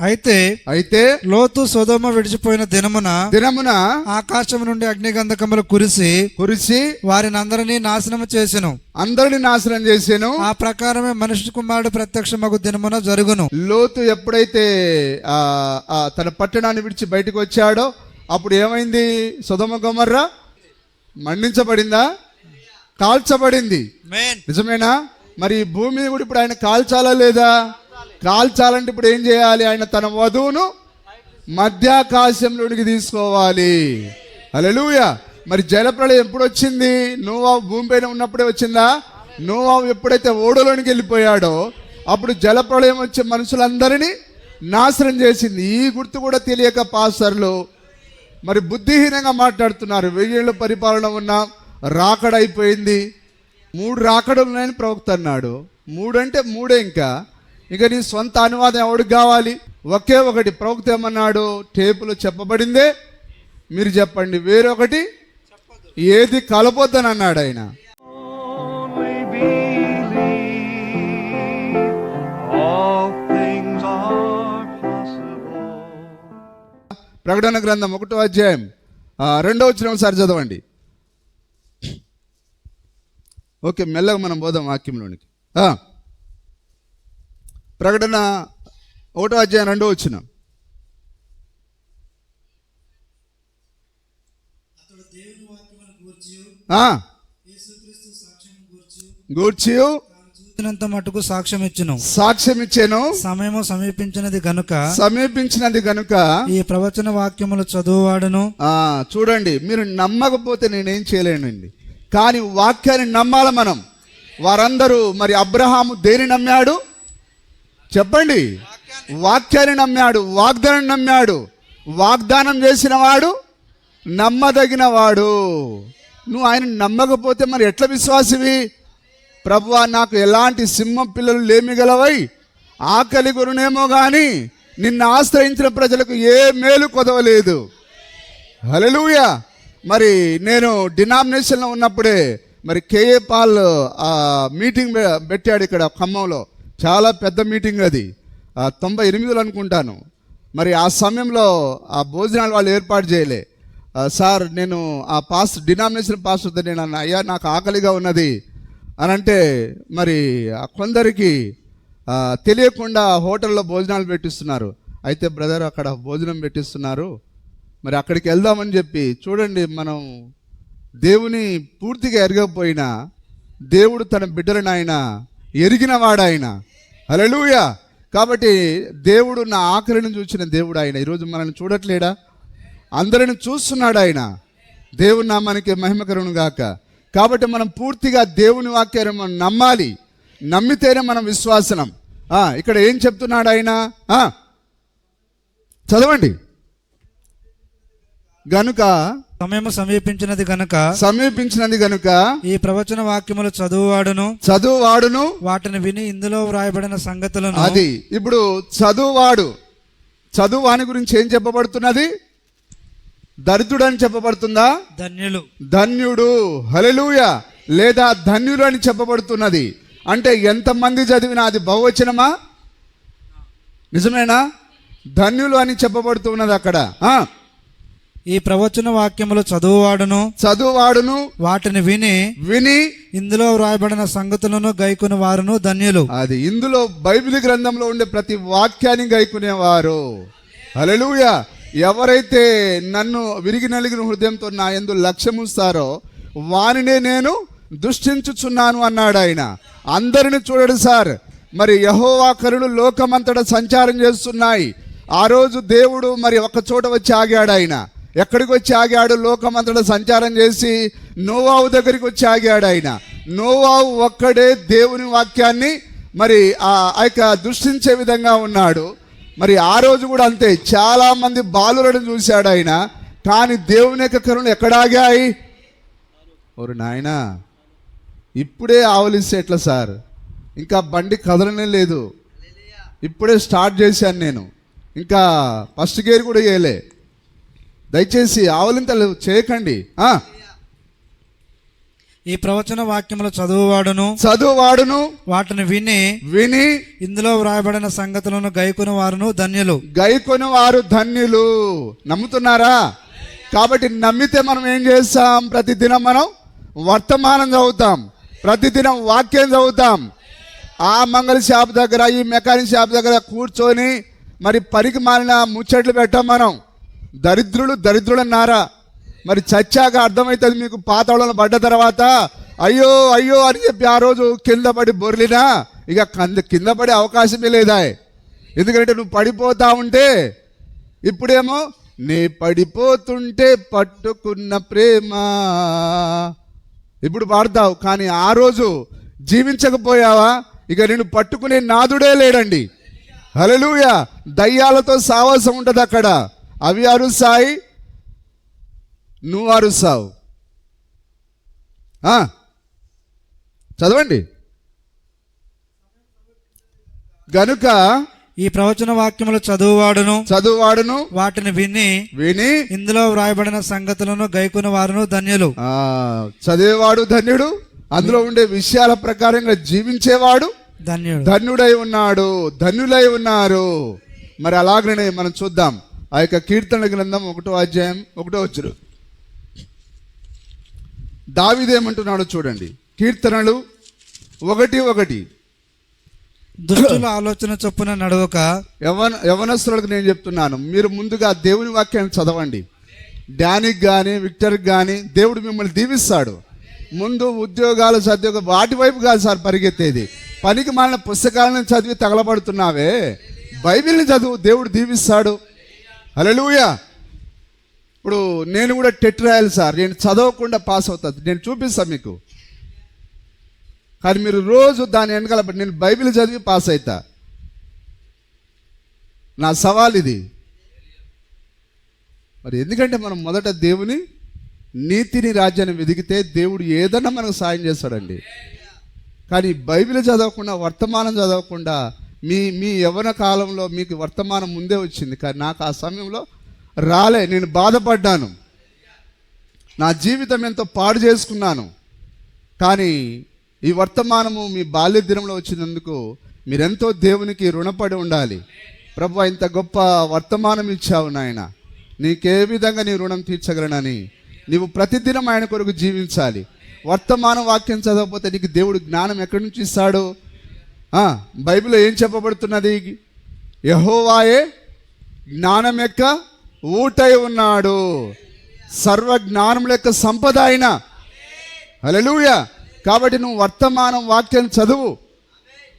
అయితే లోతు సొదొమ విడిచిపోయిన దినమున ఆకాశం నుండి అగ్నిగంధకములు కురిసి వారిని అందరినీ నాశనము చేసెను. ఆ ప్రకారమే మనుష్య కుమారుడు ప్రత్యక్షమగు దినమున జరుగును. లోతు ఎప్పుడైతే తన పట్టణాన్ని విడిచి బయటకు వచ్చాడో అప్పుడు ఏమైంది? సొదొమ గొమొర్రా మండించబడిందా? కాల్చబడింది. నిజమేనా? మరి ఈ భూమిని కూడా ఇప్పుడు ఆయన కాల్చాలా లేదా? కాల్చాలంటే ఇప్పుడు ఏం చేయాలి? ఆయన తన వధువును మధ్యాకాశంలోనికి తీసుకోవాలి. హల్లెలూయా. మరి జలప్రళయం ఎప్పుడు వచ్చింది? నోవాహు భూమి పైన ఉన్నప్పుడే వచ్చిందా? నోవాహు ఎప్పుడైతే ఓడలోనికి వెళ్ళిపోయాడో అప్పుడు జలప్రళయం వచ్చే మనుషులందరినీ నాశనం చేసింది. ఈ గుర్తు కూడా తెలియక పాస్టర్లు మరి బుద్ధిహీనంగా మాట్లాడుతున్నారు. 1000 ఏళ్ళ పరిపాలన ఉన్న రాకడ అయిపోయింది. 3 రాకడలు ఉన్నాయని ప్రవక్త అన్నాడు. 3 అంటే 3 ఇంకా నీ సొంత అనువాదం ఎవడికి కావాలి? ఒకే ఒకటి. ప్రవక్త ఏమన్నాడు? టేపులో చెప్పబడిందే మీరు చెప్పండి, వేరొకటి ఏది కలపొద్దని అన్నాడు ఆయన. ప్రకటన గ్రంథం 1వ అధ్యాయం 2వ వచనం ఒకసారి చదవండి. ఓకే, మెల్లగా మనం పోదాం వాక్యంలోనికి. ప్రకటన 1వ అధ్యాయం 2వ వచనం. గూర్చియు మటుకు సాక్ష్యం ఇచ్చెను. సమయము సమీపించినది గనుక ఈ ప్రవచన వాక్యములు చదువువాడును. చూడండి, మీరు నమ్మకపోతే నేనేం చేయలేనండి, కానీ వాక్యాన్ని నమ్మాలి మనం. వారందరూ మరి అబ్రహాము దేని నమ్మాడు చెప్పండి? వాక్యాన్ని నమ్మాడు, వాగ్దానం నమ్మాడు. వాగ్దానం చేసిన వాడు నమ్మదగిన వాడు. నువ్వు ఆయన నమ్మకపోతే మరి ఎట్లా విశ్వాసివి? ప్రభువా, నాకు ఎలాంటి సింహం పిల్లలు లేమిగలవై ఆకలి కొరునేమో కానీ నిన్ను ఆశ్రయించిన ప్రజలకు ఏ మేలు కొదవలేదు. హల్లెలూయా. మరి నేను డినామినేషన్లో ఉన్నప్పుడే మరి కేఏ పాల్ మీటింగ్ పెట్టాడు ఇక్కడ ఖమ్మంలో. చాలా పెద్ద మీటింగ్ అది, 98లో అనుకుంటాను. మరి ఆ సమయంలో ఆ భోజనాలు వాళ్ళు ఏర్పాటు చేయలే. సార్, నేను ఆ డినామినేషన్ పాస్టర్ నేను అన్న, అయ్యా నాకు ఆకలిగా ఉన్నది అని అంటే, మరి కొందరికి తెలియకుండా హోటల్లో భోజనాలు పెట్టిస్తున్నారు. అయితే బ్రదర్ అక్కడ భోజనం పెట్టిస్తున్నారు, మరి అక్కడికి వెళ్దామని చెప్పి. చూడండి, మనం దేవుని పూర్తిగా ఎరగకపోయినా దేవుడు తన బిడ్డలను ఆయన ఎరిగిన వాడాయన. హల్లెలూయా. కాబట్టి దేవుడు నా ఆకలిని చూసిన దేవుడు ఆయన. ఈరోజు మనల్ని చూడట్లేడా? అందరిని చూస్తున్నాడు ఆయన. దేవుని నామానికి మహిమ కలుగును గాక. కాబట్టి మనం పూర్తిగా దేవుని వాక్యాన్ని మనం నమ్మాలి. నమ్మితేనే మనం విశ్వాసనం. ఇక్కడ ఏం చెప్తున్నాడు ఆయన? చదవండి. గనుక సమయము సమీపించినది గనుక ఈ ప్రవచన వాక్యములు చదువువాడును వాటిని విని ఇందులో వ్రాయబడిన సంగతులను. అది ఇప్పుడు చదువువాని గురించి ఏం చెప్పబడుతున్నది? దరిద్రుడు అని చెప్పబడుతుందా? ధన్యుడు. హల్లెలూయా. లేదా ధన్యుడు అని చెప్పబడుతున్నది. అంటే ఎంతమంది చదివినా అది బహువచనమా? నిజమేనా? ధన్యులు అని చెప్పబడుతున్నది అక్కడ. ఈ ప్రవచన వాక్యములు చదువువాడును వాటిని విని ఇందులో వ్రాయబడిన సంగతులను గైకుని వారును ధన్యులు. అది ఇందులో బైబిల్ గ్రంథంలో ఉండే ప్రతి వాక్యాన్ని గైకునేవారు. హల్లెలూయా. ఎవరైతే నన్ను విరిగి నలిగిన హృదయంతో నా యందు లక్ష్యముస్తారో వారినే నేను దృష్టించుచున్నాను అన్నాడు ఆయన. అందరిని చూడడు సార్. మరి యెహోవా కరులు లోకమంతటా సంచారం చేస్తున్నాయి. ఆ రోజు దేవుడు మరి ఒక చోట వచ్చి ఆగాడు. ఆయన ఎక్కడికి వచ్చి ఆగాడు? లోకమంతటా సంచారం చేసి నోవాహు దగ్గరికి వచ్చి ఆగాడు. ఆయన నోవాహు ఒక్కడే దేవుని వాక్యాన్ని మరి ఆ యొక్క దృష్టించే విధంగా ఉన్నాడు. మరి ఆ రోజు కూడా అంతే, చాలా మంది బాలులను చూశాడు ఆయన. కానీ దేవుని యొక్క కరుణలు ఎక్కడ ఆగాయి? ఓరు నాయనా, ఇప్పుడే ఆవలిస్తే ఎట్లా సార్? ఇంకా బండి కదలనే లేదు. ఇప్పుడే స్టార్ట్ చేశాను నేను, ఇంకా ఫస్ట్ గేర్ కూడా వేయలే. దయచేసి ఆవలింతలు చేయకండి. ఈ ప్రవచన వాక్యములు చదువువాడును వాటిని విని ఇందులో వ్రాయబడిన సంగతులను గైకొను వారును ధన్యులు. గైకొని వారు ధన్యులు. నమ్ముతున్నారా? కాబట్టి నమ్మితే మనం ఏం చేస్తాం? ప్రతిదినం మనం వర్తమానం చదువుతాం, ప్రతిదినం వాక్యం చదువుతాం. ఆ మంగళ షాప్ దగ్గర, ఈ మెకానిక్ షాప్ దగ్గర కూర్చొని మరి పనికి మాలిన ముచ్చట్లు పెట్టాం మనం. దరిద్రులన్నారా? మరి చచ్చాక అర్థమవుతుంది మీకు. పాతాళంలో పడ్డ తర్వాత అయ్యో అయ్యో అని చెప్పి ఆ రోజు కింద పడి బొర్లినా ఇక కింద పడే అవకాశమే లేదా. ఎందుకంటే నువ్వు పడిపోతా ఉంటే, ఇప్పుడేమో నే పడిపోతుంటే పట్టుకున్న ప్రేమ ఇప్పుడు పాడతావు, కానీ ఆ రోజు జీవించకపోయావా ఇక నేను పట్టుకునే నాదుడే లేడండి. హల్లెలూయా. దయ్యాలతో సావాసం ఉంటుంది అక్కడ. అవి అరుస్తాయి, నువ్వు అరుస్తావు. చదవండి. గనుక ఈ ప్రవచన వాక్యములు చదువువాడును వాటిని విని ఇందులో వ్రాయబడిన సంగతులను గైకొను వారును ధన్యులు. చదివేవాడు ధన్యుడు, అందులో ఉండే విషయాల ప్రకారంగా జీవించేవాడు ధన్యుడై ఉన్నాడు, ధన్యులై ఉన్నారు. మరి అలాగనే మనం చూద్దాం ఆ యొక్క కీర్తన గ్రంథం 1వ అధ్యాయం 1వ వచనం. దావీదేమంటున్నాడు చూడండి. కీర్తనలు 1:1. దుష్టుల ఆలోచన చొప్పున నడవక. యవనస్తులకు నేను చెప్తున్నాను, మీరు ముందుగా దేవుని వాక్యాన్ని చదవండి. డానికి కానీ విక్టర్కి కానీ దేవుడు మిమ్మల్ని దీవిస్తాడు. ముందు ఉద్యోగాలు సద్యోగం వాటి వైపు కాదు సార్ పరిగెత్తేది. పనికి మాలిన పుస్తకాలను చదివి తగలబడుతున్నావే, బైబిల్ని చదువు, దేవుడు దీవిస్తాడు. హల్లెలూయా. ఇప్పుడు నేను కూడా టెట్ రాయాలి సార్, నేను చదవకుండా పాస్ అవుతుంది, నేను చూపిస్తాను మీకు. కానీ మీరు రోజు దాని వెనకాల నేను బైబిల్ చదివి పాస్ అవుతా. నా సవాల్ ఇది. మరి ఎందుకంటే మనం మొదట దేవుని నీతిని రాజ్యాన్ని వెదిగితే దేవుడు ఏదన్నా మనకు సాయం చేస్తాడండి. కానీ బైబిల్ చదవకుండా, వర్తమానం చదవకుండా, మీ యవ్వన కాలంలో మీకు వర్తమానం ముందే వచ్చింది, కానీ నాకు ఆ సమయంలో రాలే. నేను బాధపడ్డాను, నా జీవితం ఎంతో పాడు చేసుకున్నాను. కానీ ఈ వర్తమానము మీ బాల్య దినంలో వచ్చినందుకు మీరెంతో దేవునికి రుణపడి ఉండాలి. ప్రభువా, ఇంత గొప్ప వర్తమానం ఇచ్చావు నాయన, నీకే విధంగా నీ రుణం తీర్చగలనని నీవు ప్రతిదినం ఆయన కొరకు జీవించాలి. వర్తమానం వాక్యం చదవకపోతే నీకు దేవుడు జ్ఞానం ఎక్కడి నుంచి ఇస్తాడు? బైబిల్లో ఏం చెప్పబడుతున్నది? యెహోవాయే జ్ఞానం యొక్క ఊటై ఉన్నాడు, సర్వ జ్ఞానముల యొక్క సంపద ఆయన. హల్లెలూయా. కాబట్టి నువ్వు వర్తమానం వాక్యం చదువు,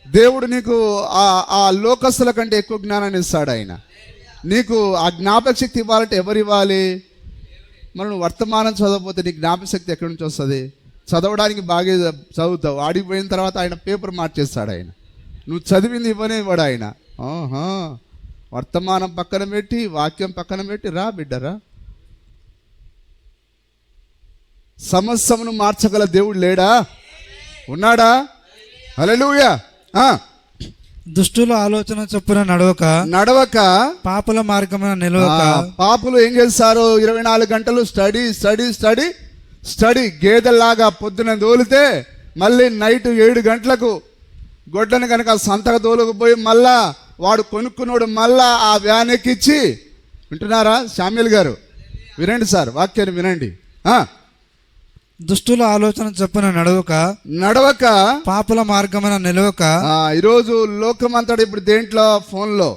దేవుడు నీకు ఆ లోకస్తుల కంటే ఎక్కువ జ్ఞానాన్ని ఇస్తాడు ఆయన. నీకు ఆ జ్ఞాపక శక్తి ఇవ్వాలంటే ఎవరు ఇవ్వాలి? మరి నువ్వు వర్తమానం చదవకపోతే నీ జ్ఞాపక శక్తి ఎక్కడి నుంచి వస్తుంది? చదవడానికి బాగా చదువుతావు, ఆడిపోయిన తర్వాత ఆయన పేపర్ మార్చేస్తాడు ఆయన. నువ్వు చదివింది ఇవ్వనివ్వడు ఆయన. వర్తమానం పక్కన పెట్టి, వాక్యం పక్కన పెట్టి, రా బిడ్డరా. సమస్యను మార్చగల దేవుడు లేడా? ఉన్నాడా? హల్లెలూయా. దుష్టుల ఆలోచన చొప్పున నడవక పాపుల మార్గమున నిలవక. పాపులు ఏం చేస్తారు? 24 గంటలు స్టడీ స్టడీ స్టడీ స్టడీ. గేదెల్లాగా పొద్దున దోలితే మళ్ళీ నైట్ 7 గంటలకు గొడ్డను కనుక సంతక దోలుకుపోయి మళ్ళా వాడు కొనుక్కున్నాడు మళ్ళా ఆ వ్యాన్ ఎక్కిచ్చి. వింటున్నారా శామ్యుల్ గారు? వినండి సార్, వాక్యాన్ని వినండి. దుష్టుల ఆలోచన చొప్పున నడవక పాపుల మార్గమున నిలవక. ఈరోజు లోకమంతటా ఇప్పుడు దేంట్లో? ఫోన్లో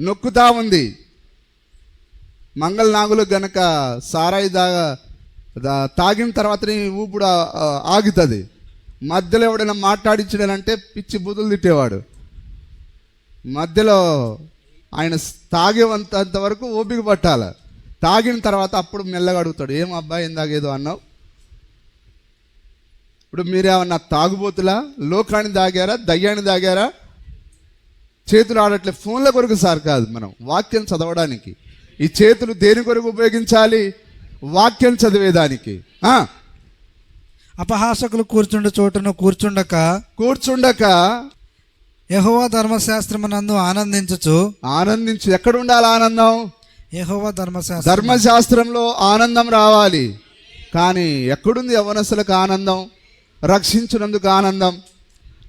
నొక్కుతా ఉంది. మంగళ నాగులు గనక సారాయి తాగిన తర్వాతనే ఊపుడు ఆగుతుంది. మధ్యలో ఎవడైనా మాట్లాడించడానంటే పిచ్చి బుద్ధులు తిట్టేవాడు. మధ్యలో ఆయన తాగేంత వరకు ఓపిక పట్టాలి. తాగిన తర్వాత అప్పుడు మెల్లగా అడుగుతాడు, ఏం అబ్బాయి ఇందాకేదో అన్నావు? ఇప్పుడు మీరేమన్నా తాగుబోతులా? లోకాన్ని తాగారా? దయ్యాన్ని తాగారా? చేతులు ఆడట్లే. ఫోన్ల కొరకు సార్ కాదు, మనం వాక్యం చదవడానికి. ఈ చేతులు దేని కొరకు ఉపయోగించాలి? వాక్యం చదివేదానికి. అపహాసకులు కూర్చుండే చోటను కూర్చుండక యెహోవా ధర్మశాస్త్రమునందు ఆనందించు. ఎక్కడ ఉండాలి ఆనందం? యెహోవా ధర్మశాస్త్రంలో ఆనందం రావాలి. కానీ ఎక్కడుంది యవ్వనస్తులకు ఆనందం? రక్షించినందుకు ఆనందం.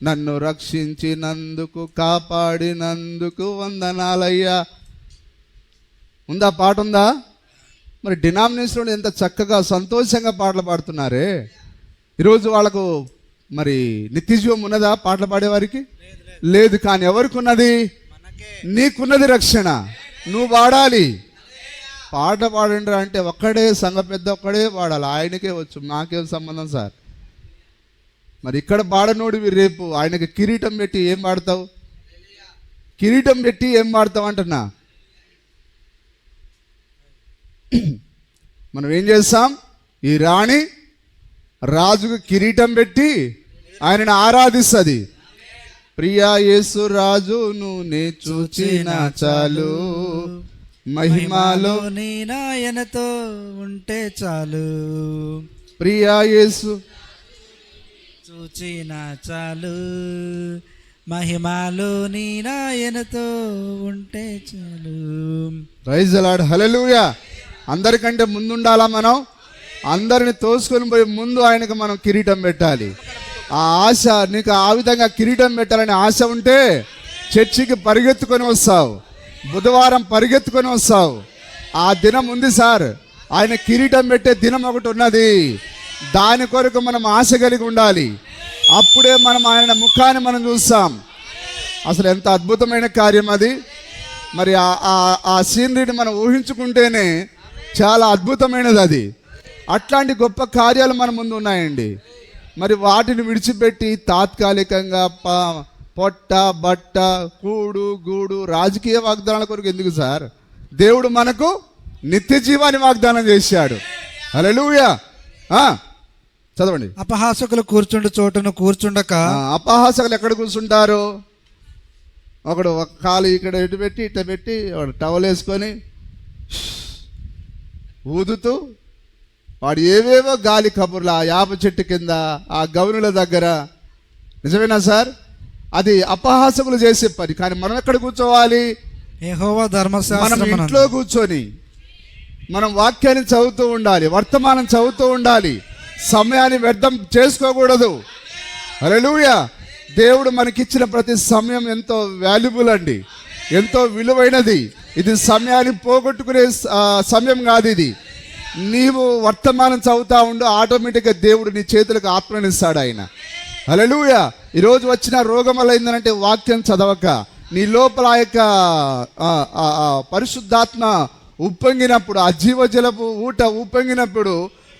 నన్ను రక్షించినందుకు కాపాడినందుకు వందనాలయ్యా. ఉందా పాట ఉందా? మరి డినామినేషన్లో ఎంత చక్కగా సంతోషంగా పాటలు పాడుతున్నారే. ఈరోజు వాళ్ళకు మరి నిత్యజీవం ఉన్నదా పాటలు పాడేవారికి? లేదు. కానీ ఎవరికి ఉన్నది? నీకున్నది రక్షణ. నువ్వు పాడాలి. పాట పాడండి అంటే ఒక్కడే సంఘ పెద్ద ఒక్కడే పాడాలి. ఆయనకే వచ్చు, మాకేం సంబంధం సార్. మరి ఇక్కడ పాడనోడివి రేపు ఆయనకి కిరీటం పెట్టి ఏం పాడతావు? కిరీటం పెట్టి ఏం పాడతావు అంటున్నా. మనం ఏం చేస్తాం? ఈ రాణి రాజుకు కిరీటం పెట్టి ఆయనను ఆరాధిస్తుంది. ప్రియా యేసు రాజును నే చూచిన చాలు, మహిమలో నీ నాయనతో ఉంటే చాలు. ప్రియా యేసు చూచిన చాలు, మహిమలో నీ నాయనతో ఉంటే చాలు. Praise the lord. హల్లెలూయా. అందరికంటే ముందుండాలా మనం? అందరిని తోసుకొని పోయి ముందు ఆయనకు మనం కిరీటం పెట్టాలి. ఆ ఆశ నీకు ఆ విధంగా కిరీటం పెట్టాలని ఆశ ఉంటే చర్చికి పరిగెత్తుకొని వస్తావు, బుధవారం పరిగెత్తుకొని వస్తావు. ఆ దినం ఉంది సార్, ఆయన కిరీటం పెట్టే దినం ఒకటి ఉన్నది. దాని కొరకు మనం ఆశ కలిగి ఉండాలి. అప్పుడే మనం ఆయన ముఖాన్ని మనం చూస్తాం. అసలు ఎంత అద్భుతమైన కార్యం అది. మరి ఆ సీనరీని మనం ఊహించుకుంటేనే చాలా అద్భుతమైనది అది. అట్లాంటి గొప్ప కార్యాలు మన ముందు ఉన్నాయండి. మరి వాటిని విడిచిపెట్టి తాత్కాలికంగా పొట్ట బట్ట కూడు గూడు రాజకీయ వాగ్దానాల కొరకు ఎందుకు సార్? దేవుడు మనకు నిత్య జీవాన్ని వాగ్దానం చేశాడు. హల్లెలూయా. చదవండి. అపహాసకులు కూర్చుండు చోటును కూర్చుండక. అపహాసకులు ఎక్కడ కూర్చుంటారు? ఒకడు ఒక కాలు ఇక్కడ ఇటు పెట్టి ఇట్ట పెట్టి వాడు టవల్ వేసుకొని ఊదుతూ వాడు ఏవేవో గాలి కబుర్లు ఆ యాప చెట్టు కింద ఆ గౌనుల దగ్గర. నిజమేనా సార్? అది అపహాసకులు చేసే పని. కానీ మనం ఎక్కడ కూర్చోవాలి? యెహోవా ధర్మశాస్త్రం. మనం ఇంట్లో కూర్చొని మనం వాక్యాన్ని చదువుతూ ఉండాలి, వర్తమానం చదువుతూ ఉండాలి. సమయాన్ని వ్యర్థం చేసుకోకూడదు. హల్లెలూయా. దేవుడు మనకిచ్చిన ప్రతి సమయం ఎంతో వాల్యుబుల్ అండి, ఎంతో విలువైనది. ఇది సమయాన్ని పోగొట్టుకునే సమయం కాదు ఇది. నీవు వర్తమానం చదువుతా ఉండు, ఆటోమేటిక్గా దేవుడు నీ చేతులకు ఆత్మనిస్తాడు ఆయన. హల్లెలూయా. ఈరోజు వచ్చిన రోగం వల్ల ఏంటంటే వాక్యం చదవక నీ లోపల ఆ యొక్క పరిశుద్ధాత్మ ఉప్పొంగినప్పుడు, ఆ జీవజలపు ఊట ఉప్పొంగినప్పుడు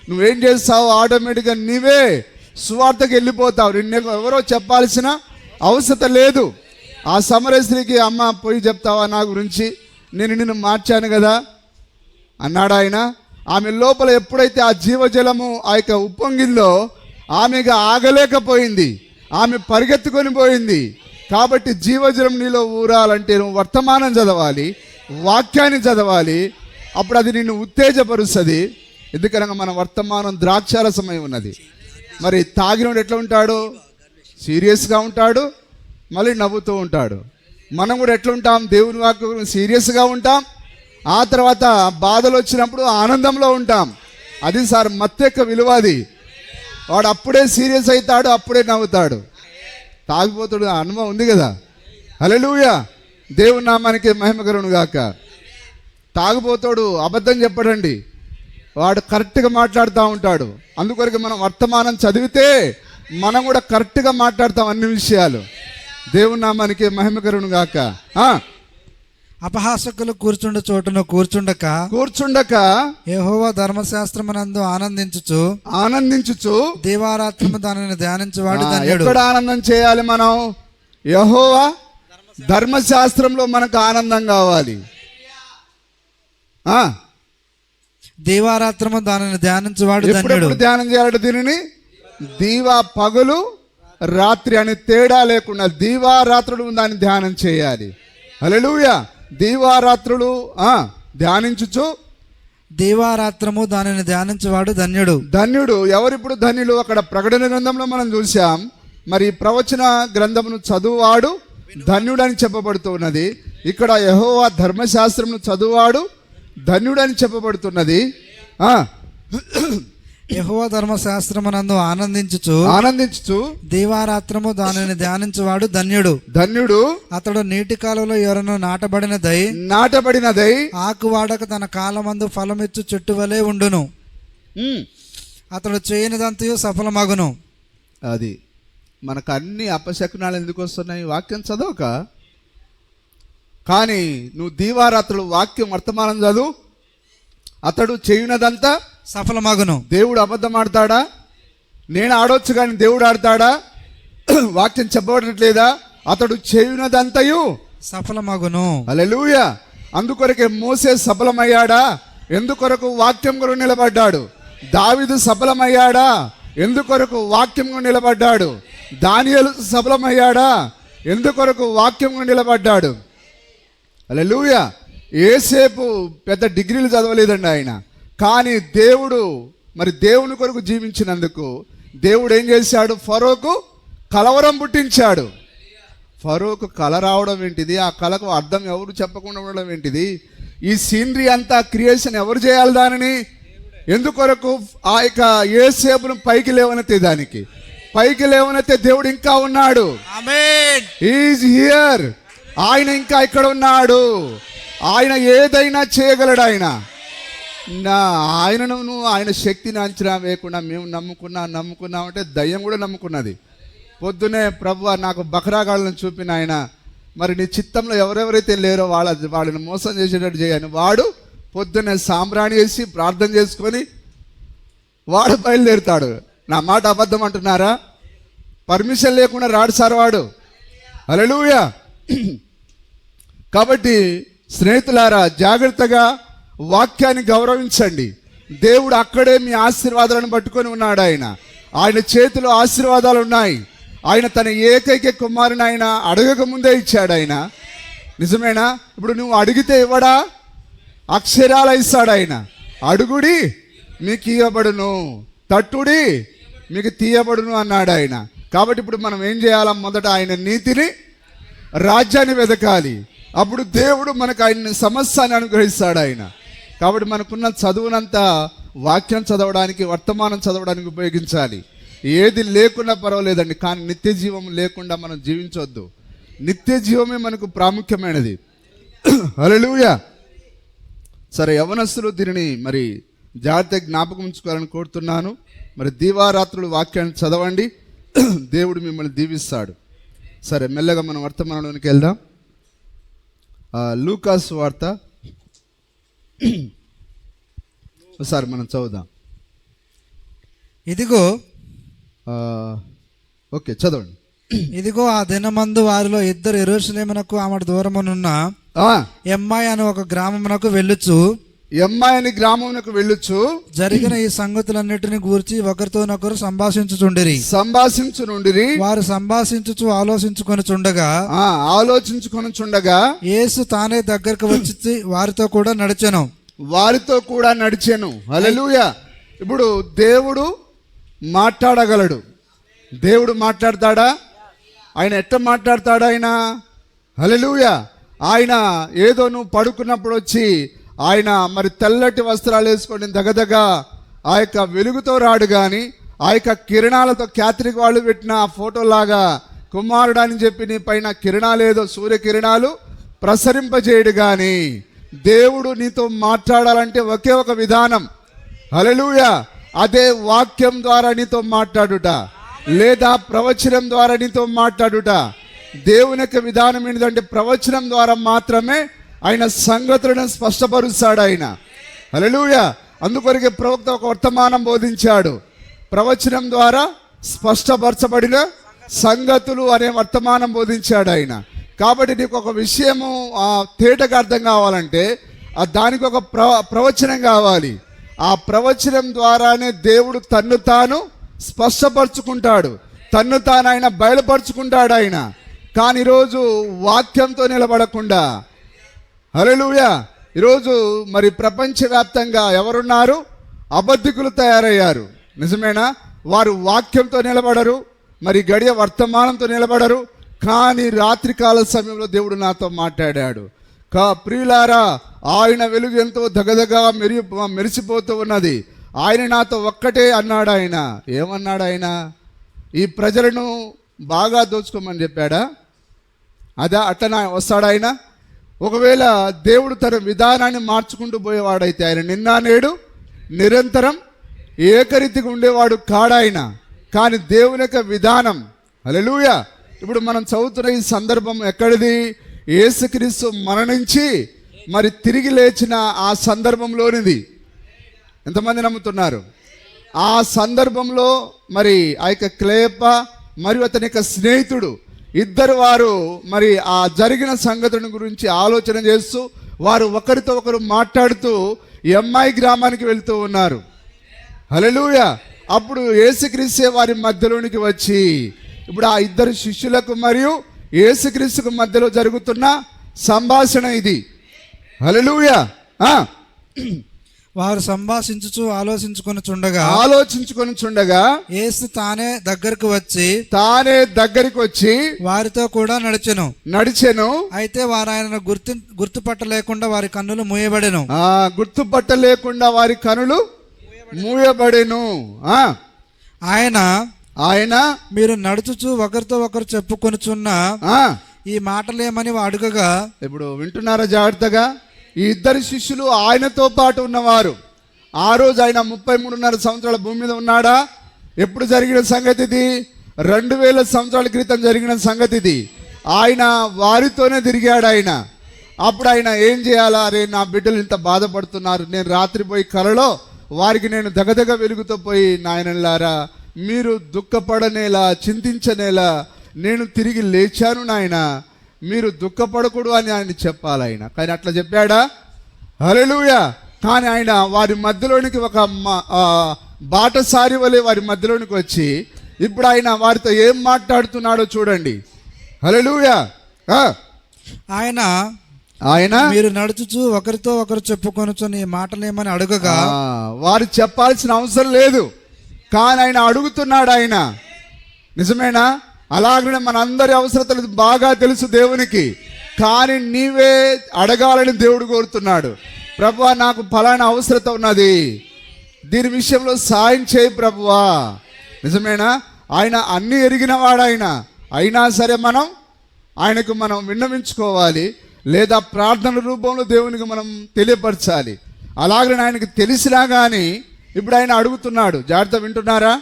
నువ్వేం చేస్తావు? ఆటోమేటిక్గా నీవే సువార్తకు వెళ్ళిపోతావు. ఎవరో చెప్పాల్సిన అవసరం లేదు. ఆ సమరయ స్త్రీకి అమ్మ పోయి చెప్తావా నా గురించి, నేను నిన్ను మార్చాను కదా అన్నాడు ఆయన. ఆమె లోపల ఎప్పుడైతే ఆ జీవజలము ఆ యొక్క ఉప్పొంగిందో ఆమెగా ఆగలేకపోయింది, ఆమె పరిగెత్తుకొని పోయింది. కాబట్టి జీవజలం నీలో ఊరాలంటే నువ్వు వర్తమానం చదవాలి, వాక్యాన్ని చదవాలి. అప్పుడు అది నిన్ను ఉత్తేజపరుస్తుంది. ఎందుకనగా మన వర్తమానం ద్రాక్షారసమై ఉన్నది. మరి తాగినోడు ఎట్లా ఉంటాడు? సీరియస్గా ఉంటాడు, మళ్ళీ నవ్వుతూ ఉంటాడు. మనం కూడా ఎట్లా ఉంటాం? దేవుని వాక్యం సీరియస్గా ఉంటాం, ఆ తర్వాత బాధలు వచ్చినప్పుడు ఆనందంలో ఉంటాం. అది సార్ మత్తు యొక్క విలువ. అది వాడు అప్పుడే సీరియస్ అవుతాడు, అప్పుడే నవ్వుతాడు. తాగిపోతాడు, అనుభవం ఉంది కదా. హల్లెలూయా. దేవుని నామానికి మహిమ కలుగును గాక. తాగిపోతాడు అబద్ధం చెప్పడండి, వాడు కరెక్ట్గా మాట్లాడుతూ ఉంటాడు. అందుకొరకు మనం వర్తమానం చదివితే మనం కూడా కరెక్ట్గా మాట్లాడతాం అన్ని విషయాలు. దేవుని నామానికి మహిమ కలుగును గాక. అపహాసకులు కూర్చుండు చోటును కూర్చుండక యెహోవా ధర్మశాస్త్రమునందు ఆనందించుచు దివారాత్రము దానిని ధ్యానించువాడు ధన్యుడు. ఎక్కడ ఆనందం చేయాలి మనం? యెహోవా ధర్మశాస్త్రంలో మనకు ఆనందం కావాలి. దీవారాత్రము దానిని ధ్యానించువాడు ధన్యుడు. ధ్యానం చేయాలంటే దీనిని దీవా పగలు రాత్రి అని తేడా లేకుండా దీవారాత్రులు దాన్ని ధ్యానం చేయాలి. హల్లెలూయా. దీవారాత్రులు ధ్యానించుచు దీవారాత్రము దానిని ధ్యానించువాడు ధన్యుడు. ధన్యుడు ఎవరిప్పుడు ధన్యులు? అక్కడ ప్రకటన గ్రంథంలో మనం చూసాం. మరి ప్రవచన గ్రంథమును చదువువాడు ధన్యుడు అని చెప్పబడుతున్నది. ఇక్కడ యెహోవా ధర్మశాస్త్రమును చదువువాడు ధన్యుడు అని చెప్పబడుతున్నది. యెహోవా ధర్మశాస్త్రమునందు ఆనందించుచు దీవారాత్రము దానిని ధ్యానించువాడు ధన్యుడు. అతడు నీటి కాలువలో ఎవరను నాటబడినదై ఆకు వాడక తన కాలమందు ఫలమిచ్చు చెట్టు వలె ఉండును. అతడు చేయనిదంతయు సఫలమగును. అది మనకు అన్ని అపశకునాలు ఎందుకు వస్తున్నాయి? వాక్యం చదవక. కానీ నువ్వు దీవారాత్రులు వాక్యం వర్తమానం చదువు, అతడు చేయునదంతా సఫలమగును. దేవుడు అబద్ధం ఆడతాడా? నేను ఆడొచ్చు కానీ దేవుడు ఆడతాడా? వాక్యం చెప్పబడట్లేదా? అతడు చేయునదంతయు సఫలమగును. హల్లెలూయా. అందుకొరకే మోసే సఫలమయ్యాడా? ఎందుకొరకు వాక్యం కొరకు నిలబడ్డాడు. దావీదు సఫలమయ్యాడా? ఎందుకొరకు వాక్యం కొరకు నిలబడ్డాడు. దానియేలు సఫలమయ్యాడా? ఎందుకొరకు వాక్యం కొరకు నిలబడ్డాడు. హల్లెలూయా. ఏసేపు పెద్ద డిగ్రీలు చదవలేదండి ఆయన, కానీ దేవుని కొరకు జీవించినందుకు దేవుడు ఏం చేశాడు? ఫరోకు కలవరం పుట్టించాడు. ఫరోకు కల రావడం ఏంటిది? ఆ కళకు అర్థం ఎవరు చెప్పకుండా ఉండడం ఏంటిది? ఈ సీనరీ అంతా క్రియేషన్ ఎవరు చేయాలి? దానిని ఎందుకొరకు? ఆ యొక్క యోసేపును పైకి లేవనెత్తే దానికి, పైకి లేవనెత్తే దేవుడు ఇంకా ఉన్నాడు. ఆమేన్. He is here. ఆయన ఇంకా ఇక్కడ ఉన్నాడు. ఆయన ఏదైనా చేయగలడు. ఆయనను ఆయన శక్తిని అంచనా వేయకుండా మేము నమ్ముకున్నామంటే దయ్యం కూడా నమ్ముకున్నది. పొద్దునే ప్రభువా నాకు బకరాగాళ్ళను చూపిన ఆయన, మరి నీ చిత్తంలో ఎవరెవరైతే లేరో వాళ్ళని మోసం చేసేటట్టు చేయని వాడు పొద్దున్నే సాంబ్రాణి వేసి ప్రార్థన చేసుకొని వాడు బయలుదేరుతాడు. నా మాట అబద్ధం అంటున్నారా? పర్మిషన్ లేకుండా రాడు సార్ వాడు. హల్లెలూయా. కాబట్టి స్నేహితులారా, జాగ్రత్తగా వాక్యాన్ని గౌరవించండి. దేవుడు అక్కడే మీ ఆశీర్వాదాలను పట్టుకొని ఉన్నాడు. ఆయన చేతిలో ఆశీర్వాదాలు ఉన్నాయి. ఆయన తన ఏకైక కుమారుని ఆయన అడగక ముందే ఇచ్చాడు. నిజమేనా? ఇప్పుడు నువ్వు అడిగితే ఇవ్వడా? అక్షరాలు ఇస్తాడు. అడుగుడి మీకు ఇవ్వబడును, తట్టుడి మీకు తీయబడును అన్నాడు ఆయన. కాబట్టి ఇప్పుడు మనం ఏం చేయాలి? మొదట ఆయన నీతిని, రాజ్యాన్ని వెతకాలి. అప్పుడు దేవుడు మనకు ఆయన సమస్యని అనుగ్రహిస్తాడు. కాబట్టి మనకున్న చదువునంతా వాక్యం చదవడానికి, వర్తమానం చదవడానికి ఉపయోగించాలి. ఏది లేకున్నా పర్వాలేదండి, కానీ నిత్య జీవం లేకుండా మనం జీవించవద్దు. నిత్య జీవమే మనకు ప్రాముఖ్యమైనది. హల్లెలూయా. సరే, యవనస్తులు దీనిని మరి జాగ్రత్తగా జ్ఞాపకం ఉంచుకోవాలని కోరుతున్నాను. మరి దీవారాత్రులు వాక్యాన్ని చదవండి, దేవుడు మిమ్మల్ని దీవిస్తాడు. సరే, మెల్లగా మనం వర్తమానంలోనికి వెళ్దాం. లూకాసు వార్త ఒకసారి మనం చదువుదాం. ఇదిగో ఓకే, చదవండి. ఇదిగో ఆ దినమందు వారిలో ఇద్దరు యెరూషలేమునకు ఆమె దూరమునున్న ఎమ్మాయి అని ఒక గ్రామమునకు వెళ్ళుచు జరిగిన ఈ సంగతులన్నిటిని గూర్చి ఒకరితోనొకరు సంభాషించుచుండిరి. వారు సంభాషించుచు ఆలోచించుకొనుచుండగా యేసు తానే దగ్గరకు వచ్చి వారితో కూడా నడిచెను. హల్లెలూయా. ఇప్పుడు దేవుడు మాట్లాడగలడు. దేవుడు మాట్లాడతాడా? ఆయన ఎట్లా మాట్లాడతాడు? హల్లెలూయా. ఆయన ఏదో నువ్వు పడుకున్నప్పుడు వచ్చి ఆయన మరి తెల్లటి వస్త్రాలు వేసుకొని దగదగ ఆ యొక్క వెలుగుతో రాడు, కానీ ఆ యొక్క కిరణాలతో క్యాథలిక్ వాళ్ళు పెట్టిన ఆ ఫోటోలాగా కుమారుడు అని చెప్పి నీ పైన కిరణాలు, ఏదో సూర్యకిరణాలు ప్రసరింపజేయడు. కానీ దేవుడు నీతో మాట్లాడాలంటే ఒకే ఒక విధానం. హల్లెలూయా. అదే వాక్యం ద్వారా నీతో మాట్లాడుట, లేదా ప్రవచనం ద్వారా నీతో మాట్లాడుట. దేవుని యొక్క విధానం ఏంటంటే ప్రవచనం ద్వారా మాత్రమే ఆయన సంగతులను స్పష్టపరుస్తాడు. హల్లెలూయా. అందుకొరకే ప్రవక్త ఒక వర్తమానం బోధించాడు. ప్రవచనం ద్వారా స్పష్టపరచబడిన సంగతులు అనే వర్తమానం బోధించాడు. కాబట్టి నీకు ఒక విషయము తేటగా అర్థం కావాలంటే దానికి ఒక ప్రవచనం కావాలి. ఆ ప్రవచనం ద్వారానే దేవుడు తన్ను తాను స్పష్టపరుచుకుంటాడు, తన్ను తాను ఆయన బయలుపరుచుకుంటాడు. కానీ ఈరోజు వాక్యంతో నిలబడకుండా, హల్లెలూయా, ఈరోజు మరి ప్రపంచవ్యాప్తంగా ఎవరున్నారు? అబద్ధికులు తయారయ్యారు. నిజమేనా? వారు వాక్యంతో నిలబడరు, మరి గడియ వర్తమానంతో నిలబడరు. కానీ రాత్రికాల సమయంలో దేవుడు నాతో మాట్లాడాడు. ప్రియులారా, ఆయన వెలుగు ఎంతో దగదగా మెరిసిపోతూ ఉన్నది. ఆయన నాతో ఒక్కటే అన్నాడు. ఆయన ఏమన్నాడు? ఆయన ఈ ప్రజలను బాగా దోచుకోమని చెప్పాడా? అట్లా వస్తాడు ఆయన? ఒకవేళ దేవుడు తన విధానాన్ని మార్చుకుంటూ పోయేవాడైతే ఆయన నిన్న నేడు నిరంతరం ఏకరీతిగా ఉండేవాడు కాడాయన. కానీ దేవుని యొక్క విధానం, హల్లెలూయా, ఇప్పుడు మనం చదువుతున్న ఈ సందర్భం ఎక్కడిది? యేసుక్రీస్తు మరణించి మరి తిరిగి లేచిన ఆ సందర్భంలోనిది. ఎంతమంది నమ్ముతున్నారు? ఆ సందర్భంలో మరి ఆ యొక్క క్లేప మరియు అతని యొక్క స్నేహితుడు ఇద్దరు వారు మరి ఆ జరిగిన సంగతుల గురించి ఆలోచన చేస్తూ వారు ఒకరితో ఒకరు మాట్లాడుతూ ఎమ్మాయి గ్రామానికి వెళ్తూ ఉన్నారు. హల్లెలూయా. అప్పుడు యేసుక్రీస్తే వారి మధ్యలోనికి వచ్చి ఇప్పుడు ఆ ఇద్దరు శిష్యులకు మరియు యేసుక్రీస్తుకు మధ్యలో జరుగుతున్న సంభాషణ ఇది. హల్లెలూయా. వారు సంభాషించుచు ఆలోచించుకొనుచుండగా యేసు తానే దగ్గరకు వచ్చి వారితో కూడా నడిచెను. అయితే వారు ఆయన గుర్తుపట్టలేకుండా వారి కన్నులు మూయబడెను. గుర్తుపట్టలేకుండా వారి కన్నులు మూయబడెను. ఆయన మీరు నడుచుచు ఒకరితో ఒకరు చెప్పుకొనుచున్న ఈ మాటలేమని అడుగగా, ఇప్పుడు వింటున్నారా జాగ్రత్తగా? ఈ ఇద్దరు శిష్యులు ఆయనతో పాటు ఉన్నవారు. ఆ రోజు ఆయన 33.5 సంవత్సరాల భూమి మీద ఉన్నాడా? ఎప్పుడు జరిగిన సంగతి ఇది? 2000 సంవత్సరాల క్రితం జరిగిన సంగతి ఇది. ఆయన వారితోనే తిరిగాడు ఆయన. అప్పుడు ఆయన ఏం చేయాలా? అరే, నా బిడ్డలు ఇంత బాధపడుతున్నారు, నేను రాత్రి పోయి కలలో వారికి నేను దగదగ వెలుగుతో పోయి, నాయనలారా మీరు దుఃఖపడనేలా చింతించనేలా నేను తిరిగి లేచాను నాయన, మీరు దుఃఖపడకూడదు అని ఆయన చెప్పాలి ఆయన. కానీ అట్లా చెప్పాడా? హల్లెలూయా. కానీ ఆయన వారి మధ్యలోనికి ఒక బాటసారి వలె వారి మధ్యలోనికి వచ్చి ఇప్పుడు ఆయన వారితో ఏం మాట్లాడుతున్నాడో చూడండి. హల్లెలూయా. ఆయన మీరు నడుచుచు ఒకరితో ఒకరు చెప్పుకొనుచున్న ఈ మాటలేమని అడుగగా, వారు చెప్పాల్సిన అవసరం లేదు, కానీ ఆయన అడుగుతున్నాడు. ఆయన నిజమేనా? అలాగనే మనందరి అవసరతలు బాగా తెలుసు దేవునికి, కానీ నీవే అడగాలని దేవుడు కోరుతున్నాడు. ప్రభువా, నాకు ఫలానా అవసరత ఉన్నది, దీని విషయంలో సాయం చేయి ప్రభువా. నిజమేనా? ఆయన అన్ని ఎరిగిన వాడు ఆయన. అయినా సరే ఆయనకు మనం విన్నవించుకోవాలి, లేదా ప్రార్థన రూపంలో దేవునికి మనం తెలియపరచాలి. అలాగనే ఆయనకు తెలిసినా కానీ ఇప్పుడు ఆయన అడుగుతున్నాడు. జాగ్రత్త, వింటున్నారా?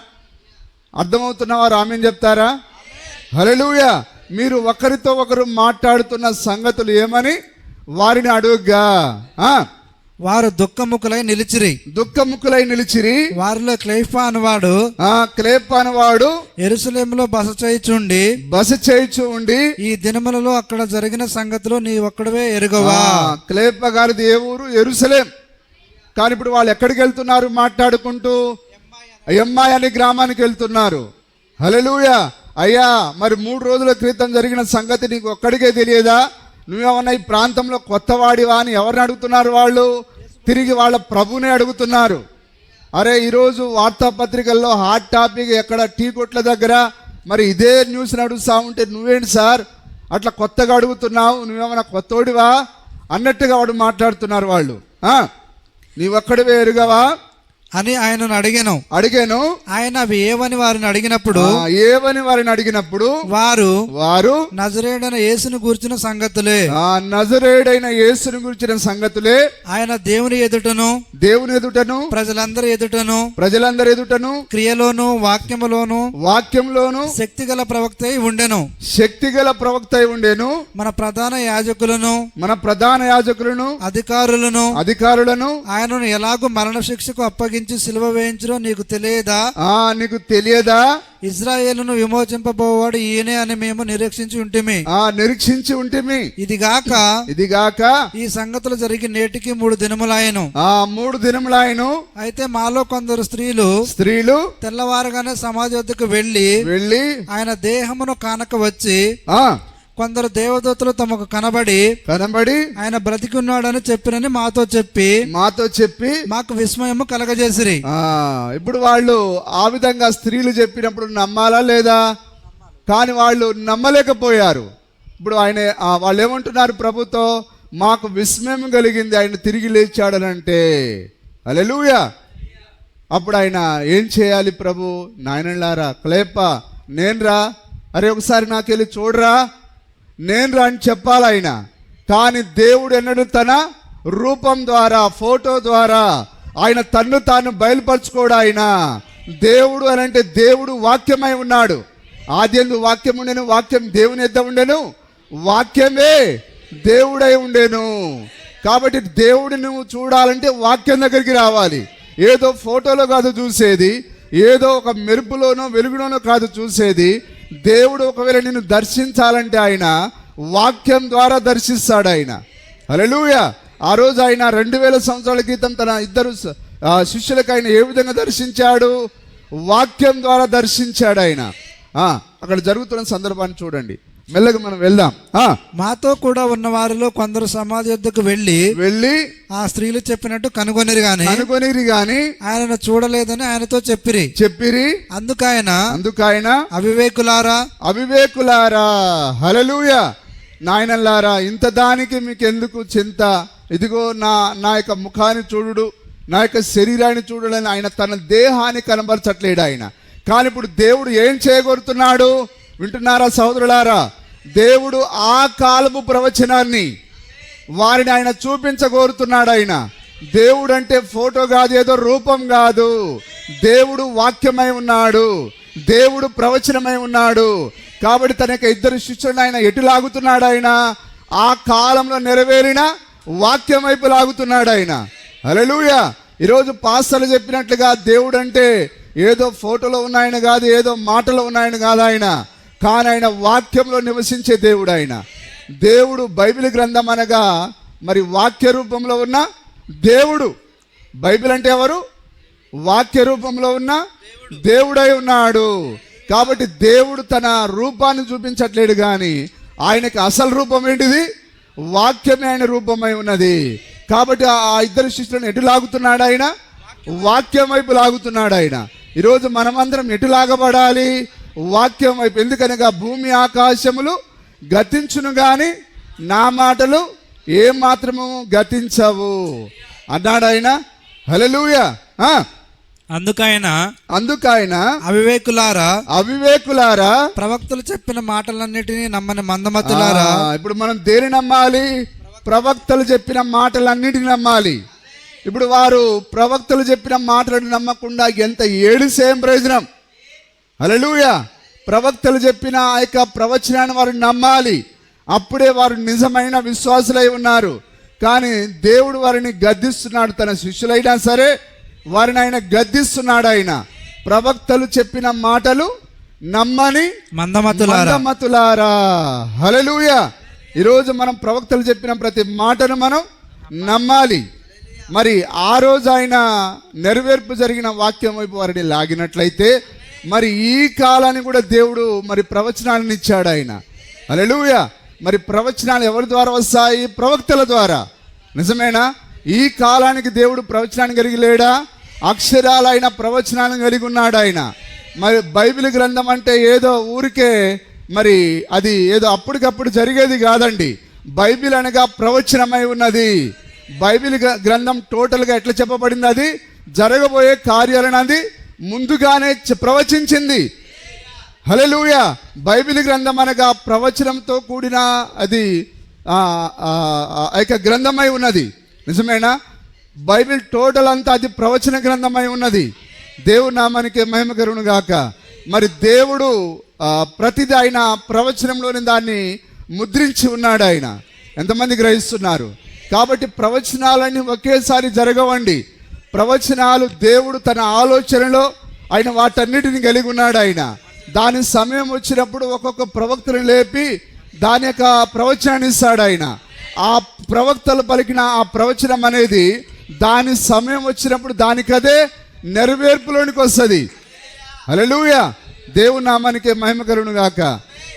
అర్థమవుతున్నవారు ఆమేన్ చెప్తారా? హల్లెలూయా. మీరు ఒకరితో ఒకరు మాట్లాడుతున్న సంగతులు ఏమని వారిని అడుగుగా, వారు దుఃఖముఖులై నిలిచిరి. వారిలో క్లేఫా అనువాడు యెరూషలేములో బస చేయుచు ఉండి ఈ దినములలో అక్కడ జరిగిన సంగతులు నీ ఒక్కడవే ఎరుగవా. క్లేప గారిది ఏ ఊరు? యెరూషలేం. కానీ ఇప్పుడు వాళ్ళు ఎక్కడికి వెళ్తున్నారు? మాట్లాడుకుంటూ ఎమ్మాయి అనే గ్రామానికి వెళ్తున్నారు. హల్లెలూయా. అయ్యా, మరి 3 రోజుల క్రితం జరిగిన సంగతి నీకు ఒక్కడికే తెలియదా? నువ్వేమన్నా ఈ ప్రాంతంలో కొత్తవాడివా అని ఎవరిని అడుగుతున్నారు? వాళ్ళు తిరిగి వాళ్ళ ప్రభునే అడుగుతున్నారు. అరే, ఈరోజు వార్తాపత్రికల్లో హాట్ టాపిక్ ఎక్కడ టీ కొట్ల దగ్గర మరి ఇదే న్యూస్ నడుస్తూ ఉంటే నువ్వేంటి సార్ అట్లా కొత్తగా అడుగుతున్నావు? నువ్వేమన్నా కొత్తోడివా అన్నట్టుగా వాడు మాట్లాడుతున్నారు వాళ్ళు. నీ ఒక్కడివే ఎరుగవా అని ఆయనను అడిగాను. ఆయన అవి ఏవని వారిని అడిగినప్పుడు వారు నజరేయుడైన యేసును గూర్చిన సంగతులే ఆయన దేవుని ఎదుటను ప్రజలందరి ఎదుటను క్రియలోను వాక్యములోను శక్తిగల ప్రవక్త అయి ఉండెను. మన ప్రధాన యాజకులను అధికారులను ఆయనను ఎలాగూ మరణ శిక్షకు అప్పగించి సిలువ వేయించడం నీకు తెలియదా? ఇజ్రాయేలును విమోచింపబోవాడు ఈయనే అని మేము నిరీక్షించి ఉంటిమి. ఇదిగాక ఈ సంగతులు జరిగి నేటికి 3 దినములాయను. అయితే మాలో కొందరు స్త్రీలు తెల్లవారుగానే సమాధి వద్దకు వెళ్ళి ఆయన దేహమును కానక వచ్చి కొందరు దేవదూతలు తమకు కనబడి ఆయన బ్రతికి ఉన్నాడని చెప్పినని మాతో చెప్పి మాకు విస్మయము కలగజేసిరి. ఇప్పుడు వాళ్ళు ఆ విధంగా స్త్రీలు చెప్పినప్పుడు నమ్మాలా లేదా? కానీ వాళ్ళు నమ్మలేకపోయారు. ఇప్పుడు వాళ్ళు ఏమంటున్నారు ప్రభుతో? మాకు విస్మయం కలిగింది ఆయన తిరిగి లేచాడనంటే. హల్లెలూయా. అప్పుడు ఆయన ఏం చేయాలి ప్రభు? నాయనలారా క్లేప నేనురా, అరే ఒకసారి నాకెళ్ళి చూడరా, నేనురా అని చెప్పాలి ఆయన. కానీ దేవుడు ఎన్నడూ తన రూపం ద్వారా, ఫోటో ద్వారా ఆయన తన్ను తాను బయలుపరచుకోడు. ఆయన దేవుడు అని అంటే దేవుడు వాక్యమై ఉన్నాడు. ఆదియందు వాక్యం ఉండెను, వాక్యం దేవుని యొద్ద ఉండెను, వాక్యమే దేవుడై ఉండెను. కాబట్టి దేవుడిని నువ్వు చూడాలంటే వాక్యం దగ్గరికి రావాలి. ఏదో ఫోటోలో కాదు చూసేది, ఏదో ఒక మెరుపులోనో వెలుగులోనో కాదు చూసేది. దేవుడు ఒకవేళ నిన్ను దర్శించాలంటే ఆయన వాక్యం ద్వారా దర్శిస్తాడు ఆయన. హల్లెలూయా. ఆ రోజు ఆయన 2000 సంవత్సరాల క్రితం తన ఇద్దరు శిష్యులకు ఆయన ఏ విధంగా దర్శించాడు? వాక్యం ద్వారా దర్శించాడు ఆయన. అక్కడ జరుగుతున్న సందర్భాన్ని చూడండి, మెల్లగా మనం వెళ్దాం. మాతో కూడా ఉన్న వారిలో కొందరు సమాధి యొద్దకు వెళ్ళి ఆ స్త్రీలు చెప్పినట్టు కనుగొనిరి గాని ఆయనను చూడలేదని ఆయనతో చెప్పిరి. అందుకాయన అవివేకులారా హల్లెలూయా. నాయనలారా, ఇంత దానికి మీకు ఎందుకు చింత? ఇదిగో నా యొక్క ముఖాన్ని చూడు, నా యొక్క శరీరాన్ని చూడని ఆయన తన దేహాన్ని కనబరచట్లేడు ఆయన. కానీ ఇప్పుడు దేవుడు ఏం చేయగోరుతున్నాడు? వింటున్నారా సహోదరులారా? దేవుడు ఆ కాలపు ప్రవచనాన్ని వారిని ఆయన చూపించగోరుతున్నాడు. ఆయన దేవుడు అంటే ఫోటో కాదు, ఏదో రూపం కాదు. దేవుడు వాక్యమై ఉన్నాడు, దేవుడు ప్రవచనమై ఉన్నాడు. కాబట్టి తన యొక్క ఇద్దరు శిష్యులను ఆయన ఎటు లాగుతున్నాడు? ఆయన ఆ కాలంలో నెరవేరిన వాక్యం వైపు లాగుతున్నాడు ఆయన. హల్లెలూయా. ఈరోజు పాస్టర్లు చెప్పినట్లుగా దేవుడు అంటే ఏదో ఫోటోలో ఉన్నాయన కాదు, ఏదో మాటలో ఉన్నాయన కాదు ఆయన. కానీ ఆయన వాక్యంలో నివసించే దేవుడు ఆయన. దేవుడు బైబిల్ గ్రంథం అనగా మరి వాక్య రూపంలో ఉన్న దేవుడు. బైబిల్ అంటే ఎవరు? వాక్య రూపంలో ఉన్న దేవుడై ఉన్నాడు. కాబట్టి దేవుడు తన రూపాన్ని చూపించట్లేడు, కానీ ఆయనకి అసలు రూపం ఏంటిది? వాక్యమే ఆయన రూపమై ఉన్నది. కాబట్టి ఆ ఇద్దరు శిష్యులను ఎటు లాగుతున్నాడు ఆయన? వాక్యం వైపు లాగుతున్నాడు ఆయన. ఈరోజు మనమందరం ఎటు లాగబడాలి? వాక్యం వైపు. ఎందుకనగా భూమి ఆకాశములు గతించును గాని నా మాటలు ఏ మాత్రము గతించవు అన్నాడు ఆయన. హల్లెలూయా. అందుకైన అవివేకులారా ప్రవక్తలు చెప్పిన మాటలన్నిటినీ నమ్మని మందమతులారా. ఇప్పుడు మనం దేని నమ్మాలి? ప్రవక్తలు చెప్పిన మాటలన్నిటిని నమ్మాలి. ఇప్పుడు వారు ప్రవక్తలు చెప్పిన మాటలను నమ్మకుండా ఎంత ఏడుసేం ప్రయోజనం? హల్లెలూయా. ప్రవక్తలు చెప్పిన ఆ యొక్క ప్రవచనాన్ని వారు నమ్మాలి. అప్పుడే వారు నిజమైన విశ్వాసులై ఉన్నారు. కానీ దేవుడు వారిని గద్దిస్తున్నాడు. తన శిష్యులైనా సరే వారిని ఆయన గద్దిస్తున్నాడు. ఆయన ప్రవక్తలు చెప్పిన మాటలు నమ్మని మందమతులారా. హల్లెలూయా. ఈరోజు మనం ప్రవక్తలు చెప్పిన ప్రతి మాటను మనం నమ్మాలి. మరి ఆ రోజు ఆయన నెరవేర్పు జరిగిన వాక్యం వైపు వారిని లాగినట్లయితే మరి ఈ కాలాన్ని కూడా దేవుడు మరి ప్రవచనాలను ఇచ్చాడు ఆయన. హల్లెలూయా. మరి ప్రవచనాలు ఎవరి ద్వారా వస్తాయి? ప్రవక్తల ద్వారా. నిజమేనా? ఈ కాలానికి దేవుడు ప్రవచనాన్ని కలిగి లేడా? అక్షరాలైన ప్రవచనాలను కలిగి ఉన్నాడు ఆయన. మరి బైబిల్ గ్రంథం అంటే ఏదో ఊరికే మరి అది ఏదో అప్పటికప్పుడు జరిగేది కాదండి. బైబిల్ అనగా ప్రవచనమై ఉన్నది. బైబిల్ గ్రంథం టోటల్గా ఎట్లా చెప్పబడింది? అది జరగబోయే కార్యాలను అది ముందుగానే ప్రవచించింది. హల్లెలూయా. బైబిల్ గ్రంథం అనగా ప్రవచనంతో కూడిన అది యొక్క గ్రంథమై ఉన్నది. నిజమేనా? బైబిల్ టోటల్ అంతా అది ప్రవచన గ్రంథమై ఉన్నది. దేవుని నామానికి మహిమ కలుగును గాక. మరి దేవుడు ప్రతిదీ ఆయన ప్రవచనంలోని దాన్ని ముద్రించి ఉన్నాడు ఆయన. ఎంతమంది గ్రహిస్తున్నారు? కాబట్టి ప్రవచనాలన్నీ ఒకేసారి జరగవండి. ప్రవచనాలు దేవుడు తన ఆలోచనలో ఆయన వాటన్నిటిని కలిగి ఉన్నాడు ఆయన. దాని సమయం వచ్చినప్పుడు ఒక్కొక్క ప్రవక్తను లేపి దాని యొక్క ప్రవచనాన్ని ఇస్తాడు ఆయన. ఆ ప్రవక్తలు పలికిన ఆ ప్రవచనం అనేది దాని సమయం వచ్చినప్పుడు దానికదే నెరవేర్పులోనికి వస్తుంది. హల్లెలూయా. దేవుని నామానికి మహిమ కలుగును గాక.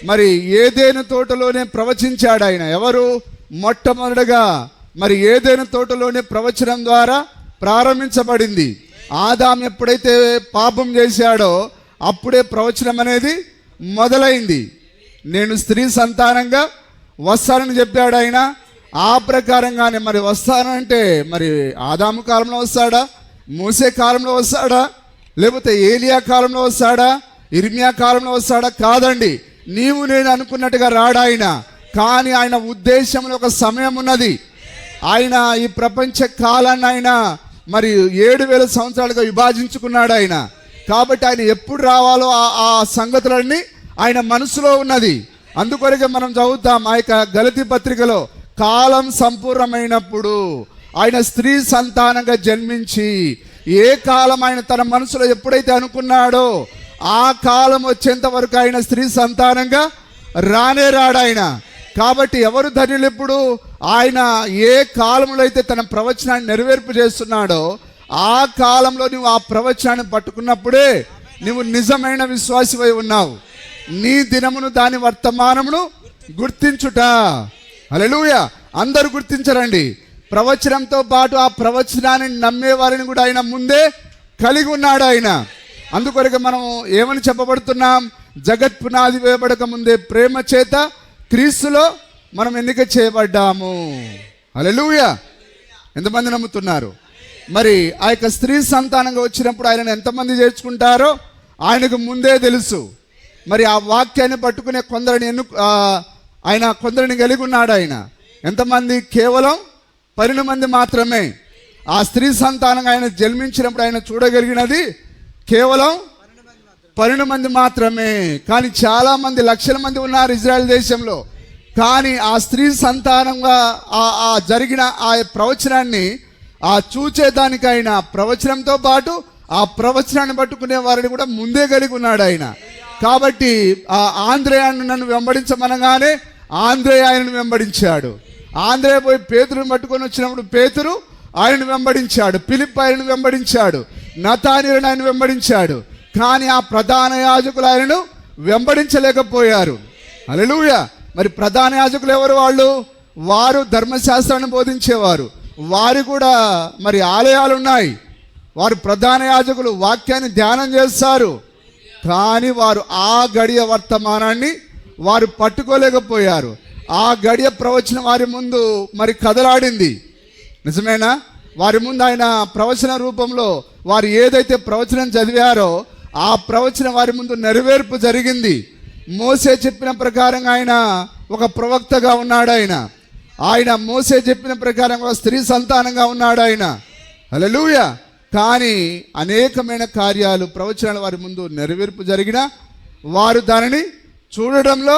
మరి ఏదైనా తోటలోనే ప్రవచించాడు ఆయన. ఎవరు? మొట్టమొదటిగా మరి ఏదైనా తోటలోనే ప్రవచనం ద్వారా ప్రారంభించబడింది. ఆదాము ఎప్పుడైతే పాపం చేశాడో అప్పుడే ప్రవచనం అనేది మొదలైంది. నేను స్త్రీ సంతానంగా వస్తానని చెప్పాడు ఆయన. ఆ ప్రకారంగానే మరి వస్తానంటే మరి ఆదాము కాలంలో వస్తాడా? మోసే కాలంలో వస్తాడా, లేకపోతే ఏలియా కాలంలో వస్తాడా, ఇర్మియా కాలంలో వస్తాడా? కాదండి, నీవు నేను అనుకున్నట్టుగా రాడాయన. కానీ ఆయన ఉద్దేశంలో ఒక సమయం ఉన్నది. ఆయన ఈ ప్రపంచ కాలాన్ని ఆయన మరి 7,000 సంవత్సరాలుగా విభజించుకున్నాడు ఆయన. కాబట్టి ఆయన ఎప్పుడు రావాలో ఆ సంగతులన్నీ ఆయన మనసులో ఉన్నది. అందుకొరకే మనం చదువుతాం ఆ యొక్క గలతీ పత్రికలో, కాలం సంపూర్ణమైనప్పుడు ఆయన స్త్రీ సంతానంగా జన్మించి, ఏ కాలం ఆయన తన మనసులో ఎప్పుడైతే అనుకున్నాడో ఆ కాలం వచ్చేంత వరకు ఆయన స్త్రీ సంతానంగా రానే రాడాయన. కాబట్టి ఎవరు ధన్యులు? ఇప్పుడు ఆయన ఏ కాలంలో అయితే తన ప్రవచనాన్ని నెరవేర్పు చేస్తున్నాడో ఆ కాలంలో నువ్వు ఆ ప్రవచనాన్ని పట్టుకున్నప్పుడే నువ్వు నిజమైన విశ్వాసివై ఉన్నావు. నీ దినమును దాని వర్తమానమును గుర్తించుట. హల్లెలూయా. అందరూ గుర్తించరండి. ప్రవచనంతో పాటు ఆ ప్రవచనాన్ని నమ్మేవారిని కూడా ఆయన ముందే కలిగి ఉన్నాడు ఆయన. అందుకొరకు మనం ఏమని చెప్పబడుతున్నాం? జగత్ పునాది వేయబడక ముందే ప్రేమ చేత క్రీస్తులో మనం ఎన్నిక చేయబడ్డాము. హల్లెలూయా. ఎంతమంది నమ్ముతున్నారు? మరి ఆ యొక్క స్త్రీ సంతానంగా వచ్చినప్పుడు ఆయనను ఎంతమంది చేర్చుకుంటారో ఆయనకు ముందే తెలుసు. మరి ఆ వాక్యాన్ని పట్టుకునే కొందరిని ఆయన కొందరిని కలిగి ఉన్నాడు ఆయన. ఎంతమంది? కేవలం 12 మంది మాత్రమే. ఆ స్త్రీ సంతానంగా ఆయన జన్మించినప్పుడు ఆయన చూడగలిగినది కేవలం 12 మంది మాత్రమే. కానీ చాలామంది, లక్షల మంది ఉన్నారు ఇజ్రాయెల్ దేశంలో. కానీ ఆ స్త్రీ సంతానంగా ఆ జరిగిన ఆ ప్రవచనాన్ని చూచేదానికి ఆయన ప్రవచనంతో పాటు ఆ ప్రవచనాన్ని పట్టుకునే వారిని కూడా ముందే కలిగి ఉన్నాడు ఆయన. కాబట్టి ఆ ఆంద్రేయాన్ని నన్ను వెంబడించమనగానే ఆంద్రేయ ఆయనను వెంబడించాడు. ఆంద్రేయ పోయి పేతురుని పట్టుకొని వచ్చినప్పుడు పేతురు ఆయనను వెంబడించాడు. ఫిలిప్ ఆయనను వెంబడించాడు. నతానీయులను ఆయన వెంబడించాడు. కానీ ఆ ప్రధాన యాజకులు ఆయనను వెంబడించలేకపోయారు. హల్లెలూయా. మరి ప్రధాన యాజకులు ఎవరు? వారు ధర్మశాస్త్రాన్ని బోధించేవారు. వారు కూడా మరి ఆలయాలు ఉన్నాయి. వారు ప్రధాన యాజకులు వాక్యాన్ని ధ్యానం చేస్తారు. కానీ వారు ఆ గడియ వర్తమానాన్ని వారు పట్టుకోలేకపోయారు. ఆ గడియ ప్రవచనం వారి ముందు మరి కదలాడింది. నిజమేనా? వారి ముందు ఆయన ప్రవచన రూపంలో వారు ఏదైతే ప్రవచనం చదివారో ఆ ప్రవచనం వారి ముందు నెరవేర్పు జరిగింది. మోసే చెప్పిన ప్రకారంగా ఆయన ఒక ప్రవక్తగా ఉన్నాడు. ఆయన మోసే చెప్పిన ప్రకారంగా స్త్రీ సంతానంగా ఉన్నాడు ఆయన. హల్లెలూయా. కానీ అనేకమైన కార్యాలు, ప్రవచనాలు వారి ముందు నెరవేర్పు జరిగిన వారు దానిని చూడడంలో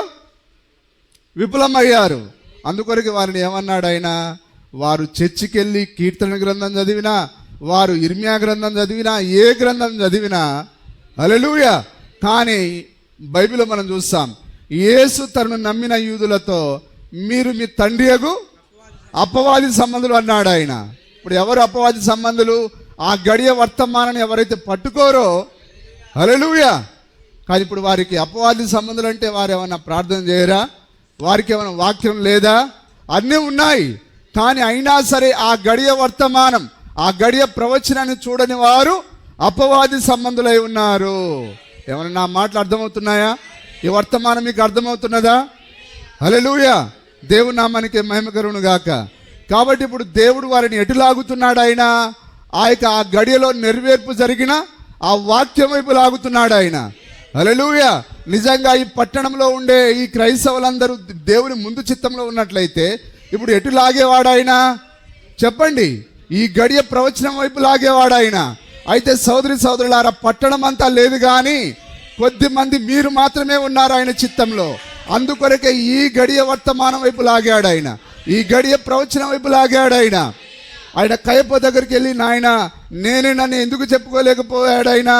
విఫలమయ్యారు. అందుకొరకు వారిని ఏమన్నాడు ఆయన? వారు చర్చికి వెళ్ళి కీర్తన గ్రంథం చదివినా, వారు ఇర్మియా గ్రంథం చదివినా, ఏ గ్రంథం చదివినా, హల్లెలూయా. కానీ బైబిల్లో మనం చూస్తాం, యేసు తనను నమ్మిన యూదులతో మీరు మీ తండ్రియగు అపవాది సంబంధులు అన్నాడు ఆయన. ఇప్పుడు ఎవరు అపవాది సంబంధులు? ఆ గడియ వర్తమానాన్ని ఎవరైతే పట్టుకోరో, హల్లెలూయా. కానీ ఇప్పుడు వారికి అపవాది సంబంధులు అంటే వారు ఏమైనా ప్రార్థన చేయరా? వారికి ఏమైనా వాక్యం లేదా? అన్నీ ఉన్నాయి. కానీ అయినా సరే ఆ గడియ వర్తమానం, ఆ గడియ ప్రవచనాన్ని చూడని వారు అపవాది సంబంధులై ఉన్నారు. ఏమైనా నా మాటలు అర్థమవుతున్నాయా? ఈ వర్తమానం మీకు అర్థమవుతున్నదా? హల్లెలూయా. దేవుని నామానికి మహిమ కలుగును గాక. కాబట్టి ఇప్పుడు దేవుడు వారిని ఎటు లాగుతున్నాడు? ఆయన ఆ గడియలో నెరవేర్పు జరిగిన ఆ వాక్యం వైపు లాగుతున్నాడు ఆయన. హల్లెలూయా. నిజంగా ఈ పట్టణంలో ఉండే ఈ క్రైస్తవులందరూ దేవుని ముందు చిత్తంలో ఉన్నట్లయితే ఇప్పుడు ఎటు లాగేవాడు ఆయన? చెప్పండి. ఈ గడియ ప్రవచనం వైపు లాగేవాడు ఆయన. అయితే సోదరి సోదరులారా, పట్టణం అంతా లేదు, కానీ కొద్ది మంది మీరు మాత్రమే ఉన్నారు ఆయన చిత్తంలో. అందుకొరకే ఈ గడియ వర్తమానం వైపు లాగాడు ఆయన. ఈ గడియ ప్రవచనం వైపు లాగాడు ఆయన. ఆయన కయప దగ్గరికి వెళ్ళి, నాయన నేనే నన్ను ఎందుకు చెప్పుకోలేకపోయాడు ఆయన?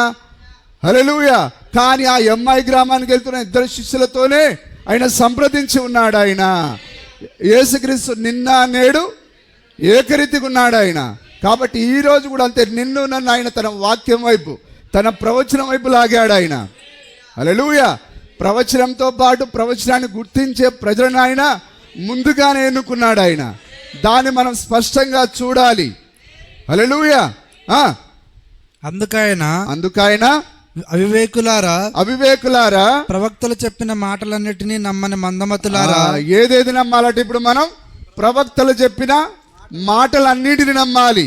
హల్లెలూయా. కానీ ఆ ఎమ్మాయి గ్రామానికి వెళ్తున్న 2 శిష్యులతోనే ఆయన సంప్రదించి ఉన్నాడు ఆయన. యేసుక్రీస్తు నిన్న నేడు ఏకరీతిగా ఉన్నాడు ఆయన. కాబట్టి ఈరోజు కూడా అంతే, నిన్ను నన్ను ఆయన తన వాక్యం వైపు, తన ప్రవచనం వైపు లాగాడు ఆయన. హల్లెలూయా. ప్రవచనంతో పాటు ప్రవచనాన్ని గుర్తించే ప్రజలను ఆయన ముందుగానే ఎన్నుకున్నాడు ఆయన. దాన్ని మనం స్పష్టంగా చూడాలి. హల్లెలూయా. అందుకైనా అవివేకులారా ప్రవక్తలు చెప్పిన మాటలన్నిటినీ నమ్మని మందమతులారా. ఏదేది నమ్మాలంటే ఇప్పుడు మనం ప్రవక్తలు చెప్పిన మాటలన్నిటిని నమ్మాలి.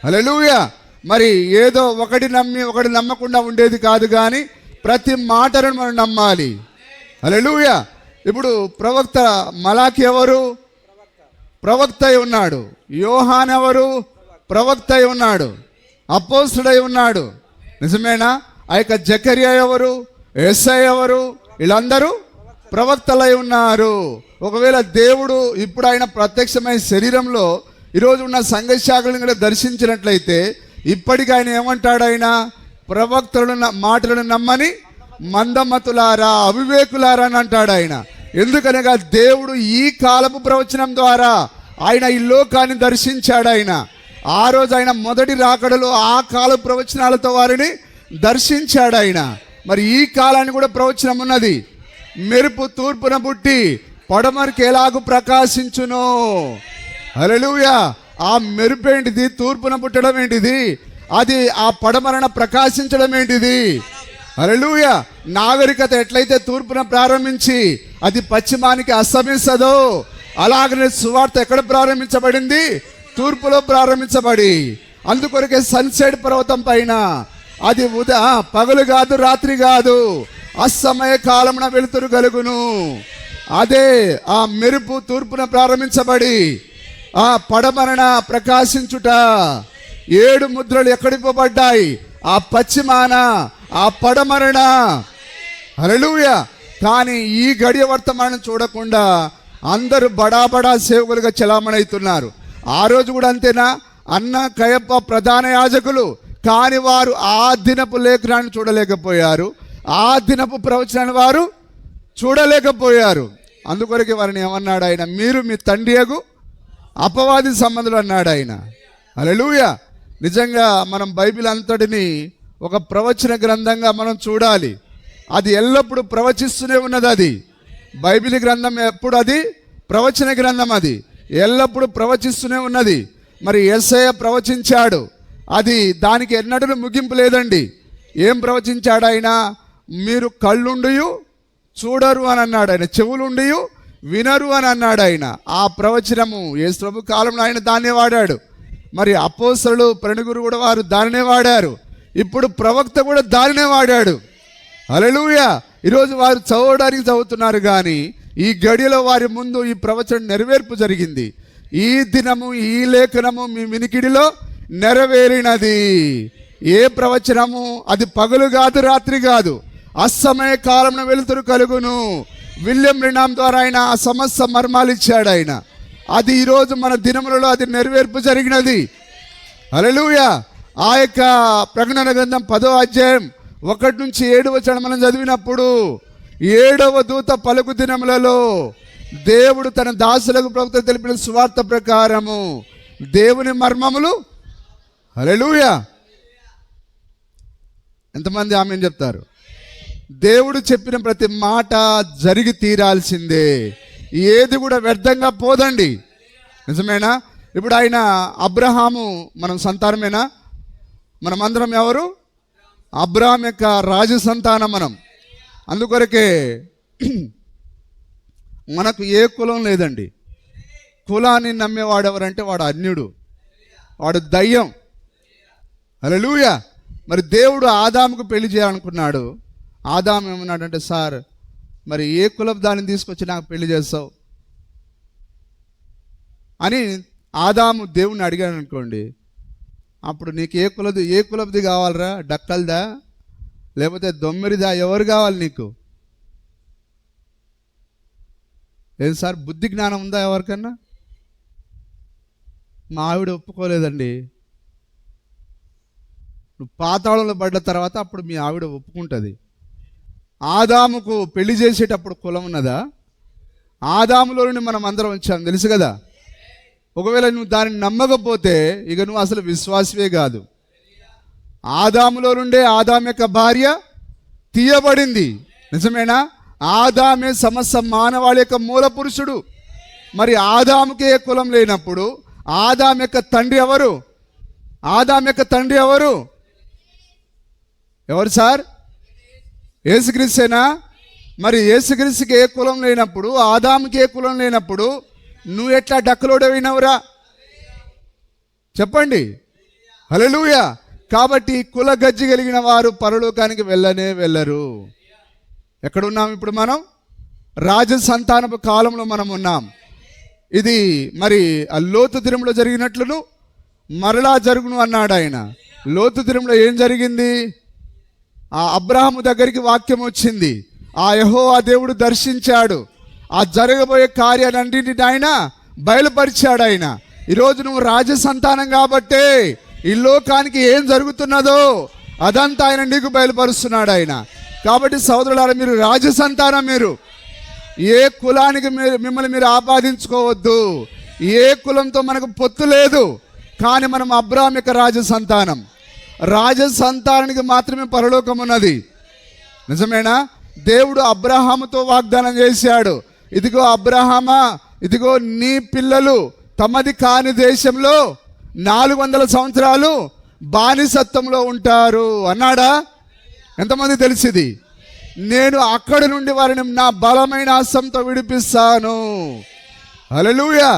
హల్లెలూయా. మరి ఏదో ఒకటి నమ్మి ఒకటి నమ్మకుండా ఉండేది కాదు, కానీ ప్రతి మాటను మనం నమ్మాలి. హల్లెలూయా. ఇప్పుడు ప్రవక్త మలాకి ఎవరు? ప్రవక్త అయి ఉన్నాడు. యోహాన్ ఎవరు? ప్రవక్త అయి ఉన్నాడు. అపోస్తుడై ఉన్నాడు. నిజమేనా? ఆ యొక్క జకరియా ఎవరు? యేసయ్య ఎవరు? వీళ్ళందరూ ప్రవక్తలై ఉన్నారు. ఒకవేళ దేవుడు ఇప్పుడు ఆయన ప్రత్యక్షమైన శరీరంలో ఈరోజు ఉన్న సంఘ శాఖలను కూడా దర్శించినట్లయితే ఇప్పటికీ ఆయన ఏమంటాడు? ఆయన ప్రవక్తలను మాటలను నమ్మని మందమతులారా, అవివేకులారా అని అంటాడు ఆయన. ఎందుకనగా దేవుడు ఈ కాలపు ప్రవచనం ద్వారా ఆయన ఈ లోకాన్ని దర్శించాడు. ఆయన ఆ రోజు ఆయన మొదటి రాకడలో ఆ కాల ప్రవచనాలతో వారిని దర్శించాడు ఆయన. మరి ఈ కాలాన్ని కూడా ప్రవచనం ఉన్నది. మెరుపు తూర్పున పుట్టి పడమరికి ఎలాగూ ప్రకాశించును. హల్లెలూయా. ఆ మెరుపు ఏంటిది? తూర్పున పుట్టడం ఏంటిది? అది ఆ పడమరన ప్రకాశించడం ఏంటిది? హల్లెలూయా. నాగరికత ఎట్లయితే తూర్పున ప్రారంభించి అది పశ్చిమానికి అస్తమిస్తుందో, అలాగనే సువార్త ఎక్కడ ప్రారంభించబడింది? తూర్పులో ప్రారంభించబడి, అందుకొరకే సన్సెట్ పర్వతం పైన అది పగలు కాదు, రాత్రి కాదు, అస్తమయ కాలమున వెలుతురు కలుగును. అదే ఆ మెరుపు తూర్పున ప్రారంభించబడి ఆ పడమరన ప్రకాశించుట. 7 ముద్రలు ఎక్కడిపోబడ్డాయి? ఆ పశ్చిమాన, ఆ పడమరణ. హల్లెలూయా. కానీ ఈ గడియ వర్తమానం చూడకుండా అందరూ బడా సేవకులుగా చలామణవుతున్నారు. ఆ రోజు కూడా అంతేనా? అన్న కయప్ప ప్రధాన యాజకులు, కానీ వారు ఆ దినపు లేఖనాన్ని చూడలేకపోయారు, ఆ దినపు ప్రవచనాన్ని వారు చూడలేకపోయారు. అందుకొరకే వారిని ఏమన్నాడు ఆయన? మీరు మీ తండ్రియగు అపవాది సంబంధులు అన్నాడు ఆయన. హల్లెలూయా. నిజంగా మనం బైబిల్ అంతటిని ఒక ప్రవచన గ్రంథంగా మనం చూడాలి. అది ఎల్లప్పుడూ ప్రవచిస్తూనే ఉన్నది. అది బైబిల్ గ్రంథం ఎప్పుడు అది ప్రవచన గ్రంథం, అది ఎల్లప్పుడూ ప్రవచిస్తూనే ఉన్నది. మరి యేసయ్య ప్రవచించాడు, అది దానికి ఎన్నడూ ముగింపు లేదండి. ఏం ప్రవచించాడు ఆయన? మీరు కళ్ళుండియు చూడరు అని అన్నాడు ఆయన, చెవులుండియు వినరు అని అన్నాడు ఆయన. ఆ ప్రవచనము యేసు ప్రభు కాలంలో ఆయన దాన్నే వాడాడు. మరి అపోస్తలులు ప్రణుగురు కూడా వారు దానినే వాడారు. ఇప్పుడు ప్రవక్త కూడా దానినే వాడాడు. హల్లెలూయా. ఈరోజు వారు చదవడానికి చదువుతున్నారు, కానీ ఈ గడియలో వారి ముందు ఈ ప్రవచనం నెరవేర్పు జరిగింది. ఈ దినము ఈ లేఖనము మీ వినికిడిలో నెరవేరినది. ఏ ప్రవచనము? అది పగలు కాదు, రాత్రి కాదు, అస్తమయ కాలంలో వెలుతురు కలుగును. విలియం బ్రెన్హామ్ ద్వారా ఆయన ఆ సమస్త మర్మాలు ఇచ్చాడు ఆయన. అది ఈరోజు మన దినములలో అది నెరవేర్పు జరిగినది. హల్లెలూయా. ఆ యొక్క ప్రకటన గ్రంథం 10వ అధ్యాయం 1 నుంచి 7 వచనం మనం చదివినప్పుడు 7వ దూత పలుకు దినములలో దేవుడు తన దాసులకు ప్రవక్తలకు తెలిపిన సువార్త ప్రకారము దేవుని మర్మములు. హల్లెలూయా. ఎంతమంది ఆమేన్ చెప్తారు? దేవుడు చెప్పిన ప్రతి మాట జరిగి తీరాల్సిందే. ఏది కూడా వ్యర్థంగా పోదండి. నిజమేనా? ఇప్పుడు ఆయన అబ్రహాము మనం సంతానమేనా? మనమందరం ఎవరు? అబ్రహాం యొక్క రాజు సంతానం మనం. అందుకొరకే మనకు ఏ కులం లేదండి. కులాన్ని నమ్మేవాడు ఎవరంటే వాడు అన్యుడు, వాడు దయ్యం. హల్లెలూయా. మరి దేవుడు ఆదాముకు పెళ్లి చేయాలనుకున్నాడు. ఆదాము ఏమన్నాడంటే, సార్ మరి ఏ కులపు దాన్ని తీసుకొచ్చి నాకు పెళ్లి చేస్తావు అని ఆదాము దేవుణ్ణి అడిగాడు అనుకోండి. అప్పుడు నీకు ఏ కులపుది కావాలరా? డక్కల్దా లేకపోతే దొమ్మిరిదా? ఎవరు కావాలి నీకు? ఏం సార్ బుద్ధి జ్ఞానం ఉందా ఎవరికన్నా? మా ఆవిడ ఒప్పుకోలేదండి. నువ్వు పాతాళంలో పడ్డ తర్వాత అప్పుడు మీ ఆవిడ ఒప్పుకుంటుంది. ఆదాముకు పెళ్లి చేసేటప్పుడు కులం ఉన్నదా? ఆదాములోని మనం అందరం వచ్చాం, తెలుసు కదా. ఒకవేళ నువ్వు దాన్ని నమ్మకపోతే ఇక నువ్వు అసలు విశ్వాసవే కాదు. ఆదాములో నుండే ఆదాము యొక్క భార్య తీయబడింది. నిజమేనా? ఆదామే సమస్త మానవాళి యొక్క మూల పురుషుడు. మరి ఆదాముకే కులం లేనప్పుడు ఆదాము యొక్క తండ్రి ఎవరు? ఆదాము యొక్క తండ్రి ఎవరు? ఎవరు సార్? యేసుక్రీస్తేనా? మరి యేసుక్రీస్తుకి ఏ కులం లేనప్పుడు, ఆదాముకి ఏ కులం లేనప్పుడు నువ్వు ఎట్లా డక్కలోడవినవురా? చెప్పండి. హల్లెలూయా. కాబట్టి కుల గజ్జి కలిగిన వారు పరలోకానికి వెళ్ళనే వెళ్ళరు. ఎక్కడున్నాం ఇప్పుడు మనం? రాజ సంతానపు కాలంలో మనం ఉన్నాం. ఇది మరి ఆ లోతు దినములో జరిగినట్లును మరలా జరుగును అన్నాడు ఆయన. లోతు దినములో ఏం జరిగింది? ఆ అబ్రహాము దగ్గరికి వాక్యం వచ్చింది, ఆ యెహోవా దేవుడు దర్శించాడు, ఆ జరగబోయే కార్యాలన్నింటినీ ఆయన బయలుపరిచాడు. ఆయన ఈరోజు నువ్వు రాజ సంతానం కాబట్టే ఈ లోకానికి ఏం జరుగుతున్నదో అదంతా ఆయన నీకు బయలుపరుస్తున్నాడు ఆయన. కాబట్టి సోదరులారా, మీరు రాజ సంతానం. మీరు ఏ కులానికి మిమ్మల్ని మీరు ఆపాదించుకోవద్దు. ఏ కులంతో మనకు పొత్తు లేదు. కానీ మనం అబ్రాహాము యొక్క రాజ సంతానం. రాజ సంతానానికి మాత్రమే పరలోకం ఉన్నది. నిజమేనా? దేవుడు అబ్రహాముతో వాగ్దానం చేశాడు, ఇదిగో అబ్రహామా, ఇదిగో నీ పిల్లలు తమది కాని దేశంలో 400 సంవత్సరాలు బానిసత్వంలో ఉంటారు అన్నాడా? ఎంతమంది తెలిసింది? నేను అక్కడి నుండి వారిని నా బలమైన హస్తంతో విడిపిస్తాను. హల్లెలూయా.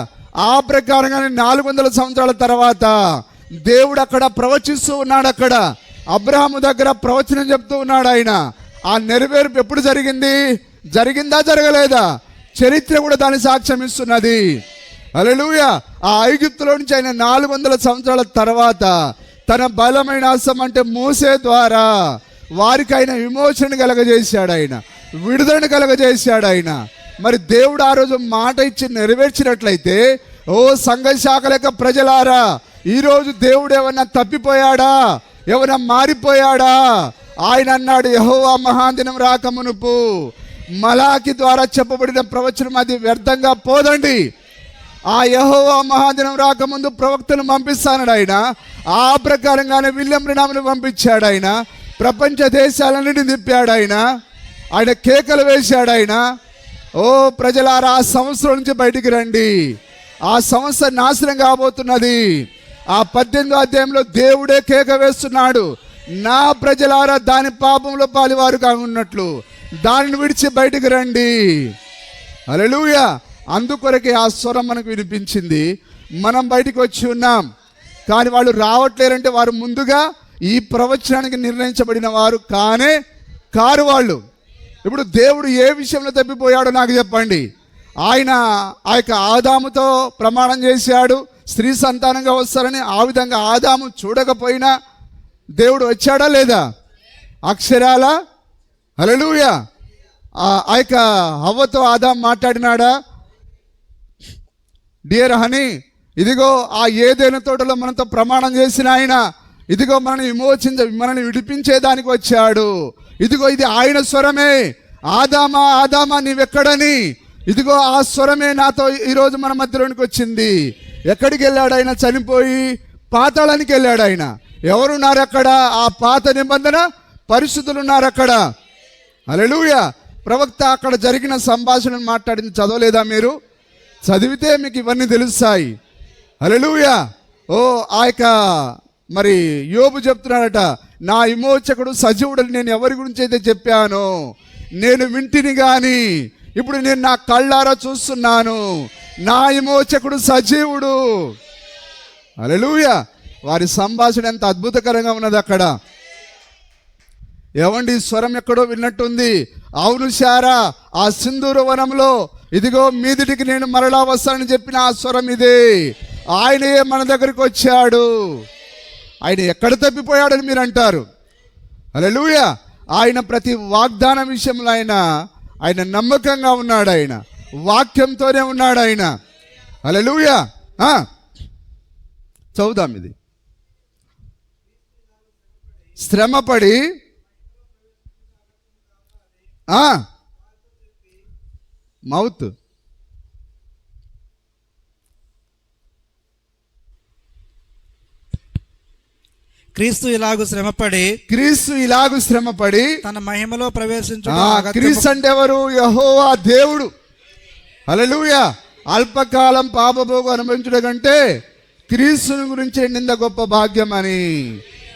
ఆ ప్రకారంగానే 400 సంవత్సరాల తర్వాత దేవుడు అక్కడ ప్రవచిస్తూ ఉన్నాడు. అక్కడ అబ్రహాము దగ్గర ప్రవచనం చెప్తూ ఉన్నాడు ఆయన. ఆ నెరవేర్పు ఎప్పుడు జరిగింది? జరిగిందా జరగలేదా? చరిత్ర కూడా దాని సాక్ష్యం ఇస్తున్నది. హల్లెలూయా. ఆ ఐగుప్తులో నుంచి ఆయన 400 సంవత్సరాల తర్వాత తన బలమైన హస్తం అంటే మోసే ద్వారా వారికి ఆయన విమోచన కలగజేశాడు, ఆయన విడుదలను కలగజేశాడు ఆయన. మరి దేవుడు ఆ రోజు మాట ఇచ్చి నెరవేర్చినట్లయితే, ఓ సంఘ శాఖల యొక్క ప్రజలారా, ఈరోజు దేవుడు ఏమన్నా తప్పిపోయాడా? ఏమన్నా మారిపోయాడా? ఆయన అన్నాడు, యెహోవా మహాదినం రాకమునుపు మలాకి ద్వారా చెప్పబడిన ప్రవచనం అది వ్యర్థంగా పోదండి. ఆ యెహోవా మహాదినం రాకముందు ప్రవక్తను పంపిస్తాడు ఆయన. ఆ ప్రకారంగానే విలియం బ్రనహామును పంపించాడు ఆయన. ప్రపంచ దేశాలన్నిటిని తిప్పాడు ఆయన. ఆయన కేకలు వేశాడు ఆయన, ఓ ప్రజలారా, ఆ సంవత్సరం నుంచి బయటికి రండి, ఆ సంవత్సరం నాశనం కాబోతున్నది. ఆ 18వ అధ్యాయంలో దేవుడే కేక వేస్తున్నాడు, నా ప్రజలారా దాని పాపంలో పాలివారు కానున్నట్లు దానిని విడిచి బయటికి రండి. హల్లెలూయా. అందుకొరకే ఆ స్వరం మనకు వినిపించింది. మనం బయటికి వచ్చి ఉన్నాం. కానీ వాళ్ళు రావట్లేరంటే వారు ముందుగా ఈ ప్రవచనానికి నిర్ణయించబడిన వారు కారు వాళ్ళు. ఇప్పుడు దేవుడు ఏ విషయంలో తప్పిపోయాడో నాకు చెప్పండి. ఆయన ఆ యొక్క ఆదాముతో ప్రమాణం చేశాడు, స్త్రీ సంతానంగా వస్తారని. ఆ విధంగా ఆదాము చూడకపోయినా దేవుడు వచ్చాడా లేదా? అక్షరాల. హల్లెలూయా. ఆ యొక్క హవ్వతో ఆదాము మాట్లాడినాడా? డియర్ హనీ, ఇదిగో ఆ ఏదైనా తోటలో మనతో ప్రమాణం చేసిన ఆయన, ఇదిగో మనల్ని విడిపించేదానికి వచ్చాడు. ఇదిగో ఇది ఆయన స్వరమే. ఆదామా ఆదామా నీవెక్కడని, ఇదిగో ఆ స్వరమే నాతో ఈరోజు మన మధ్యలోనికి వచ్చింది. ఎక్కడికి వెళ్ళాడు ఆయన? చనిపోయి పాతాళానికి వెళ్ళాడు ఆయన. ఎవరున్నారు అక్కడ? ఆ పాత నిబంధన పరిశుద్ధులు ఉన్నారు అక్కడ. హల్లెలూయా. ప్రవక్త అక్కడ జరిగిన సంభాషణను మాట్లాడింది చదవలేదా మీరు? చదివితే మీకు ఇవన్నీ తెలుస్తాయి. హల్లెలూయా. ఓ ఆ యొక్క మరి యోబు చెప్తున్నాడట, నా విమోచకుడు సజీవుడని నేను ఎవరి గురించి అయితే చెప్పానో నేను వింటిని కానీ ఇప్పుడు నేను నా కళ్ళారా చూస్తున్నాను, నా విమోచకుడు సజీవుడు. హల్లెలూయా. వారి సంభాషణ ఎంత అద్భుతకరంగా ఉన్నది అక్కడ. ఏవండి, స్వరం ఎక్కడో విన్నట్టుంది. అవును శారా, ఆ సింధూర వనంలో ఇదిగో మీదిటికి నేను మరలా వస్తానని చెప్పిన ఆ స్వరం ఇదే. ఆయనే మన దగ్గరికి వచ్చాడు. ఆయన ఎక్కడ తప్పిపోయాడని మీరు అంటారు. హల్లెలూయా. ఆయన ప్రతి వాగ్దానం విషయంలో ఆయన నమ్మకంగా ఉన్నాడు. ఆయన వాక్యంతోనే ఉన్నాడు ఆయన. హల్లెలూయా. చదువుదాం ఇది. శ్రమపడి మౌత్ క్రీస్తు ఇలాగు శ్రమపడి తన మహిమలో ప్రవేశించు. క్రీస్తు అంటే ఎవరు? యెహోవా దేవుడు. హల్లెలూయా. అల్పకాలం పాపభోగం అనుభవించడం కంటే క్రీస్తుని గురించి నింద గొప్ప భాగ్యం అని.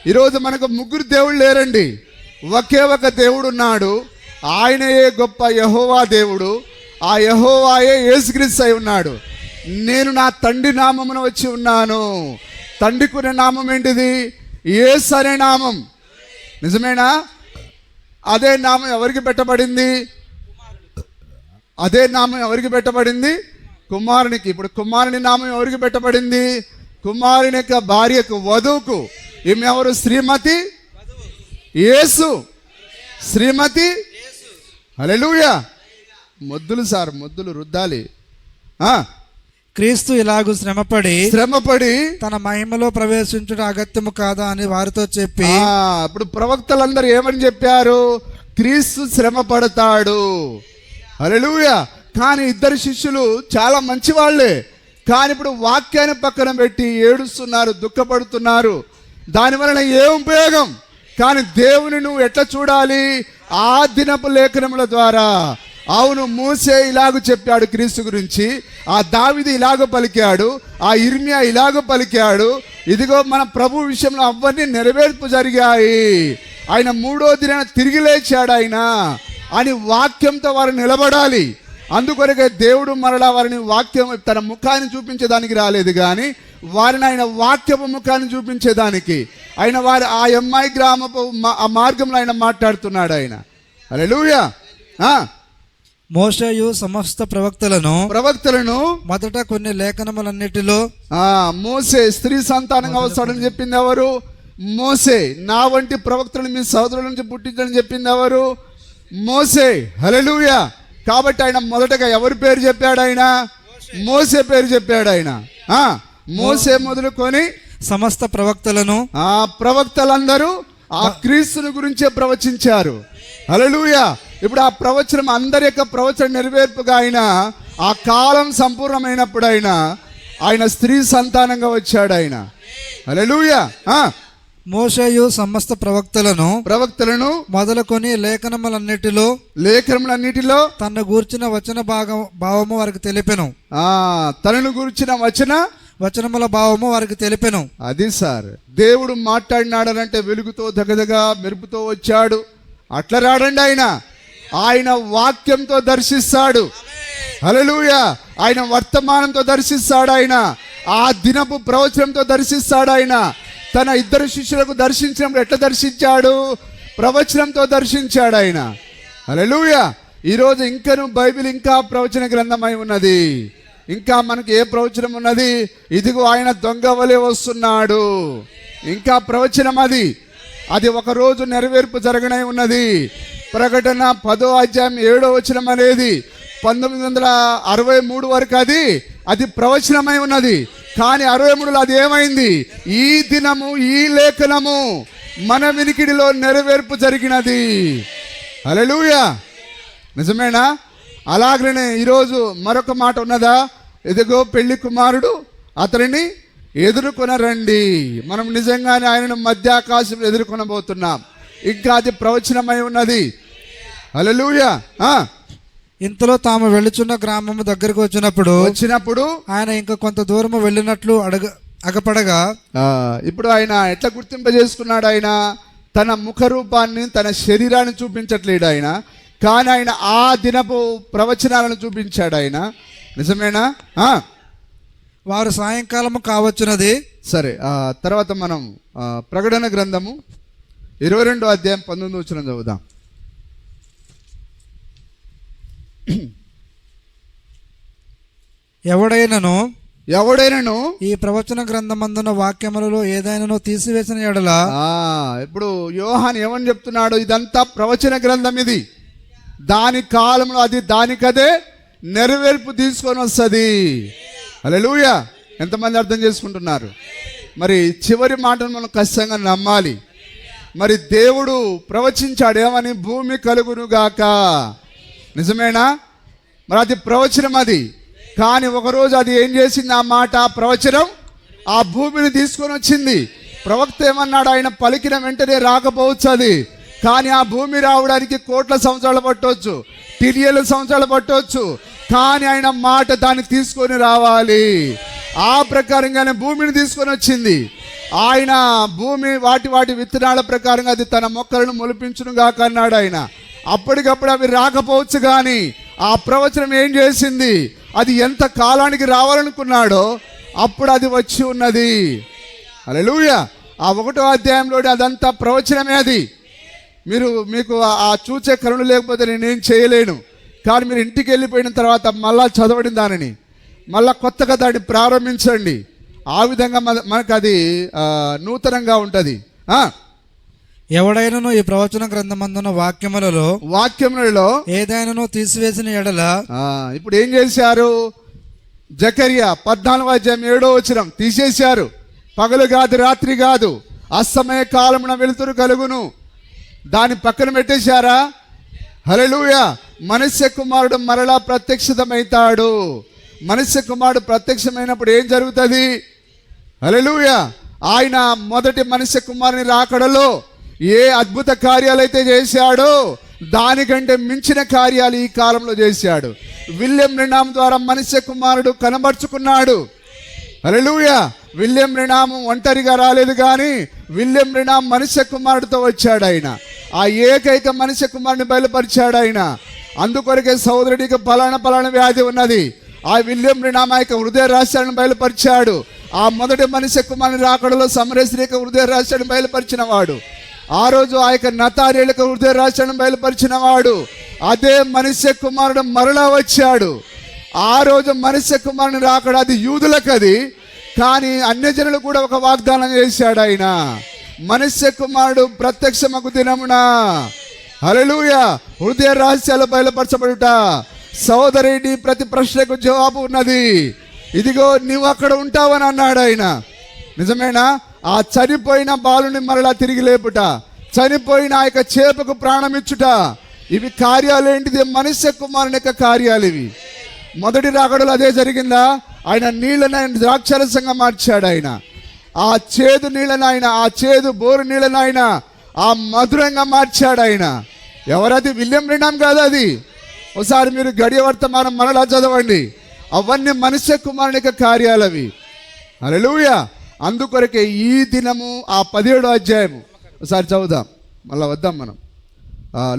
ఈరోజు మనకు ముగ్గురు దేవుళ్ళు లేరండి, ఒకే ఒక దేవుడు ఉన్నాడు. ఆయనయే గొప్ప యెహోవా దేవుడు. ఆ యెహోవాయే యేసుక్రీస్తు అయి ఉన్నాడు. నేను నా తండ్రి నామమున వచ్చి ఉన్నాను. తండ్రికి ఉన్న నామం ఏంటిది? యేసు అనే నామం. నిజమేనా? అదే నామం ఎవరికి పెట్టబడింది? అదే నామం ఎవరికి పెట్టబడింది? కుమారునికి. ఇప్పుడు కుమారుని నామం ఎవరికి పెట్టబడింది? కుమారుని యొక్క భార్యకు, వధువుకు. ఈమె ఎవరు? శ్రీమతి యేసు. శ్రీమతి. హల్లెలూయా. మొద్దులు సార్, మొద్దులు రుద్దాలి. క్రీస్తు ఇలాగూ శ్రమపడి తన మహిమలో ప్రవేశించుట అగత్యము కాదా అని వారితో చెప్పి, ఇప్పుడు ప్రవక్తలందరూ ఏమని చెప్పారు? క్రీస్తు శ్రమ పడతాడు. హల్లెలూయా. కానీ ఇద్దరు శిష్యులు చాలా మంచి వాళ్ళే, కానీ ఇప్పుడు వాక్యాన్ని పక్కన పెట్టి ఏడుస్తున్నారు, దుఃఖపడుతున్నారు. దానివలన ఏం ఉపయోగం? కానీ దేవుని నువ్వు ఎట్లా చూడాలి? ఆ దినపు లేఖనముల ద్వారా. అవును, మోసే ఇలాగ చెప్పాడు క్రీస్తు గురించి, ఆ దావీదు ఇలాగ పలికాడు, ఆ ఇర్మియా ఇలాగ పలికాడు. ఇదిగో మన ప్రభు విషయంలో అవన్నీ నెరవేర్పు జరిగాయి. ఆయన 3వ దినాన తిరిగి లేచాడు ఆయన అని వాక్యంతో వారు నిలబడాలి. అందుకొరకే దేవుడు మరలా వారిని వాక్యం తన ముఖాన్ని చూపించేదానికి రాలేదు, కానీ వారిని ఆయన వాక్యపు ముఖాన్ని చూపించేదానికి ఆయన వారి ఆ అమ్మాయి గ్రామపు ఆ మార్గంలో ఆయన మాట్లాడుతున్నాడు ఆయన. హల్లెలూయా. మోషేయు సమస్త ప్రవక్తలను మొదట కొన్ని లేఖనములన్నిటిలో మోసే స్త్రీ సంతానంగా వస్తాడని చెప్పింది ఎవరు? మోసే. నా వంటి ప్రవక్తలను మీ సోదరుల నుంచి పుట్టించని చెప్పింది ఎవరు? మోసే. హల్లెలూయా. కాబట్టి ఆయన మొదటగా ఎవరి పేరు చెప్పాడు? ఆయన మోసే పేరు చెప్పాడు ఆయన. మోసే మొదలుకొని సమస్త ప్రవక్తలందరూ ఆ క్రీస్తుని గురించే ప్రవచించారు. హల్లెలూయా. ఇప్పుడు ఆ ప్రవచనం, అందరి యొక్క ప్రవచన నెరవేర్పుగా ఆయన ఆ కాలం సంపూర్ణమైనప్పుడు ఆయన స్త్రీ సంతానంగా వచ్చాడు ఆయన. హల్లెలూయా. మోషేయు సమస్త ప్రవక్తలను మొదలుకొని లేఖనములన్నిటిలో తన గూర్చిన వచన భావము వారికి తెలిపెను. తనను గూర్చిన వచనముల భావము వారికి తెలిపెను. అది సార్, దేవుడు మాట్లాడినాడనంటే వెలుగుతో దగదగా మెరుపుతో వచ్చాడు. అట్లా రాడండి ఆయన వాక్యంతో దర్శిస్తాడు. హల్లెలూయా. ఆయన వర్తమానంతో దర్శిస్తాడు. ఆయన ఆ దినపు ప్రవచనంతో దర్శిస్తాడు. ఆయన తన ఇద్దరు శిష్యులకు దర్శించినప్పుడు ఎట్లా దర్శించాడు? ప్రవచనంతో దర్శించాడు ఆయన. హల్లెలూయా. ఈరోజు ఇంకను బైబిల్ ఇంకా ప్రవచన గ్రంథమై ఉన్నది. ఇంకా మనకి ఏ ప్రవచనం ఉన్నది? ఇదిగో ఆయన దొంగ వలె వస్తున్నాడు. ఇంకా ప్రవచనం అది ఒక రోజు నెరవేర్పు జరగనై ఉన్నది. ప్రకటన 10వ అధ్యాయం 7వ వచనం అనేది 1963 వరకు అది ప్రవచనమై ఉన్నది. కానీ 63లో అది ఏమైంది? ఈ దినము, ఈ లేఖనము మన వినికిడిలో నెరవేర్పు జరిగినది. హల్లెలూయా. నిజమేనా? అలాగనే ఈరోజు మరొక మాట ఉన్నదా? ఇదిగో పెళ్లి కుమారుడు, అతనిని ఎదుర్కొనరండి. మనం నిజంగానే ఆయనను మధ్యాకాశంలో ఎదుర్కొనబోతున్నాం. ఇంకా అది ప్రవచనమై ఉన్నది. హల్లెలూయా. ఇంతలో తాము వెళ్ళుచున్న గ్రామము దగ్గరకు వచ్చినప్పుడు ఆయన ఇంకా కొంత దూరము వెళ్ళినట్లు అగపడగా, ఇప్పుడు ఆయన ఎట్లా గుర్తింపజేసుకున్నాడు? ఆయన తన ముఖ రూపాన్ని, తన శరీరాన్ని చూపించట్లేడు ఆయన, కానీ ఆయన ఆ దినపు ప్రవచనాలను చూపించాడు ఆయన. నిజమేనా? వారు సాయంకాలము కావచ్చున్నది. సరే, తర్వాత మనం ప్రకటన గ్రంథము 22వ అధ్యాయం 19వ వచనం చదువుదాం. ఎవడైనను ఈ ప్రవచన గ్రంథమందున వాక్యములలో ఏదైనానో తీసివేసిన ఎడల, ఇప్పుడు యోహాను ఏమని చెప్తున్నాడు? ఇదంతా ప్రవచన గ్రంథం, ఇది దాని కాలంలో అది దానికదే నెరవేర్పు తీసుకొని వస్తుంది. హల్లెలూయా. ఎంతమంది అర్థం చేసుకుంటున్నారు? మరి చివరి మాటను మనం ఖచ్చితంగా నమ్మాలి. మరి దేవుడు ప్రవచించాడు ఏమని? భూమి కలుగునుగాక. నిజమేనా? మరి అది ప్రవచనం అది. కానీ ఒకరోజు అది ఏం చేసింది? ఆ మాట, ఆ ప్రవచనం ఆ భూమిని తీసుకొని వచ్చింది. ప్రవక్త ఏమన్నాడు? ఆయన పలికిన వెంటనే రాకపోవచ్చు అది, కానీ ఆ భూమి రావడానికి కోట్ల సంవత్సరాలు పట్టవచ్చు, ట్రిలియన్ల సంవత్సరాలు పట్టవచ్చు, కానీ ఆయన మాట దాన్ని తీసుకొని రావాలి. ఆ ప్రకారంగానే భూమిని తీసుకొని వచ్చింది. ఆయన భూమి వాటి విత్తనాల ప్రకారంగా అది తన మొక్కలను మొలిపించును గాక అన్నాడు ఆయన. అప్పటికప్పుడు అవి రాకపోవచ్చు, కానీ ఆ ప్రవచనం ఏం చేసింది? అది ఎంత కాలానికి రావాలనుకున్నాడో అప్పుడు అది వచ్చి ఉన్నది. హల్లెలూయా. ఆ 1వ అధ్యాయంలో అదంతా ప్రవచనమే. అది మీకు ఆ చూచే కరుణ లేకపోతే నేనేం చేయలేను. కానీ మీరు ఇంటికి వెళ్ళిపోయిన తర్వాత మళ్ళా చదవడిన దానిని మళ్ళా కొత్తగా దాన్ని ప్రారంభించండి. ఆ విధంగా మనకు అది నూతనంగా ఉంటుంది. ఎవడైనను ఈ ప్రవచన గ్రంథమందున్న వాక్యములలో ఏదైనాను తీసివేసిన ఎడల. ఇప్పుడు ఏం చేశారు? జకరియా 14వ అధ్యాయం 7వ వచనం తీసేశారు. పగలు కాదు, రాత్రి కాదు, అస్తమయ కాలమున వెలుతురు కలుగును, దాన్ని పక్కన పెట్టేశారా? హల్లెలూయా. మనుష్య కుమారుడు మరలా ప్రత్యక్షితమవుతాడు. మనుష్య కుమారుడు ప్రత్యక్షమైనప్పుడు ఏం జరుగుతుంది? హల్లెలూయా. ఆయన మొదటి మనుష్య కుమారుని రాకడలో ఏ అద్భుత కార్యాలు అయితే చేశాడో దానికంటే మించిన కార్యాలు ఈ కాలంలో చేశాడు. విలియం బ్రెన్హామ్ ద్వారా మనుష్య కుమారుడు కనబరుచుకున్నాడు. హల్లెలూయా. విలియం బ్రెన్హామ్ ఒంటరిగా రాలేదు, కానీ విలియం బ్రెన్హామ్ మనుష్య కుమారుడితో వచ్చాడు. ఆయన ఆ ఏకైక మనుష్య కుమారుని బయలుపరిచాడు. ఆయన అందుకొరకే సహోదరుడికి పలానా వ్యాధి ఉన్నది. ఆ విలియం బ్రెన్హామ్ ఆ యొక్క హృదయ రహస్యాలను బయలుపరిచాడు. ఆ మొదటి మనుష్య కుమారుని రాకడలో సమరయ స్త్రీ యొక్క హృదయ రహస్యాన్ని బయలుపరిచిన వాడు. ఆ రోజు ఆ యొక్క నతారేల యొక్క హృదయ రహస్యాన్ని బయలుపరిచిన వాడు. అదే మనుష్య కుమారుడు మరలా వచ్చాడు. ఆ రోజు మనుష్య కుమారుని రాకడ అది యూదులకు, అది కానీ అన్యజనులు కూడా ఒక వాగ్దానం చేశాడు. ఆయన మనుష్య కుమారుడు ప్రత్యక్షమగు దినమున, హల్లెలూయా, హృదయ రహస్యాలు బయలుపరచబడుట. సోదరుడి ప్రతి ప్రశ్నకు జవాబు ఉన్నది. ఇదిగో నీవు అక్కడ ఉంటావని అన్నాడు ఆయన. నిజమేనా? ఆ చనిపోయిన బాలుని మరలా తిరిగి లేపుట, చనిపోయిన ఆ యొక్క చేపకు ప్రాణం ఇచ్చుట, ఇవి కార్యాలు ఏంటిది? మనుష్య కుమారుని యొక్క కార్యాలు ఇవి. మొదటి రాకడలో అదే జరిగిందా? ఆయన నీళ్ళని ఆయన ద్రాక్షరసంగా మార్చాడు. ఆయన ఆ చేదు నీళ్ళని, ఆ చేదు బోరు నీళ్ళని ఆయన ఆ మధురంగా మార్చాడు. ఆయన ఎవరది? విలియం బ్రెన్హామ్ కాదు అది. ఒకసారి మీరు గడియ వర్తమానం మరలా చదవండి. అవన్నీ మనుష్య కుమారుని యొక్క కార్యాలు అవి. హల్లెలూయా. అందుకొరకే ఈ దినము ఆ 17వ అధ్యాయము ఒకసారి చదువుదాం, మళ్ళా వద్దాం మనం.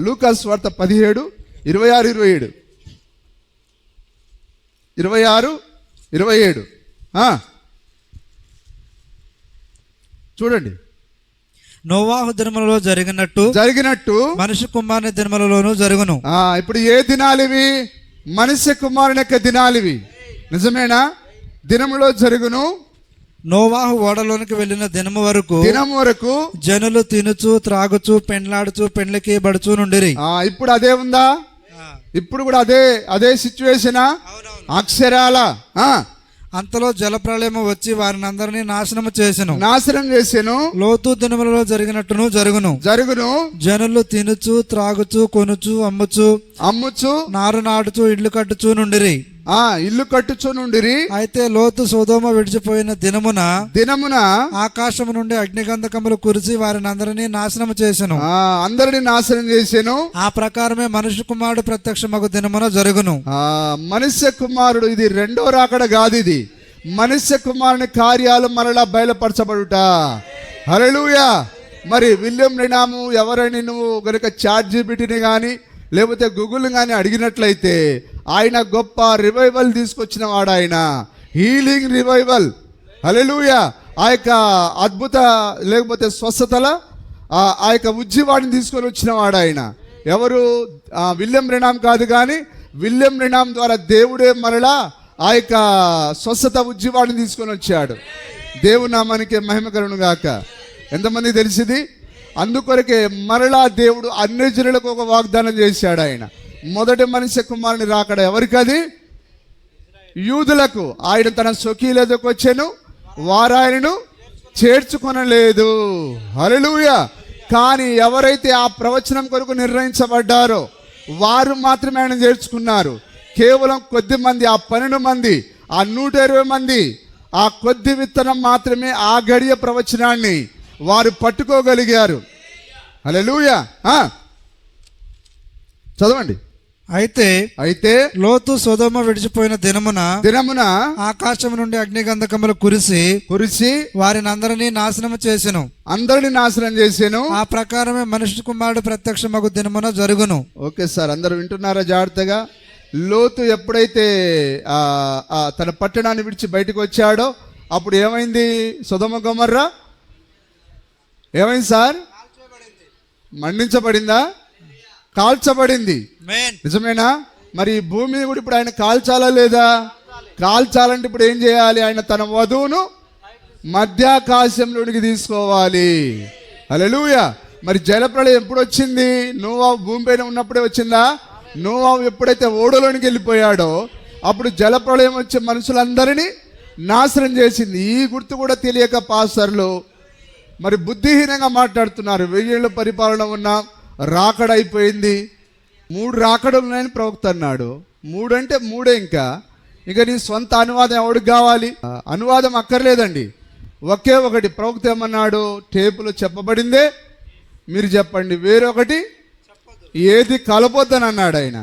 లూకాసు వార్త 17, 26, 27 చూడండి. నోవాహు దినములలో జరిగినట్టు మనుష్య కుమారుని దినములలోనూ జరుగును. ఇప్పుడు ఏ దినాలు ఇవి? మనుష్య కుమారుని యొక్క దినాలు ఇవి. నిజమేనా? దినములో జరుగును. నోవాహు ఓడలోనికి వెళ్ళిన దినం వరకు జనులు తినుచు త్రాగుచు పెండ్లాడుచు పెండ్లకి బడుచు నుండిరి. ఇప్పుడు అదే ఉందా? ఇప్పుడు కూడా అదే సిచ్యువేషనా? అక్షరాల. అంతలో జలప్రళయము వచ్చి వారిని అందరినీ నాశనం చేసెను. లోతు దినములలో జరిగినట్టును జరుగును. జనులు తినుచు త్రాగుచు కొనుచు అమ్ముచు నారు నాటుచు ఇల్లు కట్టుచు నుండిరి. అయితే లోతు సొదొమ విడిచిపోయిన దినమున ఆకాశము నుండి అగ్నిగంధకములు కురిసి వారిని అందరినీ నాశనం చేసెను. ఆ ప్రకారమే మనుష్య కుమారుడు ప్రత్యక్షమగు దినమున జరుగును. మనుష్య కుమారుడు ఇది రెండో రాకడ కాదు. ఇది మనుష్య కుమారుని కార్యాలు మరలా బయలుపరచబడుట. హల్లెలూయా. మరి విలియం బ్రెన్హామ్ ఎవరైనా నువ్వు గనుక ChatGPTని కానీ లేకపోతే గూగుల్ కానీ అడిగినట్లయితే ఆయన గొప్ప రివైవల్ తీసుకొచ్చిన వాడు. ఆయన హీలింగ్ రివైవల్. హల్లెలూయా. ఆ యొక్క అద్భుత లేకపోతే స్వస్థతల ఆ యొక్క ఉజ్జీవాడిని తీసుకొని వచ్చిన వాడు ఆయన. ఎవరు? విలియం బ్రెన్హామ్ కాదు, కానీ విలియం బ్రెన్హామ్ ద్వారా దేవుడే మరలా ఆ యొక్క స్వస్థత ఉజ్జీవాడిని తీసుకొని వచ్చాడు. దేవుని నామానికి మహిమ కలుగును గాక. ఎంతమంది తెలిసింది? అందుకొరకే మరలా దేవుడు అన్యజనులకు ఒక వాగ్దానం చేశాడు. ఆయన మొదటి మనుష్య కుమారుని రాకడ ఎవరికి? అది యూదులకు. ఆయన తన స్వకీయులకు వచ్చాను, వారు ఆయనను చేర్చుకొనలేదు. హల్లెలూయా. కానీ ఎవరైతే ఆ ప్రవచనం కొరకు నిర్ణయించబడ్డారో వారు మాత్రమే ఆయన చేర్చుకున్నారు. కేవలం కొద్ది మంది, ఆ 12 మంది, ఆ 120 మంది, ఆ కొద్ది విత్తనం మాత్రమే ఆ గడియ ప్రవచనాన్ని వారు పట్టుకోగలిగారు. హల్లెలూయా. చదవండి. అయితే లోతు సొదొమ విడిచిపోయిన దినమున ఆకాశం నుండి అగ్నిగంధకములు కురిసి వారిని అందరినీ నాశనం చేసెను. ఆ ప్రకారమే మనుష్య కుమారుడు ప్రత్యక్షమగు దినమున జరుగును. ఓకే సార్, అందరూ వింటున్నారా జాగ్రత్తగా? లోతు ఎప్పుడైతే తన పట్టణాన్ని విడిచి బయటకు వచ్చాడో అప్పుడు ఏమైంది? సొదొమ గొమొర్రా ఏమైంది సార్? మండించబడిందా? కాల్చబడింది. నిజమేనా? మరి ఈ భూమి మీద కూడా ఇప్పుడు ఆయన కాల్చాలా లేదా? కాల్చాలంటే ఇప్పుడు ఏం చేయాలి? ఆయన తన వధువును మధ్యాకాశంలోనికి తీసుకోవాలి. హల్లెలూయా. మరి జలప్రళయం ఎప్పుడు వచ్చింది? నోవహు భూమి పైన ఉన్నప్పుడే వచ్చిందా? నోవహు ఎప్పుడైతే ఓడలోనికి వెళ్ళిపోయాడో అప్పుడు జలప్రళయం వచ్చి మనుషులందరినీ నాశనం చేసింది. ఈ గుర్తు కూడా తెలియక పాస్టర్లు మరి బుద్ధిహీనంగా మాట్లాడుతున్నారు. 1000 ఏళ్ళ పరిపాలన ఉన్న రాకడైపోయింది. 3 రాకడలు ఉన్నాయని ప్రవక్త అన్నాడు. 3 అంటే 3 ఇంకా నీ సొంత అనువాదం ఎవడికి కావాలి? అనువాదం అక్కర్లేదండి. ఒకే ఒకటి ప్రవక్త ఏమన్నాడు? టేపులో చెప్పబడిందే మీరు చెప్పండి, వేరొకటి ఏది కలపొద్దని అన్నాడు ఆయన.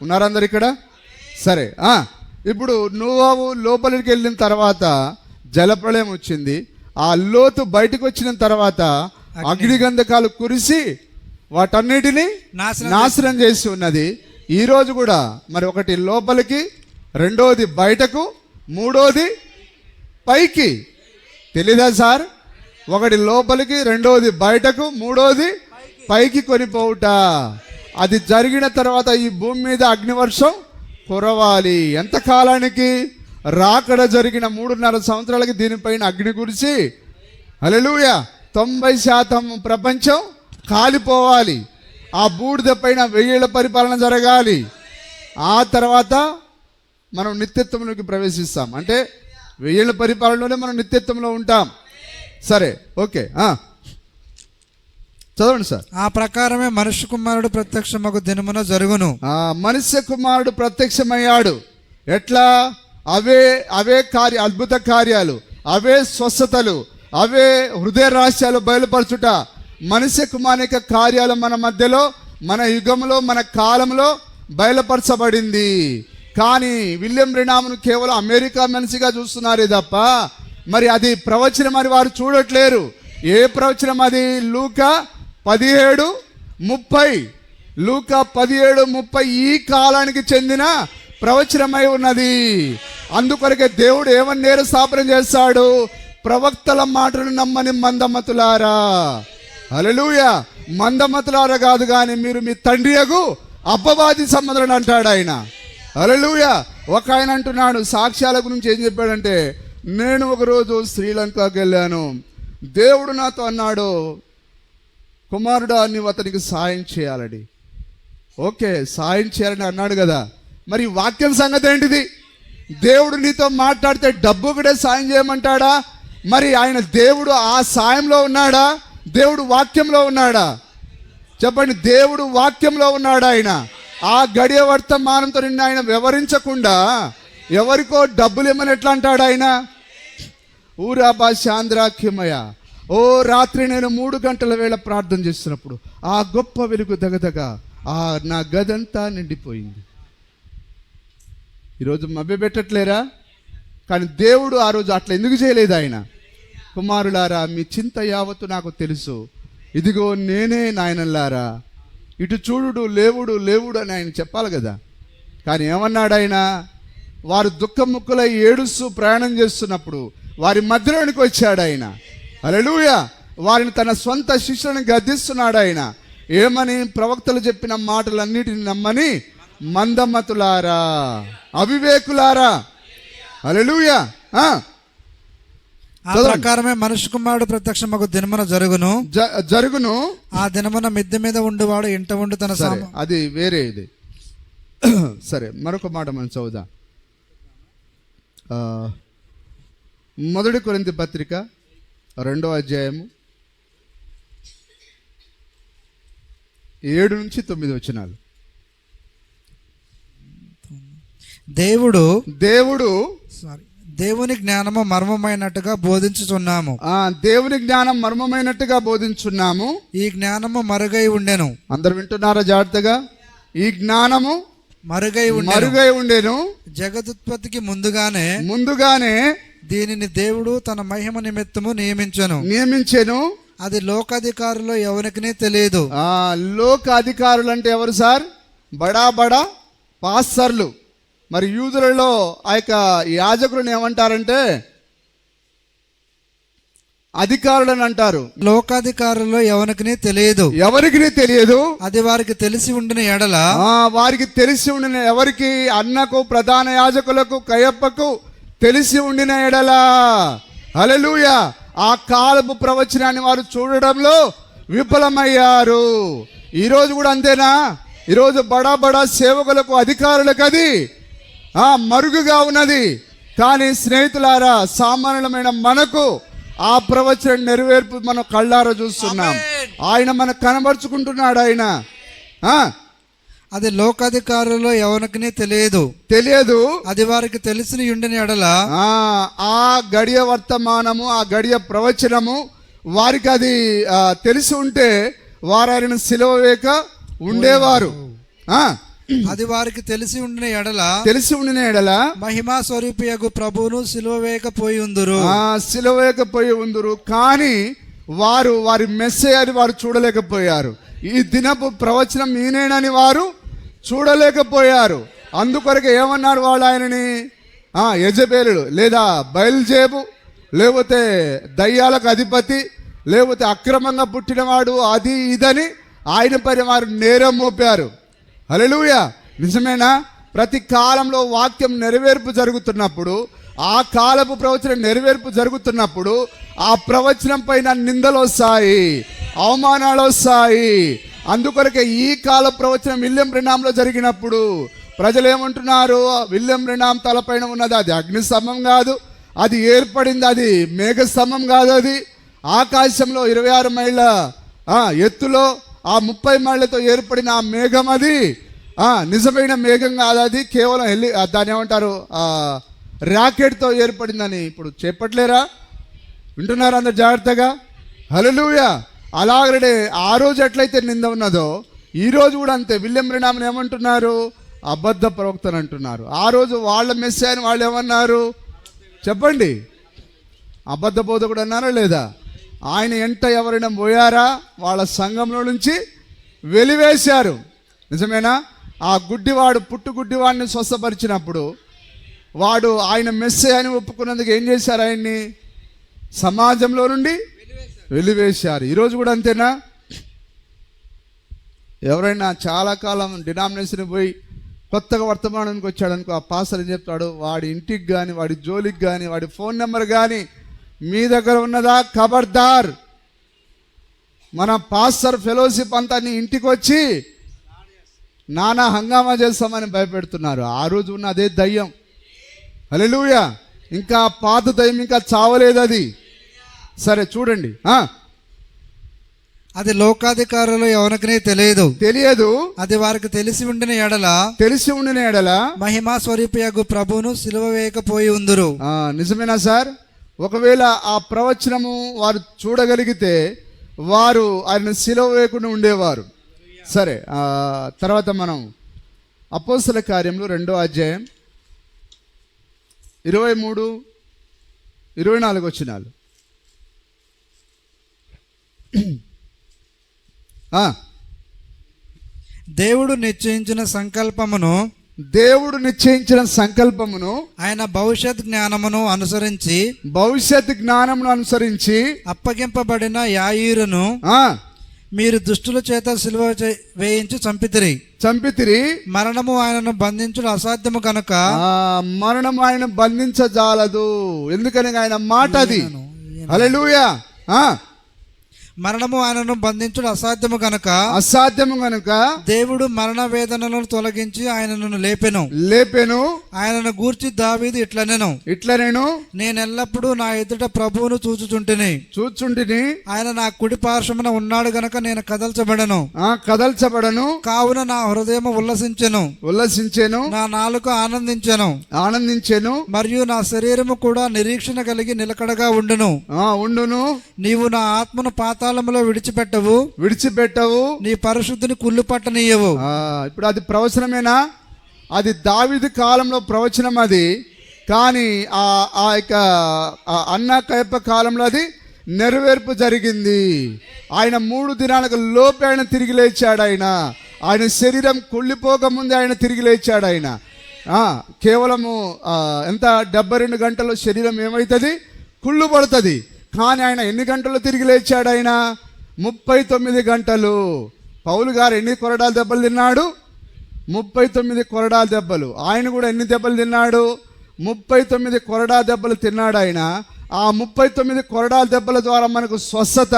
ఉన్నారందరు ఇక్కడ? సరే, ఇప్పుడు నోవహు లోపలికి వెళ్ళిన తర్వాత జలప్రళయం వచ్చింది. ఆ లోతు బయటకు వచ్చిన తర్వాత అగ్నిగంధకాలు కురిసి వాటన్నిటినీ నాశనం చేసి ఉన్నది. ఈరోజు కూడా మరి ఒకటి లోపలికి, రెండోది బయటకు, మూడోది పైకి. తెలీదా సార్? ఒకటి లోపలికి, రెండోది బయటకు, మూడోది పైకి కొనిపోవుట. అది జరిగిన తర్వాత ఈ భూమి మీద అగ్నివర్షం కురవాలి. ఎంత కాలానికి? రాకడ జరిగిన 3.5 సంవత్సరాలకి దీనిపైన అగ్ని కురిసి హల్లెలూయా 90% ప్రపంచం కాలిపోవాలి. ఆ బూడిద పైన 1000 ఏళ్ల పరిపాలన జరగాలి. ఆ తర్వాత మనం నిత్యత్వంలోకి ప్రవేశిస్తాం. అంటే 1000 ఏళ్ల పరిపాలనలోనే మనం నిత్యత్వంలో ఉంటాం. సరే, ఓకే, చదవండి సార్. ఆ ప్రకారమే మనుష్య కుమారుడు ప్రత్యక్షమగు దినమున జరుగును. మనుష్య కుమారుడు ప్రత్యక్షమయ్యాడు. ఎట్లా? అవే అద్భుత కార్యాలు, అవే స్వస్థతలు, అవే హృదయ రహస్యాలు బయలుపరచుట. మనుష్య కుమారుని యొక్క కార్యాలు మన మధ్యలో, మన యుగంలో, మన కాలంలో బయలుపరచబడింది. కానీ విలియం బ్రెనామ్ను కేవలం అమెరికా మనిషిగా చూస్తున్నారే తప్ప మరి అది ప్రవచనం అని వారు చూడట్లేరు. ఏ ప్రవచనం అది? లూకా 17:30. లూకా 17:30 ఈ కాలానికి చెందిన ప్రవచనమై ఉన్నది. అందుకొరకే దేవుడు ఏమని నేరస్థాపన చేస్తాడు? ప్రవక్తల మాటలు నమ్మని మందమతులారా. హల్లెలూయా. మందమతులారా కాదు కానీ మీరు మీ తండ్రియగు అపవాది సంబంధులను అంటాడు ఆయన. హల్లెలూయా. ఒక ఆయన అంటున్నాడు సాక్ష్యాల గురించి ఏం చెప్పాడంటే, నేను ఒకరోజు శ్రీలంకకి వెళ్ళాను, దేవుడు నాతో అన్నాడు, కుమారుడా నీవు అతనికి సాయం చేయాలని. ఓకే, సాయం చేయాలని అన్నాడు కదా. మరి వాక్యం సంగతి ఏంటిది? దేవుడు నీతో మాట్లాడితే డబ్బు కూడా సాయం చేయమంటాడా? మరి ఆయన దేవుడు ఆ సాయంలో ఉన్నాడా? దేవుడు వాక్యంలో ఉన్నాడా? చెప్పండి. దేవుడు వాక్యంలో ఉన్నాడా? ఆయన ఆ గడియ వర్తమానంతో నిన్ను ఆయన వివరించకుండా ఎవరికో డబ్బులు ఇమ్మని ఎట్లా అంటాడు ఆయన? ఊరాబా శాంద్రాఖ్యమయ. ఓ రాత్రి నేను 3 గంటల వేళ ప్రార్థన చేస్తున్నప్పుడు ఆ గొప్ప వెలుగు దగదగ నా గదంతా నిండిపోయింది. ఈరోజు మభ్య పెట్టట్లేరా? కానీ దేవుడు ఆ రోజు అట్లా ఎందుకు చేయలేదు? ఆయన కుమారులారా మీ చింత యావత్తు నాకు తెలుసు, ఇదిగో నేనే నాయనల్లారా, ఇటు చూడు లేవుడు అని ఆయన చెప్పాలి కదా. కానీ ఏమన్నాడు ఆయన? వారు దుఃఖముక్కులై ఏడుస్తూ ప్రయాణం చేస్తున్నప్పుడు వారి మధ్యలోనికి వచ్చాడు ఆయన. హల్లెలూయా. వారిని తన సొంత శిష్యులను గద్దిస్తున్నాడు ఆయన. ఏమని? ప్రవక్తలు చెప్పిన మాటలన్నిటిని నమ్మని మందమతులారా, అవివేకులారా. హల్లెలూయా. ఆ ప్రకారమే మనుష్య కుమారుడు ప్రత్యక్షమగు దినమున జరుగును. ఆ దినమున మిద్దె మీద ఉండువాడు ఇంట ఉండి తన అది వేరే ఇది. సరే, మరొక మాట మనం చదువుదాం. 1 కొరింథీ పత్రిక 2వ అధ్యాయము 7 నుంచి 9 వచనాలు. దేవుని జ్ఞానము మర్మమైనట్టుగా బోధించుచున్నాము. దేవుని జ్ఞానం మర్మమైనట్టుగా బోధించున్నాము. ఈ జ్ఞానము మరుగై ఉండెను. అందరు వింటున్నారా జాగ్రత్తగా? ఈ జ్ఞానము మరుగై ఉండెను. జగదుత్పత్తికి ముందుగానే దీనిని దేవుడు తన మహిమ నిమిత్తము నియమించెను. అది లోకాధికారులు ఎవరికి తెలియదు. లోకాధికారులు అంటే ఎవరు సార్? బడా పాస్టర్లు. మరి యూదులలో ఆ యొక్క యాజకులను ఏమంటారంటే అధికారులను అంటారు. లోకాధికారుల్లో ఎవరికి తెలియదు, ఎవరికి తెలియదు. అది వారికి తెలిసి ఉండిన ఎడల, వారికి తెలిసి ఉండిన, ఎవరికి? అన్నకు, ప్రధాన యాజకులకు, కయప్పకు తెలిసి ఉండిన ఎడల. హల్లెలూయా. ఆ కాలపు ప్రవచనాన్ని వారు చూడడంలో విఫలమయ్యారు. ఈరోజు కూడా అంతేనా? ఈరోజు బడా బడా సేవకులకు, అధికారులకు అది మరుగుగా ఉన్నది. కానీ స్నేహితులారా, సామాన్యమైన మనకు ఆ ప్రవచన నెరవేర్పు మనం కళ్ళారా చూస్తున్నాం. ఆయన మనకు కనబరుచుకుంటున్నాడు. ఆయన అది లోకాధికారుల్లో ఎవరికి తెలియదు, అది వారికి తెలిసిన ఉండిన ఎడల, ఆ గడియ వర్తమానము, ఆ గడియ ప్రవచనము వారికి అది తెలిసి ఉంటే వారు ఆయన సిలువ వేయక ఉండేవారు. అది వారికి తెలిసి ఉండిన ఎడల మహిమా స్వరూపియగు ప్రభువును సిలువ వేయకపోయి ఉందురు. కానీ వారి మెస్సేయని వారు చూడలేకపోయారు. ఈ దినపు ప్రవచనం ఈయనేనని వారు చూడలేకపోయారు. అందుకొరకు ఏమన్నారు వాళ్ళు ఆయనని? యెజబెలు లేదా బయల్జేబు, లేకపోతే దయ్యాలకు అధిపతి, లేకపోతే అక్రమంగా పుట్టినవాడు, అది ఇదని ఆయన పైన వారు నేరం మోపారు. హల్లెలూయా. నిజమేనా? ప్రతి కాలంలో వాక్యం నెరవేర్పు జరుగుతున్నప్పుడు, ఆ కాలపు ప్రవచనం నెరవేర్పు జరుగుతున్నప్పుడు ఆ ప్రవచనం పైన నిందలు వస్తాయి, అవమానాలు వస్తాయి. అందుకొరకే ఈ కాల ప్రవచనం విలియం బ్రెన్హాంలో జరిగినప్పుడు ప్రజలు ఏమంటున్నారు? విలియం బ్రెన్హాం తలపైన ఉన్నది అది అగ్ని స్తంభం కాదు, అది ఏర్పడింది అది మేఘ స్తంభం కాదు, అది ఆకాశంలో 26 మైళ్ళ ఎత్తులో ఆ 30 మైళ్ళతో ఏర్పడిన ఆ మేఘం అది నిజమైన మేఘం కాదు. అది కేవలం దాన్ని ఏమంటారు, రాకెట్తో ఏర్పడిందని ఇప్పుడు చెప్పట్లేరా? వింటున్నారా అందరు జాగ్రత్తగా? హల్లెలూయా. అలాగనే ఆ రోజు ఎట్లయితే నింద ఉన్నదో ఈ రోజు కూడా అంతే. విలియం బ్రెన్హాంని ఏమంటున్నారు? అబద్ధ ప్రవక్తను అంటున్నారు. ఆ రోజు వాళ్ళ మెస్సేయని వాళ్ళు ఏమన్నారు చెప్పండి? అబద్ధ బోధకుడు అన్నారా లేదా? ఆయన ఎంట ఎవరైనా పోయారా? వాళ్ళ సంఘంలో నుంచి వెలివేశారు. నిజమేనా? ఆ గుడ్డివాడు, పుట్టుగుడ్డివాడిని స్వస్థపరిచినప్పుడు వాడు ఆయన మెస్సేయ్ అని ఒప్పుకున్నందుకు ఏం చేశారు? ఆయన్ని సమాజంలో నుండి వెలివేశారు. ఈరోజు కూడా అంతేనా? ఎవరైనా చాలా కాలం డినామినేషన్ పోయి కొత్తగా వర్తమానానికి వచ్చాడనుకో, ఆ పాస్టర్ ఏం చెప్తాడు? వాడి ఇంటికి కానీ, వాడి జోలికి కానీ, వాడి ఫోన్ నెంబర్ కానీ మీ దగ్గర ఉన్నదా? ఖబర్దార్. మన పాస్టర్ ఫెలోషిప్ అంతా నీ ఇంటికి వచ్చి నానా హంగామా చేస్తామని భయపెడుతున్నారు. ఆ రోజు ఉన్న అదే దయ్యం. హల్లెలూయా. ఇంకా పాత దయ్యం ఇంకా చావలేదు అది. సరే చూడండి, అది లోకాధికారులు ఎవరికి తెలియదు, అది వారికి తెలిసి ఉండిన ఎడల మహిమా స్వరూపియగు ప్రభువును సిలువ వేయకపోయి ఉందురు. నిజమేనా సార్? ఒకవేళ ఆ ప్రవచనము వారు చూడగలిగితే వారు ఆయన సిలువ వేయకుండా ఉండేవారు. సరే, తర్వాత మనం అపోస్తల కార్యములు 2వ అధ్యాయం 23, 24 వచనాలు. దేవుడు నిశ్చయించిన సంకల్పమును ఆయన భవిష్యత్ జ్ఞానమును అనుసరించి అప్పగింపబడిన యాయీరును మీరు దుష్టుల చేత సిలువ వేయించి చంపితిరి. మరణము ఆయనను బంధించుడు అసాధ్యము కనుక మరణము ఆయన బంధించజాలదు. ఎందుకని ఆయన మాట అది. హల్లెలూయా. మరణము ఆయనను బంధించుడు అసాధ్యము గనుక దేవుడు మరణ వేదనలను తొలగించి ఆయనను లేపెను. ఆయనను గూర్చి దావీదు ఇట్లనెను, నేను ఎల్లప్పుడూ నా ఎదుట ప్రభువును చూచుచుంటిని. ఆయన నా కుడి పార్శ్వమున ఉన్నాడు గనక నేను కదల్చబడను. కావున నా హృదయం ఉల్లసించెను, నా నాలుక ఆనందించెను, మరియు నా శరీరము కూడా నిరీక్షణ కలిగి నిలకడగా ఉండును. నీవు నా ఆత్మను పాతాళములో విడిచిపెట్టవు, నీ పరిశుద్ధిని కుళ్ళు పట్టనీయవు. ఇప్పుడు అది ప్రవచనమేనా? అది దావీదు కాలంలో ప్రవచనం అది. కానీ ఆ యొక్క అన్న కయప్ప కాలంలో అది నెరవేర్పు జరిగింది. ఆయన 3 దినాలకు లోపు ఆయన తిరిగి లేచాడు. ఆయన శరీరం కుళ్ళిపోకముందే ఆయన తిరిగి లేచాడు. ఆయన కేవలము ఎంత 72 గంటల్లో శరీరం ఏమవుతుంది? కుళ్ళు పడుతుంది. కానీ ఆయన ఎన్ని గంటలు తిరిగి లేచాడు? ఆయన 39 గంటలు. పౌలు గారు ఎన్ని కొరడాల దెబ్బలు తిన్నాడు? 39 కొరడాల దెబ్బలు. ఆయన కూడా ఎన్ని దెబ్బలు తిన్నాడు? 39 కొరడా దెబ్బలు తిన్నాడు ఆయన. ఆ 39 కొరడాల దెబ్బల ద్వారా మనకు స్వస్థత.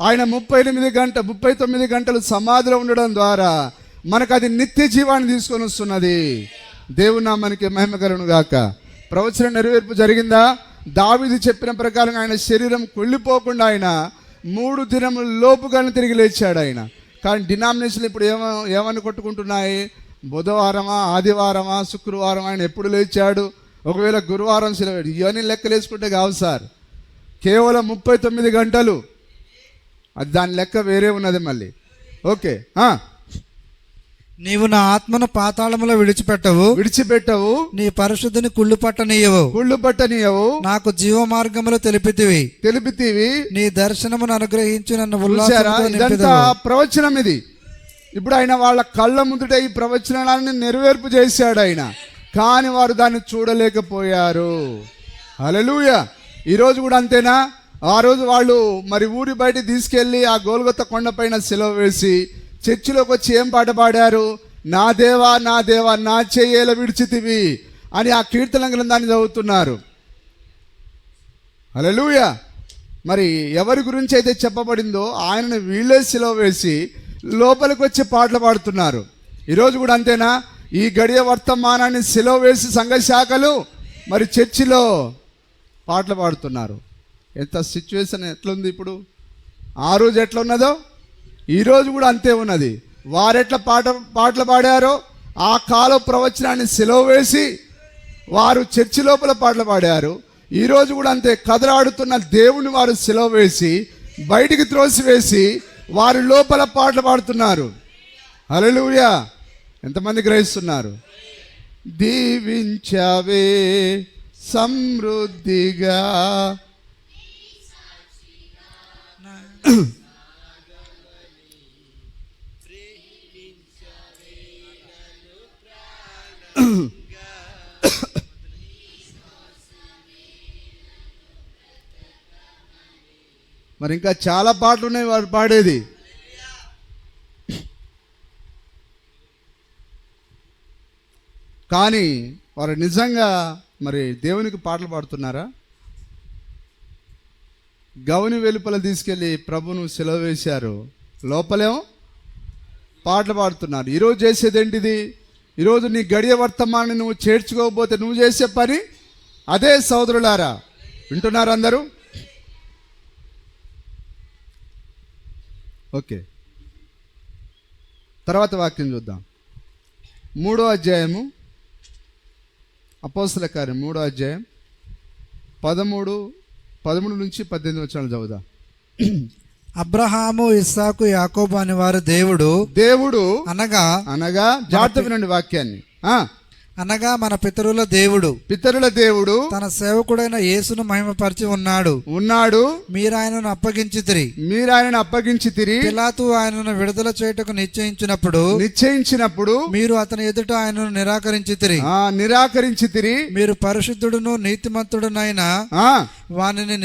ఆయన 39 గంటలు సమాధిలో ఉండడం ద్వారా మనకు అది నిత్య జీవాన్ని తీసుకొని వస్తున్నది. దేవుని నామానికి మహిమ కలుగును గాక. ప్రవచనం నెరవేర్పు జరిగిందా? దావీదు చెప్పిన ప్రకారం ఆయన శరీరం కుళ్ళిపోకుండా ఆయన 3 దినముల లోపుగానే తిరిగి లేచాడు ఆయన. కానీ డినామినేషన్లు ఇప్పుడు ఏమని కొట్టుకుంటున్నాయి? బుధవారమా, ఆదివారమా, శుక్రవారం ఆయన ఎప్పుడు లేచాడు? ఒకవేళ గురువారం సెలవు. ఇవన్నీ లెక్కలు వేసుకుంటే కావు సార్. కేవలం 39 గంటలు. అది దాని లెక్క వేరే ఉన్నది మళ్ళీ. ఓకే. నీవు నా ఆత్మను పాతాళములో విడిచిపెట్టవు, నీ పరిశుద్ధిని కుళ్ళు పట్టనీయవు, నాకు జీవ మార్గములు తెలిపితివి, నీ దర్శనమును అనుగ్రహించి నన్ను ఇదంతా ప్రవచనం ఇది. ఇప్పుడు ఆయన వాళ్ళ కళ్ళ ముందుట ఈ ప్రవచనాన్ని నెరవేర్పు చేశాడు ఆయన. కానీ వారు దాన్ని చూడలేకపోయారు. హల్లెలూయా. ఈరోజు కూడా అంతేనా? ఆ రోజు వాళ్ళు మరి ఊరి బయట తీసుకెళ్ళి ఆ గోల్గొత్త కొండపైన సిలువ వేసి చర్చిలోకి వచ్చి ఏం పాట పాడారు? నా దేవా నా దేవా నా చెయ్యేల విడిచితివి అని ఆ కీర్తన గ్రంథాన్ని చదువుతున్నారు. హల్లెలూయా. మరి ఎవరి గురించి అయితే చెప్పబడిందో ఆయనను వీళ్ళే సిలువ వేసి లోపలికి వచ్చి పాటలు పాడుతున్నారు. ఈరోజు కూడా అంతేనా? ఈ గడియ వర్తమానాన్ని సిలువ వేసి సంఘ శాఖలు మరి చర్చిలో పాటలు పాడుతున్నారు. ఎంత సిచ్యువేషన్ ఎట్లుంది ఇప్పుడు? ఆ రోజు ఎట్లా ఉన్నదో ఈరోజు కూడా అంతే ఉన్నది. వారెట్లా పాటలు పాడారో ఆ కాల ప్రవచనాన్ని సిలువ వేసి వారు చర్చి లోపల పాటలు పాడారు. ఈరోజు కూడా అంతే. కదలాడుతున్న దేవుని వారు సిలువ వేసి బయటికి త్రోసివేసి వారి లోపల పాటలు పాడుతున్నారు. హల్లెలూయా. ఎంతమంది గ్రహిస్తున్నారు? దీవించవే సమృద్ధిగా మరి ఇంకా చాలా పాటలు ఉన్నాయి వారు పాడేది. కానీ వారు నిజంగా మరి దేవునికి పాటలు పాడుతున్నారా? గౌని వెలుపల తీసుకెళ్ళి ప్రభును సిలువ వేశారు, లోపలేమో పాటలు పాడుతున్నారు. ఈరోజు చేసేది ఏంటిది? ఈరోజు నీ గడియ వర్తమానాన్ని నువ్వు చేర్చుకోకపోతే నువ్వు చేసే పని అదే. సోదరులారా, వింటున్నారు అందరూ? ఓకే. తర్వాత వాక్యం చూద్దాం. 3వ అధ్యాయము అపోస్తల కార్యం 3వ అధ్యాయం 13 నుంచి 18 వచనాలు చదువుదాం. అబ్రహాము, ఇస్సాకు, యాకోబు అని వారు దేవుడు అనగా జాగ్రత్త వినండి వాక్యాన్ని. అనగా మన పితరుల దేవుడు తన సేవకుడైన యేసును మహిమపరిచి ఉన్నాడు. మీరు ఆయనను అప్పగించితిరి. పిలాతు ఆయనను విడుదల చేయుటకు నిశ్చయించినప్పుడు మీరు అతని ఎదుట ఆయనను నిరాకరించితిరి. మీరు పరిశుద్ధుడును నీతిమంతుడునైన వానిని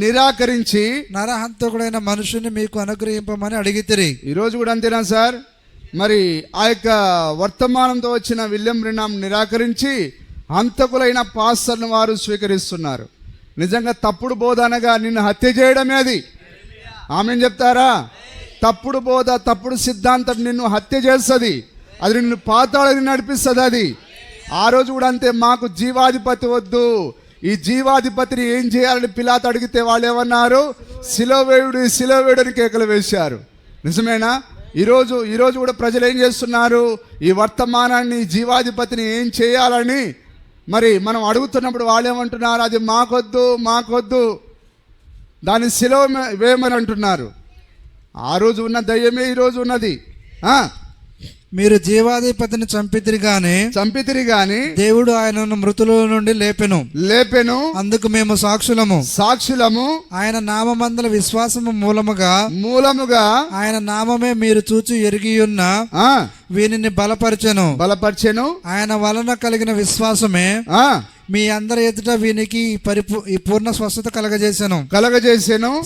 నిరాకరించి నరహంతకుడైన మనుషుని మీకు అనుగ్రహింపమని అడిగితిరి. ఈరోజు కూడా అంతేనా సార్? మరి ఆ యొక్క వర్తమానంతో వచ్చిన విలియం బ్రెన్హాం నిరాకరించి హంతకులైన పాస్టర్ను వారు స్వీకరిస్తున్నారు. నిజంగా తప్పుడు బోధ అనగా నిన్ను హత్య చేయడమే అది. ఆమెన్ చెప్తారా? తప్పుడు బోధ, తప్పుడు సిద్ధాంతం నిన్ను హత్య చేస్తుంది. అది నిన్ను పాతాళానికి నడిపిస్తుంది. అది ఆ రోజు కూడా అంతే. మాకు జీవాధిపతి వద్దు, ఈ జీవాధిపతిని ఏం చేయాలని పిలాతు అడిగితే వాళ్ళు ఏమన్నారు? సిలువేయుడు అని కేకలు వేశారు. నిజమేనా? ఈరోజు కూడా ప్రజలు ఏం చేస్తున్నారు? ఈ వర్తమానాన్ని, జీవాధిపతిని ఏం చేయాలని మరి మనం అడుగుతున్నప్పుడు వాళ్ళు ఏమంటున్నారు? అది మాకొద్దు, దాన్ని సిలువ వేయమని అంటున్నారు. ఆ రోజు ఉన్న దయ్యమే ఈరోజు ఉన్నది. మీరు జీవాధిపతిని చంపితిరి గాని దేవుడు ఆయనను మృతుల నుండి లేపెను. అందుకు మేము సాక్షులము. ఆయన నామమందల విశ్వాసము మూలముగా ఆయన నామమే మీరు చూచి ఎరిగి ఉన్న వీనిని బలపరచెను. ఆయన వలన కలిగిన విశ్వాసమే మీ అందరి ఎదుట వీనికి ఈ పూర్ణ స్వస్థత కలగజేసెను.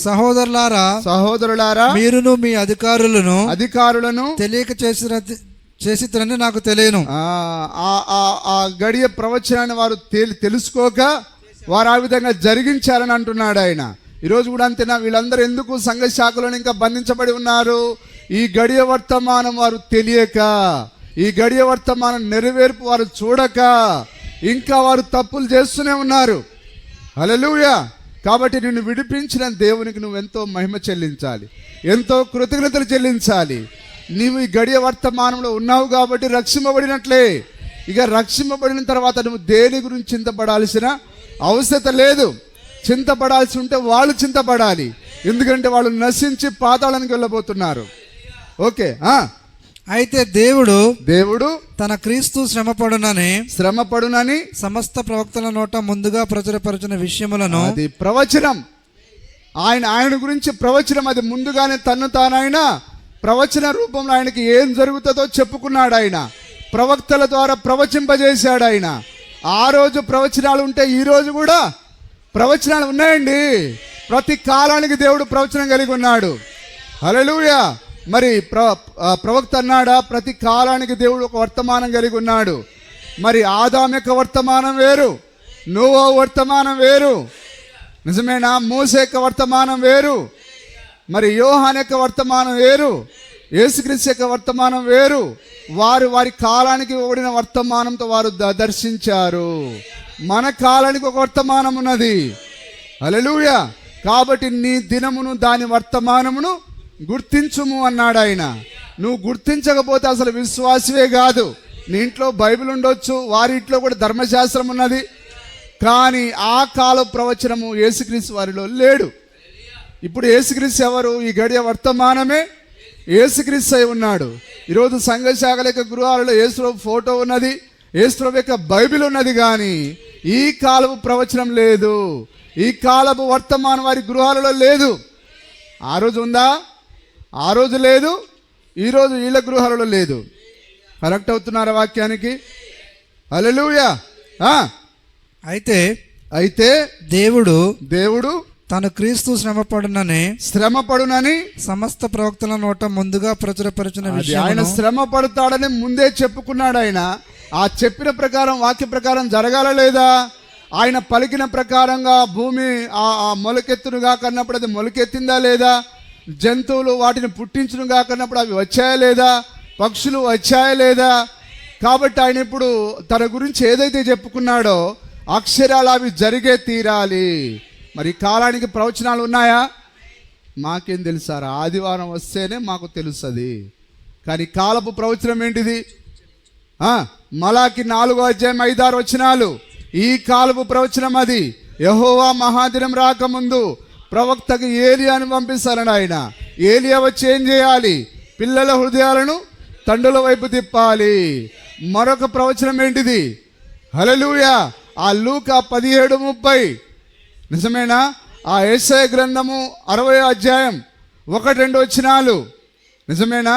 సహోదరులారా మీరును మీ అధికారులను తెలియక చేసిరని నాకు తెలియను. ఆ గడియ ప్రవచనాన్ని వారు తెలుసుకోక వారు ఆ విధంగా జరిగించారని అంటున్నాడు ఆయన. ఈరోజు కూడా అంతేనా? వీళ్ళందరూ ఎందుకు సంఘ శాఖలో ఇంకా బంధించబడి ఉన్నారు? ఈ గడియ వర్తమానం వారు తెలియక, ఈ గడియ వర్తమానం నెరవేర్పు వారు చూడక ఇంకా వారు తప్పులు చేస్తూనే ఉన్నారు. హల్లెలూయా. కాబట్టి నిన్ను విడిపించిన దేవునికి నువ్వు ఎంతో మహిమ చెల్లించాలి, ఎంతో కృతజ్ఞతలు చెల్లించాలి. నీవు ఈ గడియ వర్తమానంలో ఉన్నావు కాబట్టి రక్షింపబడినట్లే. ఇక రక్షింపబడిన తర్వాత నువ్వు దేని గురించి చింతపడాల్సిన అవసరం లేదు. చింతపడాల్సి ఉంటే వాళ్ళు చింతపడాలి, ఎందుకంటే వాళ్ళు నశించి పాతాళానికి వెళ్ళబోతున్నారు. ఓకే. అయితే దేవుడు తన క్రీస్తు శ్రమపడునని సమస్త ప్రవక్తల నోట ముందుగా ప్రచురపరిచిన విషయములను, అది ప్రవచనం, ఆయన గురించి ప్రవచనం, అది ముందుగానే తను తానైనా ప్రవచన రూపంలో ఆయనకి ఏం జరుగుతుందో చెప్పుకున్నాడు. ఆయన ప్రవక్తల ద్వారా ప్రవచింపజేశాడు. ఆయన ఆ రోజు ప్రవచనాలు ఉంటే ఈ రోజు కూడా ప్రవచనాలు ఉన్నాయండి. ప్రతి కాలానికి దేవుడు ప్రవచనం కలిగి ఉన్నాడు. హల్లెలూయా. మరి ప్రవక్త అన్నాడా? ప్రతి కాలానికి దేవుడు ఒక వర్తమానం కలిగి ఉన్నాడు. మరి ఆదాము యొక్క వర్తమానం వేరు, నోవా వర్తమానం వేరు, నిజమేనా? మోసే యొక్క వర్తమానం వేరు, మరి యోహాను యొక్క వర్తమానం వేరు, యేసుక్రీస్తు యొక్క వర్తమానం వేరు. వారి కాలానికి ఓడిన వర్తమానంతో వారు దర్శించారు. మన కాలానికి ఒక వర్తమానం ఉన్నది. హల్లెలూయా. కాబట్టి నీ దినమును దాని వర్తమానమును గుర్తించుము అన్నాడు ఆయన. నువ్వు గుర్తించకపోతే అసలు విశ్వాసవే కాదు. నీ ఇంట్లో బైబిల్ ఉండొచ్చు, వారి ఇంట్లో కూడా ధర్మశాస్త్రం ఉన్నది, కానీ ఆ కాల ప్రవచనము యేసుక్రీస్తు వారిలో లేడు. ఇప్పుడు యేసుక్రీస్తు ఎవరు? ఈ గడియ వర్తమానమే యేసుక్రీస్తు అయి ఉన్నాడు. ఈరోజు సంఘశాఖల యొక్క గృహాలలో యేసుప్రభు ఫోటో ఉన్నది, యేసుప్రభు యొక్క బైబిల్ ఉన్నది, కానీ ఈ కాలపు ప్రవచనం లేదు, ఈ కాలపు వర్తమానం వారి గృహాలలో లేదు. ఆ రోజు ఉందా? ఆ రోజు లేదు, ఈరోజు వీళ్ళ గృహాలలో లేదు. కరెక్ట్ అవుతున్నారా వాక్యానికి? హల్లెలూయా. అయితే దేవుడు తను క్రీస్తు శ్రమపడునని సమస్త ప్రవక్తల నోట ముందుగా ప్రచురపరిచిన విషయం, ఆయన శ్రమ పడతాడని ముందే చెప్పుకున్నాడు. ఆయన ఆ చెప్పిన ప్రకారం, వాక్య ప్రకారం జరగాల లేదా? ఆయన పలికిన ప్రకారంగా భూమి ఆ మొలకెత్తునుగా కన్నప్పుడు అది మొలకెత్తిందా లేదా? జంతువులు వాటిని పుట్టించునుగా కన్నప్పుడు అవి వచ్చాయా లేదా? పక్షులు వచ్చాయా లేదా? కాబట్టి ఆయన ఇప్పుడు తన గురించి ఏదైతే చెప్పుకున్నాడో అక్షరాలు అవి జరిగే తీరాలి. మరి కాలానికి ప్రవచనాలు ఉన్నాయా? మాకేం తెలుసారా? ఆదివారం వస్తేనే మాకు తెలుస్తుంది. కానీ కాలపు ప్రవచనం ఏంటిది? మలాకి 4:5-6 ఈ కాలపు ప్రవచనం అది. యెహోవా మహాదినం రాకముందు ప్రవక్తకు ఏలియాను పంపిస్తారని ఆయన. ఏలియా వచ్చి ఏం చేయాలి? పిల్లల హృదయాలను తండ్రుల వైపు తిప్పాలి. మరొక ప్రవచనం ఏంటిది? హల్లెలూయా. ఆ లూకా 17:30 నిజమేనా? ఆ యెషయా గ్రంథము 60:1-2 నిజమేనా?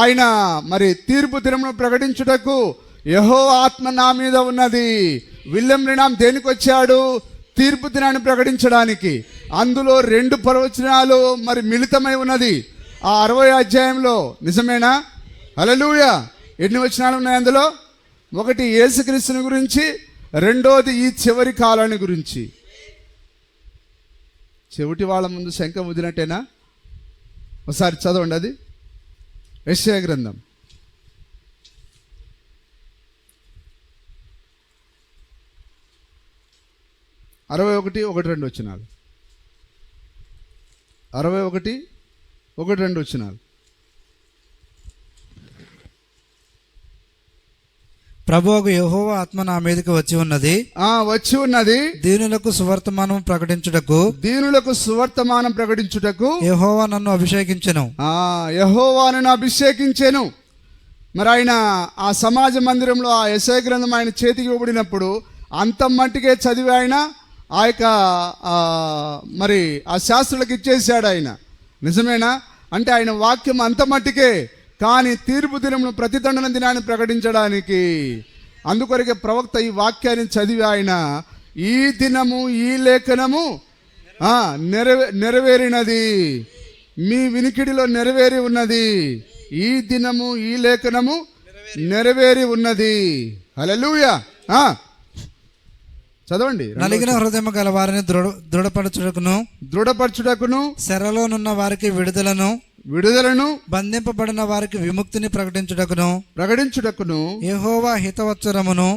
ఆయన మరి తీర్పు దినమును ప్రకటించుటకు యెహోవా ఆత్మ నా మీద ఉన్నది. విలియం బ్రెన్హామ్ దేనికి వచ్చాడు? తీర్పు దినాన్ని ప్రకటించడానికి. అందులో 2 ప్రవచనాలు మరి మిళితమై ఉన్నది ఆ 60 నిజమేనా? హల్లెలూయా. ఎన్ని వచనాలు ఉన్నాయి అందులో? ఒకటి యేసుక్రీస్తుని గురించి, రెండోది ఈ చివరి కాలాన్ని గురించి. చెవిటి వాళ్ళ ముందు శంఖ ఊదినట్టేనా? ఒకసారి చదవండి. అది యెషయా గ్రంథం 61:1-2 61:1-2 ప్రభువు యెహోవా ఆత్మ నా మీదకి వచ్చి ఉన్నది దీనులకు సువర్తమానం ప్రకటించుటకు యెహోవా నన్ను అభిషేకించెను. మరి ఆయన ఆ సమాజ మందిరంలో ఆ యెషయా గ్రంథం ఆయన చేతికి ఇవ్వబడినప్పుడు అంత మట్టికే చదివి ఆయన ఆ యొక్క మరి ఆ శాస్త్రులకు ఇచ్చేసాడు ఆయన. నిజమేనా? అంటే ఆయన వాక్యం అంత మట్టికే, కానీ తీర్పు దినమును ప్రతిదండన దినాన్ని ప్రకటించడానికి అందుకొరకే ప్రవక్త ఈ వాక్యాన్ని చదివి ఆయన ఈ దినము ఈ లేఖనము నెరవేరినది, మీ వినికిడిలో నెరవేరి ఉన్నది. ఈ దినము ఈ లేఖనము నెరవేరి ఉన్నది. హల్లెలూయా. చదవండి. నలిగిన హృదయం గల వారిని దృఢపరచుటకును శరలోనున్న వారికి విడుదలను బంధింపబడిన వారికి విముక్తిని ప్రకటించుటకును యెహోవా హితవత్సరమును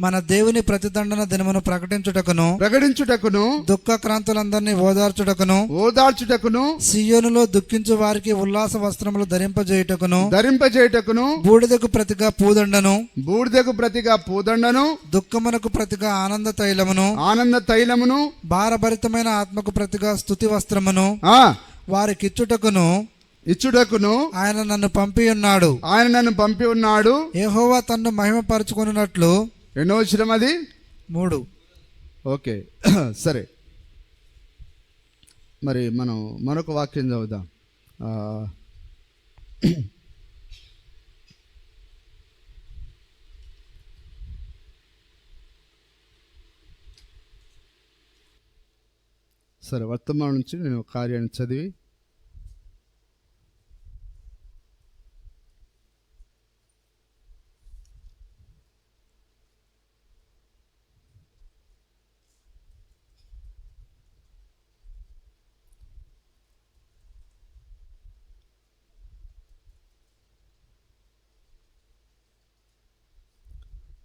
మన దేవుని ప్రతిదండన దినమును ప్రకటించుటకును దుఃఖక్రాంతులందరినీ ఓదార్చుటకును సియోనులో దుఃఖించు వారికి ఉల్లాస వస్త్రములు ధరింపజేయుటకును బూడిదకు ప్రతిగా పూదండను దుఃఖమునకు ప్రతిగా ఆనంద తైలమును భారభరితమైన ఆత్మకు ప్రతిగా స్తుతి వస్త్రమును వారికిచ్చుటకును ఆయన నన్ను పంపి ఉన్నాడు. యెహోవా తన్ను మహిమపరచుకొనున్నట్లు. ఎన్నో వచనం అది? 3. ఓకే, సరే. మరి మనం మరొక వాక్యం చదువుదాం. సరే, వర్తమానం నుంచి నేను కార్యాన్ని చదివి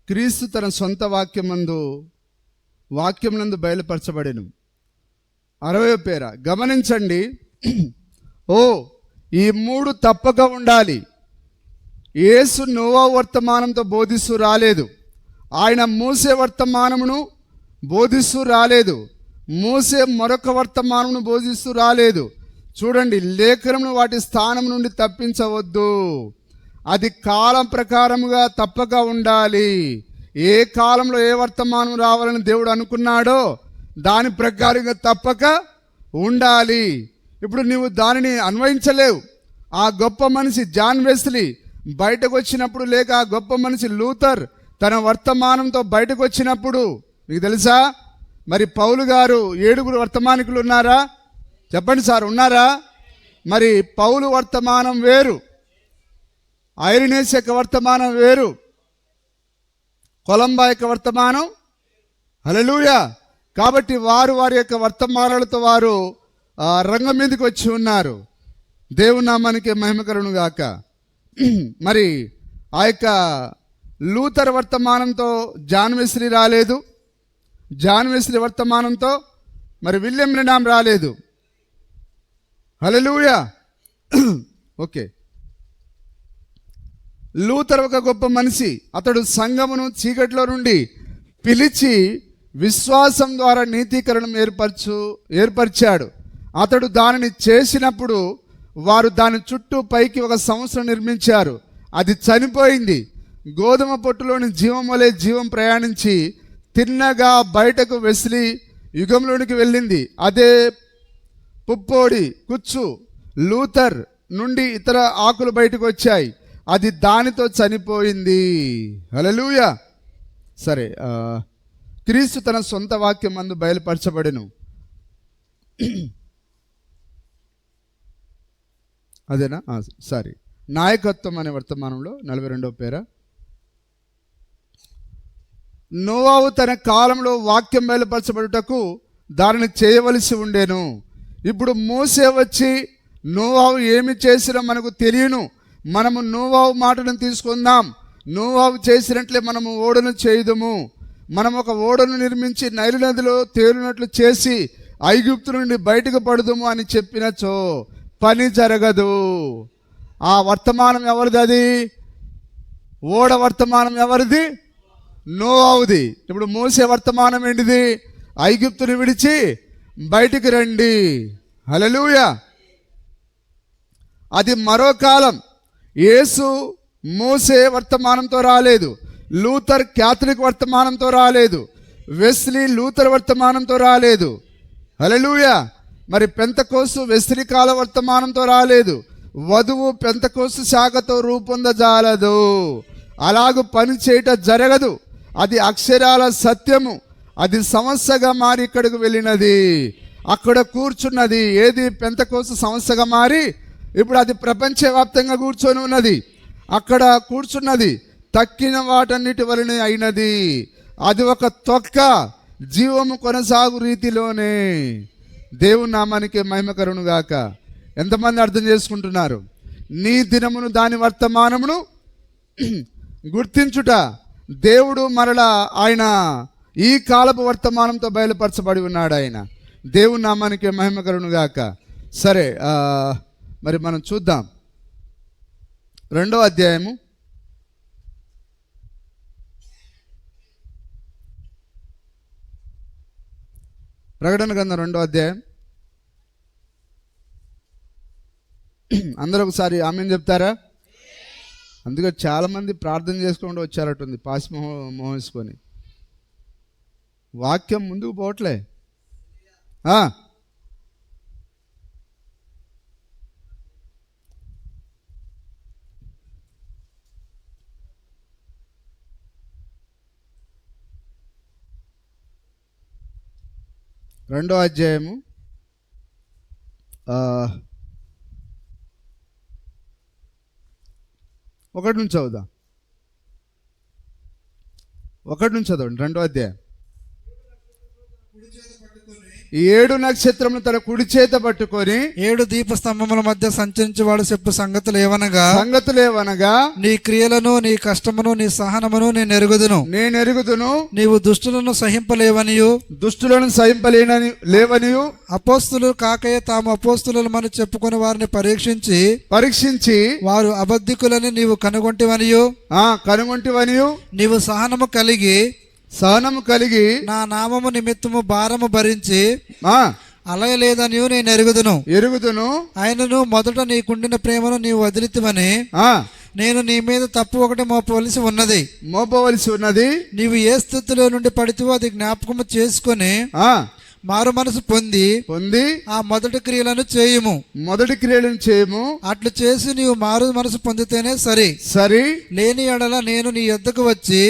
క్రీస్తు తన సొంత వాక్యమునందు బయలుపరచబడెను. 60వ పేర గమనించండి. ఈ 3 తప్పక ఉండాలి. యేసు నోవా వర్తమానంతో బోధిస్తూ రాలేదు. ఆయన మోసే వర్తమానమును బోధిస్తూ రాలేదు. మోసే మరొక వర్తమానమును బోధిస్తూ రాలేదు. చూడండి, లేఖనమును వాటి స్థానం నుండి తప్పించవద్దు. అది కాలం ప్రకారముగా తప్పక ఉండాలి. ఏ కాలంలో ఏ వర్తమానం రావాలని దేవుడు అనుకున్నాడో దాని ప్రకారంగా తప్పక ఉండాలి. ఇప్పుడు నీవు దానిని అన్వయించలేవు. ఆ గొప్ప మనిషి జాన్ వెస్లీ బయటకు వచ్చినప్పుడు, లేక ఆ గొప్ప మనిషి లూథర్ తన వర్తమానంతో బయటకు వచ్చినప్పుడు, మీకు తెలుసా? మరి పౌలు గారు 7 వర్తమానికులు ఉన్నారా? చెప్పండి సార్, ఉన్నారా? మరి పౌలు వర్తమానం వేరు, ఐరినేస్ యొక్క వర్తమానం వేరు, కొలంబా యొక్క వర్తమానం. హల్లెలూయా. కాబట్టి వారి యొక్క వర్తమానాలతో వారు రంగం మీదకి వచ్చి ఉన్నారు. దేవుని నామానికి మహిమ కలుగును గాక. మరి ఆ యొక్క లూథర్ వర్తమానంతో జాన్ వెస్లీ రాలేదు. జాన్ వెస్లీ వర్తమానంతో మరి విలియం బ్రెనామ్ రాలేదు. హల్లెలూయా. ఓకే, లూథర్ ఒక గొప్ప మనిషి. అతడు సంఘమును చీకటిలో నుండి పిలిచి విశ్వాసం ద్వారా నీతీకరణం ఏర్పరిచాడు. అతడు దానిని చేసినప్పుడు వారు దాని చుట్టూ పైకి ఒక సంవత్సరం నిర్మించారు. అది చనిపోయింది. గోధుమ పొట్టులోని జీవం వలె జీవం ప్రయాణించి తిన్నగా బయటకు వెస్లీ యుగంలోనికి వెళ్ళింది. అదే పుప్పొడి కుచ్చు లూథర్ నుండి ఇతర ఆకులు బయటకు వచ్చాయి. అది దానితో చనిపోయింది. హల్లెలూయా. సరే, క్రీస్తు తన సొంత వాక్యం అందు బయలుపరచబడెను. అదేనా? సారీ, నాయకత్వం అనే వర్తమానంలో 42వ పేర. నోవాహు తన కాలంలో వాక్యం బయలుపరచబడుటకు దానిని చేయవలసి ఉండేను. ఇప్పుడు మోసే వచ్చి నోవాహు ఏమి చేసినా మనకు తెలియను. మనము నోవాహు మాటను తీసుకుందాం. నోవాహు చేసినట్లే మనము ఓడను చేయుదుము. మనం ఒక ఓడను నిర్మించి నైలు నదిలో తేలినట్లు చేసి ఐగుప్తు నుండి బయటకు పడుదుము అని చెప్పినచో పని జరగదు. ఆ వర్తమానం ఎవరిది? అది ఓడ వర్తమానం ఎవరిది? నోవాహుది. ఇప్పుడు మోసే వర్తమానం ఏంటిది? ఐగుప్తుని విడిచి బయటికి రండి. హల్లెలూయా. అది మరో కాలం. యేసు మోసే వర్తమానంతో రాలేదు. లూథర్ క్యాథలిక్ వర్తమానంతో రాలేదు. వెస్లీ లూథర్ వర్తమానంతో రాలేదు. హల్లెలూయా. మరి పెంతెకోస్తు వెస్లీ కాల వర్తమానంతో రాలేదు. వధువు పెంతెకోస్తు శాఖతో రూపొందజాలదు. అలాగు పని చేయట జరగదు. అది అక్షరాల సత్యము. అది సమస్యగా మారి ఇక్కడికి వెళ్ళినది, అక్కడ కూర్చున్నది. ఏది? పెంతెకోస్తు సమస్యగా మారి ఇప్పుడు అది ప్రపంచవ్యాప్తంగా కూర్చొని ఉన్నది. అక్కడ కూర్చున్నది తక్కిన వాటన్నిటి వలనే అయినది. అది ఒక తొక్క, జీవము కొనసాగు రీతిలోనే. దేవుని నామానికి మహిమకరును గాక. ఎంతమంది అర్థం చేసుకుంటున్నారు? నీ దినమును దాని వర్తమానమును గుర్తించుట. దేవుడు మరలా ఆయన ఈ కాలపు వర్తమానంతో బయలుపరచబడి ఉన్నాడు. ఆయన దేవుని నామానికి మహిమకరును గాక. సరే, మరి మనం చూద్దాం 2వ అధ్యాయము ప్రకటన గ్రంథం 2వ అధ్యాయం. అందరూ ఒకసారి ఆమేన్ చెప్తారా? అందుకే చాలామంది ప్రార్థన చేసుకుంటూ వచ్చారటుంది పాసి మోహేసుకొని. వాక్యం ముందుకు పోవట్లే. రెండో అధ్యాయము 1 నుంచి చదువుదాం. 1 నుంచి చదవండి. 2వ అధ్యాయం. 7 నక్షత్రములు తన కుడి చేత పట్టుకొని 7 దీపస్తంభముల మధ్య సంచరించేవాడు చెప్పు సంగతులు ఏవనగా నీ క్రియలను, నీ కష్టమును, నీ సహనమును నేను ఎరుగుదును. నీవు దుష్టులను సహింపలేవనియు అపోస్తులు కాకయే తాము అపోస్తులమని చెప్పుకొని వారిని పరీక్షించి వారు అబద్ధికులని నీవు కనుగొంటివనియు నీవు సహనము కలిగి నా నామము నిమిత్తము భారము భరించి అలయలేదని నేను ఎరుగుదును. ఆయనను మొదట నీకుండిన ప్రేమను నీవు వదిలితివని నేను నీ మీద తప్పు ఒకటి మోపవలసి ఉన్నది. నీవు ఏ స్థితిలో నుండి పడితే అది జ్ఞాపకము చేసుకొని మారు మనసు పొంది ఆ మొదటి క్రియలను చేయుము. అట్లు చేసి నీవు మారు మనసు పొందితేనే సరి. లేని ఎడల నేను నీ యొద్దకు వచ్చి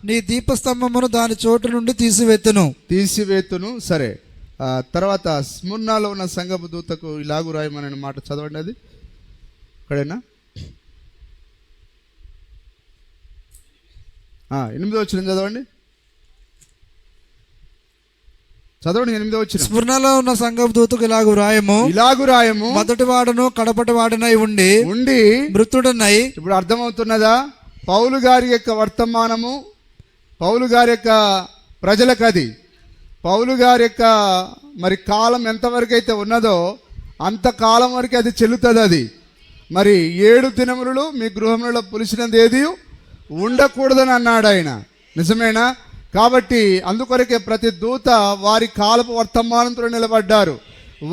నీ దీపస్తంభమును దాని చోటు నుండి తీసివేతును. సరే, తర్వాత స్ముర్నాలో ఉన్న సంఘపు దూతకు ఇలాగు రాయమనే మాట చదవండి. అది ఇక్కడేనా? 8వ వచనం చదవండి. 8వ వచనం. స్ముర్నలో ఉన్న సంఘపు దూతకు ఇలాగు రాయము మొదటి వాడును కడపటి వాడునై ఉండి మృతుడనై. ఇప్పుడు అర్థమవుతున్నదా? పౌలు గారి యొక్క వర్తమానము, పౌలు గారి యొక్క ప్రజలకు, అది పౌలు గారి యొక్క మరి కాలం ఎంతవరకు అయితే ఉన్నదో అంతకాలం వరకు అది చెల్లుతుంది. అది మరి 7 దినములు మీ గృహంలో పులిసినది ఏది ఉండకూడదని అన్నాడు ఆయన. నిజమేనా? కాబట్టి అందుకొరకే ప్రతి దూత వారి కాలపు వర్తమానంతో నిలబడ్డారు.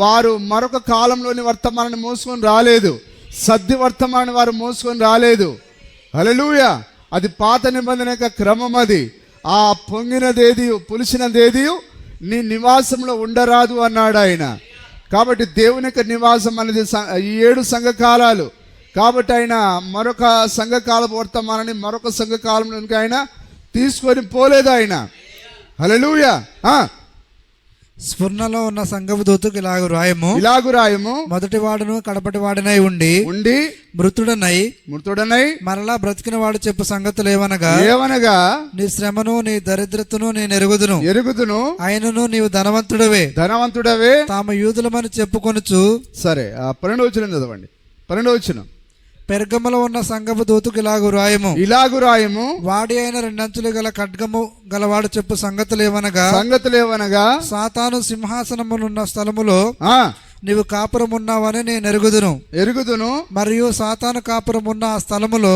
వారు మరొక కాలంలోని వర్తమానాన్ని మోసుకొని రాలేదు. సద్ది వర్తమానాన్ని వారు మోసుకొని రాలేదు. హల్లెలూయా! అది పాత నిబంధన యొక్క క్రమం. అది ఆ పొంగినదేది పులిసినదేది నీ నివాసంలో ఉండరాదు అన్నాడు ఆయన. కాబట్టి దేవుని యొక్క నివాసం అనేది 7 సంఘకాలాలు. కాబట్టి ఆయన మరొక సంఘకాలపు వర్తమానాన్ని మరొక సంఘకాలంలోనికి ఆయన తీసుకొని పోలేదు ఆయన. హల్లెలూయా! స్ఫురణలో ఉన్న సంఘపు దూతకు ఇలాగు రాయము మొదటి వాడును కడపటి వాడినై ఉండి మృతుడనై మరలా బ్రతికిన వాడు చెప్పు సంగతులు ఏవనగా నీ శ్రమను, నీ దరిద్రతను నేను ఎరుగుదును. ఆయనను నీవు ధనవంతుడవే తాము యూదులమని చెప్పుకొనుచు. సరే, 12వ వచనం చదవండి. 12వ వచనం. పెర్గములో ఉన్న సంఘపు దూతకు ఇలాగు రాయము వాడి అయిన 2 అంచులు గల ఖడ్గము గలవాడు చెప్పు సంగతులు ఏవనగా సాతాను సింహాసనమునున్న స్థలములో నీవు కాపురమున్నావని నేను ఎరుగుదును. మరియు సాతాను కాపురమున్న ఆ స్థలములో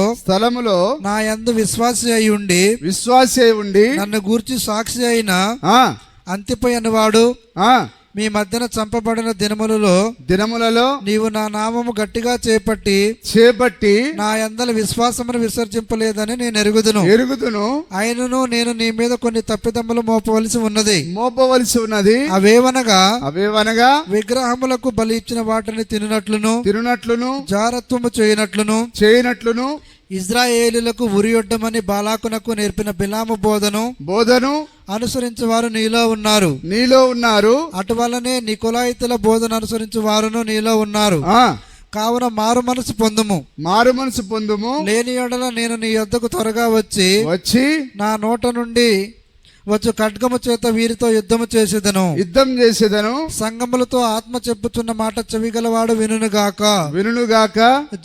నా యందు విశ్వాసి అయి ఉండి నన్ను గూర్చి సాక్షి అయిన అంతిపై అన్నవాడు మీ మధ్యన చంపబడిన దినములలో నీవు నా నామము గట్టిగా చేపట్టి నా యందల విశ్వాసమును విసర్జింపలేదని నేను ఎరుగుదును. ఆయనను నేను నీ మీద కొన్ని తప్పిదమ్ములు మోపవలసి ఉన్నది. అవేవనగా విగ్రహములకు బలి ఇచ్చిన వాటిని తినునట్లును జారత్వము చేయనట్లును ఇజ్రాయేలులకు ఉరియొడ్డమని బాలాకునకు నేర్పిన బిలాము బోధను అనుసరించే వారు నీలో ఉన్నారు. అటువలనే నికొలాయితుల బోధన అనుసరించే వారును నీలో ఉన్నారు. కావున మారు మనసు పొందుము. లేని యెడల నేను నీ యొద్దకు త్వరగా వచ్చి నా నోట నుండి వచ్చు ఖడ్గము చేత వీరితో యుద్ధం చేసేదను. సంగములతో ఆత్మ చెప్పుచున్న మాట చెవిగలవాడు వినుగాక.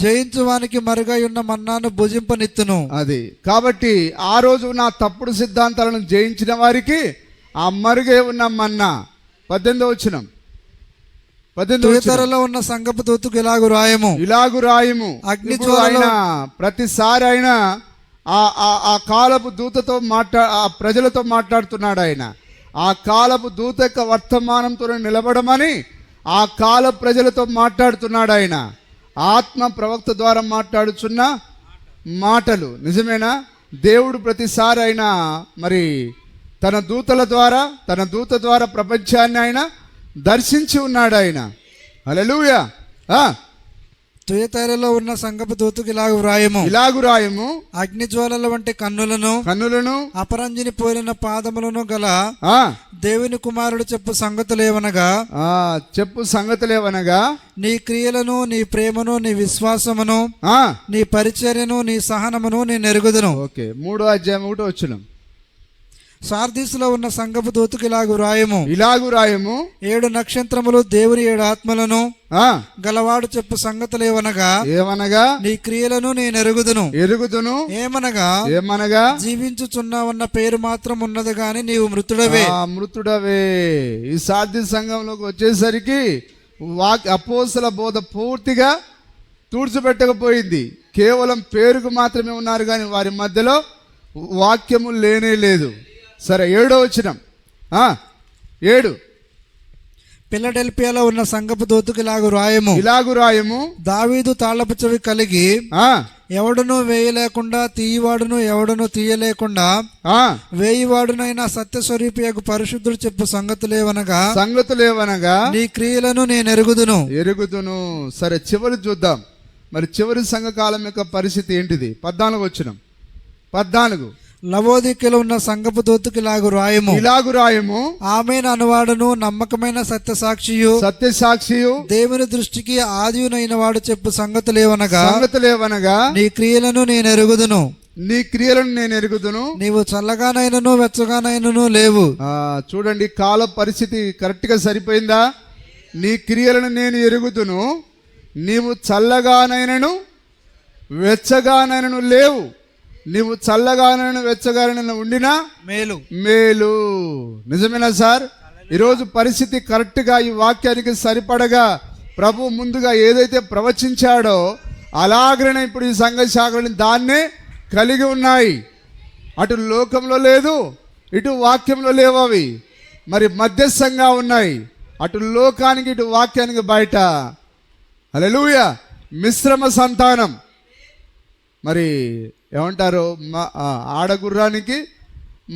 జయించు వానికి మరుగై ఉన్న మన్నాను భుజింపనిత్తును. అది కాబట్టి ఆ రోజు నా తప్పుడు సిద్ధాంతాలను జయించిన వారికి ఆ మరుగై ఉన్న మన్నా 18వ వచనం. తుయతరలో ఉన్న సంగపు దూతకు ఇలాగు రాయము. ఆయన ప్రతిసారి ఆయన ఆ కాలపు దూతతో ఆ ప్రజలతో మాట్లాడుతున్నాడు. ఆయన ఆ కాలపు దూత యొక్క వర్తమానంతో నిలబడమని ఆ కాల ప్రజలతో మాట్లాడుతున్నాడు. ఆయన ఆత్మ ప్రవక్త ద్వారా మాట్లాడుచున్న మాటలు నిజమేనా? దేవుడు ప్రతిసారి ఆయన మరి తన దూత ద్వారా ప్రపంచాన్ని ఆయన దర్శించి ఉన్నాడు. ఆయన హల్లెలూయా. తుయతైరలో ఉన్న సంగపు దూతకు ఇలాగు రాయము. అగ్ని జ్వాలల వంటి కన్నులను అపరంజిని పోలిన పాదములను గల దేవుని కుమారుడు చెప్పు సంగతులేవనగా నీ క్రియలను, నీ ప్రేమను, నీ విశ్వాసమును, నీ పరిచర్యను, నీ సహనమును నేను ఎరుగుదును. ఓకే, 3వ అధ్యాయం 1వ వచనం. సార్దీసులో ఉన్న సంగపు దూతకు ఇలాగు రాయము. 7 నక్షత్రములు దేవుని 7 ఆత్మలను గలవాడు చెప్పు సంగతులేవనగా నీ క్రియలను నేను ఎరుగుదును. ఏమనగా జీవించుచున్నావన్న పేరు మాత్రం ఉన్నది గాని నీవు మృతుడవే. ఈ సార్దీ సంఘంలోకి వచ్చేసరికి అపోస్తల బోధ పూర్తిగా తుడిచిపెట్టకపోయింది. కేవలం పేరుకు మాత్రమే ఉన్నారు కానీ వారి మధ్యలో వాక్యము లేనే లేదు. సరే, 7వ వచనం. 7 ఫిలడెల్ఫియాలో ఉన్న సంగపు దూతకు ఇలాగు రాయము. దావీదు తాళపు చెవి కలిగి ఎవడును వేయలేకుండా తీయవాడును ఎవడును తీయలేకుండా వేయివాడునైనా సత్యస్వరూపియగు పరిశుద్ధుడు చెప్పు సంగతులేవనగా నీ క్రియలను నేను ఎరుగుదును. సరే, చివరి చూద్దాం. మరి చివరి సంఘకాలం యొక్క పరిస్థితి ఏంటిది? 14వ వచనం. 14 లవోదికలో ఉన్న సంగపు దూతకు ఇలాగు రాయము. ఆమెను అనువాడును నమ్మకమైన సత్యసాక్షియు దేవుని దృష్టికి ఆదియునైన వాడు చెప్పు సంగతులేవనగా నీ క్రియలను నేను ఎరుగుదును. నీవు చల్లగానైనను వెచ్చగానైనను లేవు. చూడండి, కాల పరిస్థితి కరెక్ట్ గా సరిపోయిందా? నీ క్రియలను నేను ఎరుగుదును, నీవు చల్లగానైనను వెచ్చగానైనను లేవు. నీవు చల్లగానైనా వెచ్చగానైనా ఉండినా మేలు. నిజమేనా సార్? ఈరోజు పరిస్థితి కరెక్ట్గా ఈ వాక్యానికి సరిపడగా ప్రభు ముందుగా ఏదైతే ప్రవచించాడో అలాగనే ఇప్పుడు ఈ సంఘ శాఖలు దాన్నే కలిగి ఉన్నాయి. అటు లోకంలో లేదు, ఇటు వాక్యంలో లేవు. అవి మరి మధ్యస్థంగా ఉన్నాయి. అటు లోకానికి ఇటు వాక్యానికి బయట. హల్లెలూయా. మిశ్రమ సంతానం. మరి ఏమంటారు? ఆడగుర్రానికి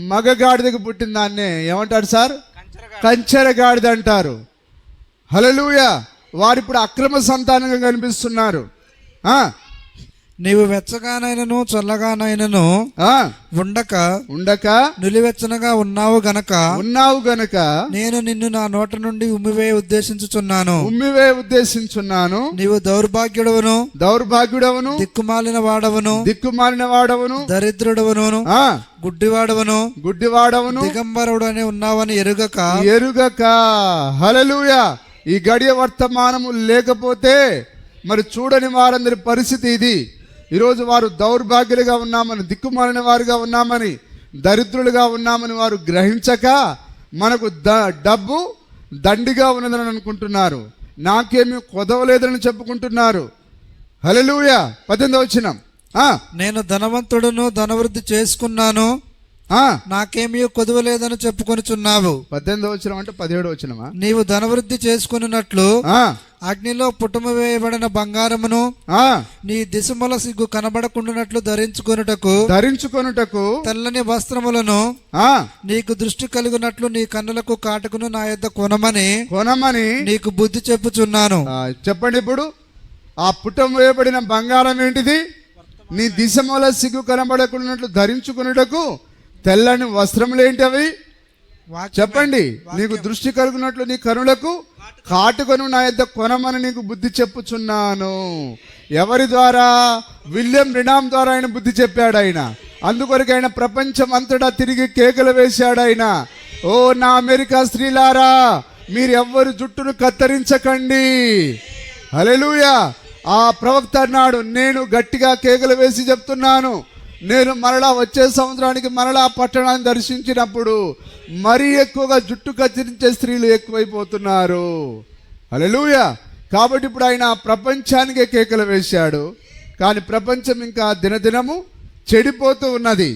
మగగాడిదకి పుట్టిన దాన్నే ఏమంటారు సార్? కంచెరగాడిద అంటారు. హల్లెలూయా. వారిప్పుడు అక్రమ సంతానంగా కనిపిస్తున్నారు. నీవు వెచ్చగానైనను చల్లగానైనను ఉండక నిలువెచ్చనగా ఉన్నావు గనక నేను నిన్ను నా నోట నుండి ఉమ్మివే ఉద్దేశించున్నాను. నీవు దౌర్భాగ్యుడవును దిక్కుమాలిన వాడవును దరిద్రుడవును గుడ్డివాడవును దిగంబరుడు అని ఉన్నావని ఎరుగక. హల్లెలూయా. ఈ గడియ వర్తమానము లేకపోతే మరి చూడని వారందరి పరిస్థితి ఇది. ఈరోజు వారు దౌర్భాగ్యులుగా ఉన్నామని, దిక్కుమాలిన వారుగా ఉన్నామని, దరిద్రులుగా ఉన్నామని వారు గ్రహించక మనకు డబ్బు దండిగా ఉన్నదని అనుకుంటున్నారు. నాకేమీ కొదవలేదని చెప్పుకుంటున్నారు. హల్లెలూయా. 18వ వచనం. నేను ధనవంతుడును, ధనవృద్ధి చేసుకున్నాను, నాకేమీ కొదవలేదని చెప్పుకొనుచున్నావు. 18వ వచనం అంటే 17వ వచనమా? నీవు ధనవృద్ధి చేసుకున్నట్లు అగ్నిలో పుటము వేయబడిన బంగారమును నీ దిశముల సిగ్గు కనబడకుండానట్లు ధరించుకొనుటకు తెల్లని వస్త్రములను నీకు దృష్టి కలిగినట్లు నీ కన్నులకు కాటుకును నా యొద్ద కొనమని నీకు బుద్ధి చెప్పుచున్నాను. చెప్పండి, ఇప్పుడు ఆ పుటం వేయబడిన బంగారం ఏంటిది? నీ దిశమూల సిగ్గు కనబడకున్నట్లు ధరించుకున్నటకు తెల్లని వస్త్రములు ఏంటి అవి చెప్పండి. నీకు దృష్టి కలుగునట్లు నీ కనులకు కాటుకను నా యొద్ద కొనమని నీకు బుద్ధి చెప్పుచున్నాను. ఎవరి ద్వారా? విలియం బ్రెన్హామ్ ద్వారా ఆయన బుద్ధి చెప్పాడు. ఆయన అందుకొరకు ఆయన ప్రపంచం అంతటా తిరిగి కేకలు వేశాడు. ఆయన, ఓ నా అమెరికా స్త్రీలారా, మీరు ఎవ్వరు జుట్టును కత్తిరించకండి. హల్లెలూయా. ఆ ప్రవక్త అన్నాడు, నేను గట్టిగా కేకలు వేసి చెప్తున్నాను, నేను మరలా వచ్చే సంవత్సరానికి మరలా పట్టణాన్ని దర్శించినప్పుడు మరీ ఎక్కువగా జుట్టు కత్తిరించే స్త్రీలు ఎక్కువైపోతున్నారు. హల్లెలూయా. కాబట్టి ఇప్పుడు ఆయన ప్రపంచానికే కేకలు వేశాడు. కానీ ప్రపంచం ఇంకా దినదినము చెడిపోతూ ఉన్నది.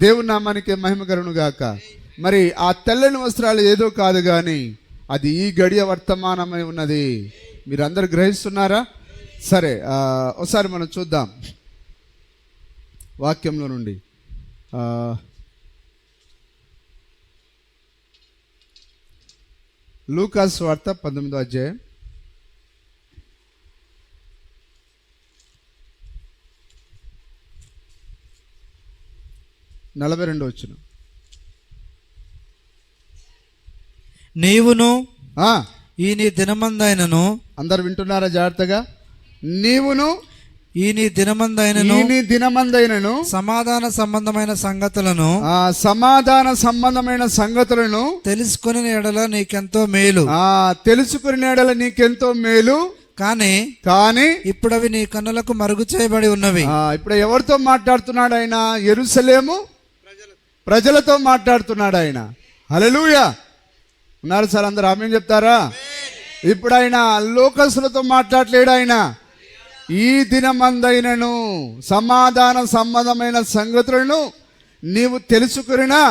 దేవుని నామానికి మహిమ కలుగును గాక. మరి ఆ తెల్లని వస్త్రాలు ఏదో కాదు కానీ అది ఈ గడియ వర్తమానమై ఉన్నది. మీరందరూ గ్రహిస్తున్నారా? సరే, ఒకసారి మనం చూద్దాం వాక్యంలో నుండి. లూకాసు వార్త 19వ అధ్యాయం 42వ వచనం. నీవును ఈ నీ దినమందైనను, అందరు వింటున్నారా జాగ్రత్తగా? నీవును ఈ నీ దినమందైనను సమాధాన సంబంధమైన సంగతులను తెలుసుకుని ఎడల నీకెంతో మేలు. తెలుసుకుని ఎడల నీకెంతో మేలు. కానీ ఇప్పుడు అవి నీ కన్నులకు మరుగు చేయబడి ఉన్నవి. ఇప్పుడు ఎవరితో మాట్లాడుతున్నాడు ఆయన? యెరూషలేము ప్రజలతో మాట్లాడుతున్నాడు ఆయన. హల్లెలూయా. ఉన్నారు సార్? అందరూ ఆమేన్ చెప్తారా? ఇప్పుడు ఆయన లోకస్తులతో మాట్లాడలేడు. ఆయన ఈ దినమందైనను సమాధాన సంబంధమైన సంగతులను నీవు తెలుసుకున్నా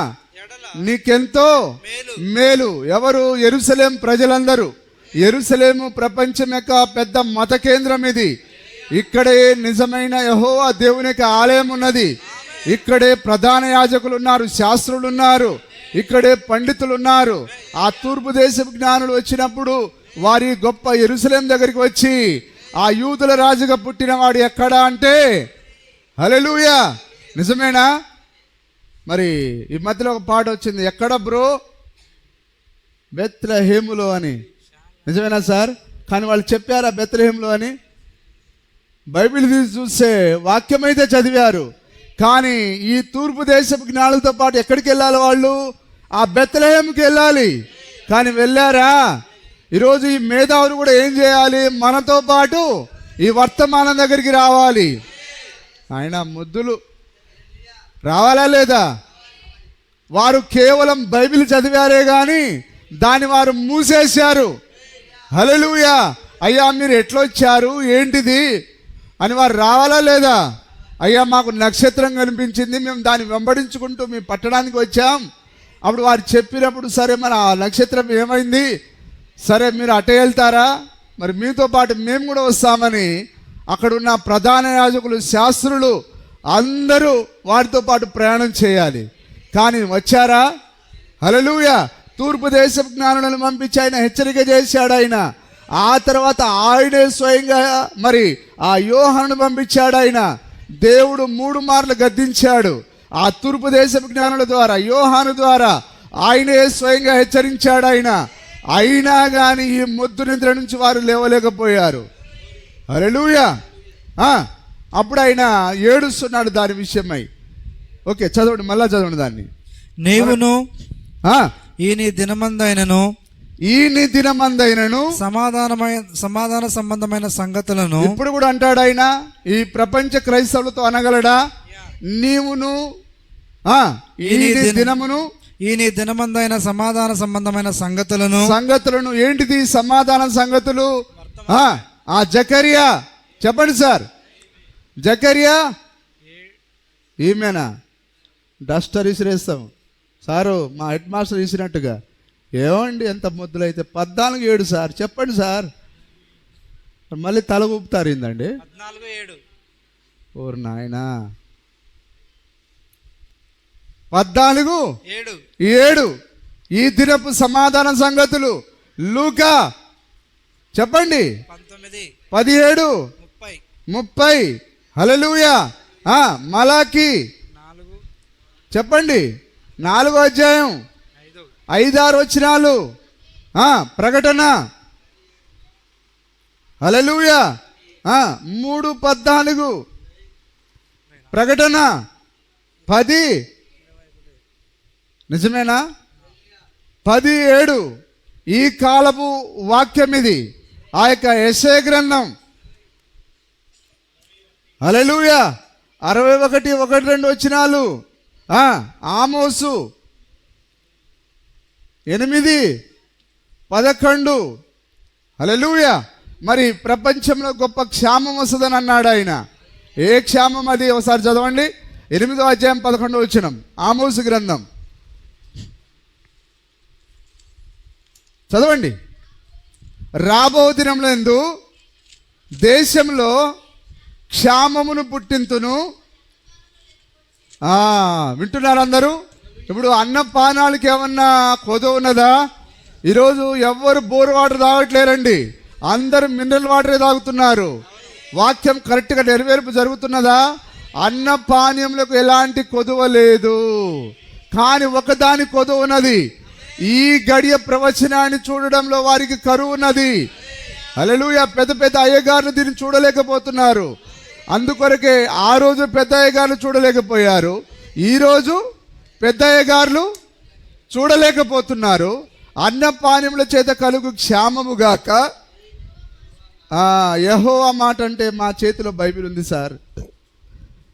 నీకెంతో మేలు. ఎవరు? యెరూషలేము ప్రజలందరూ. యెరూషలేము ప్రపంచం యొక్క పెద్ద మత కేంద్రం ఇది. ఇక్కడే నిజమైన యెహోవా దేవుని యొక్క ఆలయం ఉన్నది. ఇక్కడే ప్రధాన యాజకులు ఉన్నారు, శాస్త్రులు ఉన్నారు, ఇక్కడే పండితులు ఉన్నారు. ఆ తూర్పు దేశపు జ్ఞానులు వచ్చినప్పుడు వారి గొప్ప యెరూషలేము దగ్గరికి వచ్చి, ఆ యూదుల రాజుగా పుట్టినవాడు ఎక్కడా అంటే, హల్లెలూయా, నిజమేనా? మరి ఈ మధ్యలో ఒక పాట వచ్చింది, ఎక్కడ బ్రో? బెత్లెహేములో అని. నిజమేనా సార్? కానీ వాళ్ళు చెప్పారా బెత్లెహేములో అని? బైబిల్ తీసి చూస్తే వాక్యమైతే చదివారు. కానీ ఈ తూర్పు దేశపు జ్ఞానులతో పాటు ఎక్కడికి వెళ్ళాలి వాళ్ళు? ఆ బెత్లెహేముకి వెళ్ళాలి. కానీ వెళ్ళారా? ఈరోజు ఈ మేధావులు కూడా ఏం చేయాలి? మనతో పాటు ఈ వర్తమానం దగ్గరికి రావాలి. ఆయన ముద్దులు రావాలా లేదా? వారు కేవలం బైబిల్ చదివారే కానీ దాన్ని వారు మూసేశారు. హల్లెలూయా. అయ్యా మీరు ఎట్లొచ్చారు, ఏంటిది అని వారు రావాలా లేదా? అయ్యా మాకు నక్షత్రం కనిపించింది, మేము దాన్ని వెంబడించుకుంటూ మీ పట్టణానికి వచ్చాం. అప్పుడు వారు చెప్పినప్పుడు, సరే మన ఆ నక్షత్రం ఏమైంది, సరే మీరు అటే వెళ్తారా, మరి మీతో పాటు మేము కూడా వస్తామని అక్కడున్న ప్రధాన యాజకులు, శాస్త్రులు అందరూ వారితో పాటు ప్రయాణం చేయాలి. కానీ వచ్చారా? హల్లెలూయా. తూర్పు దేశపు జ్ఞానులను పంపించి ఆయన హెచ్చరిక చేశాడు. ఆయన ఆ తర్వాత ఆయనే స్వయంగా మరి ఆ యోహానును పంపించాడు. ఆయన దేవుడు 3 మార్లు గద్దించాడు. ఆ తూర్పు దేశపు జ్ఞానుల ద్వారా, యోహాను ద్వారా ఆయనే స్వయంగా హెచ్చరించాడు. ఆయన అయినా కానీ ఈ మొద్దు నిద్ర నుంచి వారు లేవలేకపోయారు. హల్లెలూయా. అప్పుడు ఆయన ఏడుస్తున్నాడు దాని విషయమై. ఓకే, చదవండి, మళ్ళా చదవండి దాన్ని. నీవును ఈ నీ దినమందైనను సమాధాన సంబంధమైన సంగతులను. ఇప్పుడు కూడా అంటాడు ఆయన, ఈ ప్రపంచ క్రైస్తవులతో అనగలడా? నీవును ఈ నీ దినమందైన సమాధాన సంబంధమైన సంగతులను. ఏంటిది సమాధాన సంగతులు? ఆ జకరియా, చెప్పండి సార్. జకరియా ఈమెనా? డస్టర్ విసిరేస్తాం సారు, మా హెడ్ మాస్టర్ విసిరినట్టుగా. ఏమండి ఎంత ముద్దులైతే 14:7 సార్, చెప్పండి సార్. మళ్ళీ తల ఊపుతారు ఏందండి? 14:7. ఓరు నాయనా, 14:7 ఈ దినపు సమాధాన సంగతులు. లూకా చెప్పండి 19:17 17:30. హల్లెలూయా. మలాకి చెప్పండి 4వ అధ్యాయం 5-6 వచనాలు. ప్రకటన హల్లెలూయా 3:14. ప్రకటన 10. నిజమేనా? 10:7. ఈ కాలపు వాక్యం ఇది, ఆ యొక్క యెషయా గ్రంథం. హల్లెలూయా 61:1-2 వచనాలు. ఆమోసు 8:11. హల్లెలూయా. మరి ప్రపంచంలో గొప్ప క్షామం వస్తుందని అన్నాడు ఆయన. ఏ క్షామం అది? ఒకసారి చదవండి. 8వ అధ్యాయం 11వ వచనం, ఆమోసు గ్రంథం చదవండి. రాబో దినములందు దేశంలో క్షామమును పుట్టింతును. వింటున్నారు అందరూ? ఇప్పుడు అన్నపానాలకి ఏమన్నా కొదవ ఉన్నదా? ఈరోజు ఎవ్వరు బోర్ వాటర్ తాగట్లేరండి, అందరూ మినరల్ వాటరే తాగుతున్నారు. వాక్యం కరెక్ట్గా నెరవేర్పు జరుగుతున్నదా? అన్న పానీయములకు ఎలాంటి కొదువ లేదు, కానీ ఒకదాని కొదువ ఉన్నది. ఈ గడియ ప్రవచనాన్ని చూడడంలో వారికి కరువు ఉన్నది. హల్లెలూయా. పెద్ద పెద్ద అయ్యగారులు దీన్ని చూడలేకపోతున్నారు. అందుకొరకే ఆ రోజు పెద్ద అయ్యగారులు చూడలేకపోయారు, ఈరోజు పెద్ద అయ్యగారులు చూడలేకపోతున్నారు. అన్న పానీయముల చేత కలుగు క్షామము గాక. యెహోవా మాట అంటే మా చేతిలో బైబిల్ ఉంది సార్.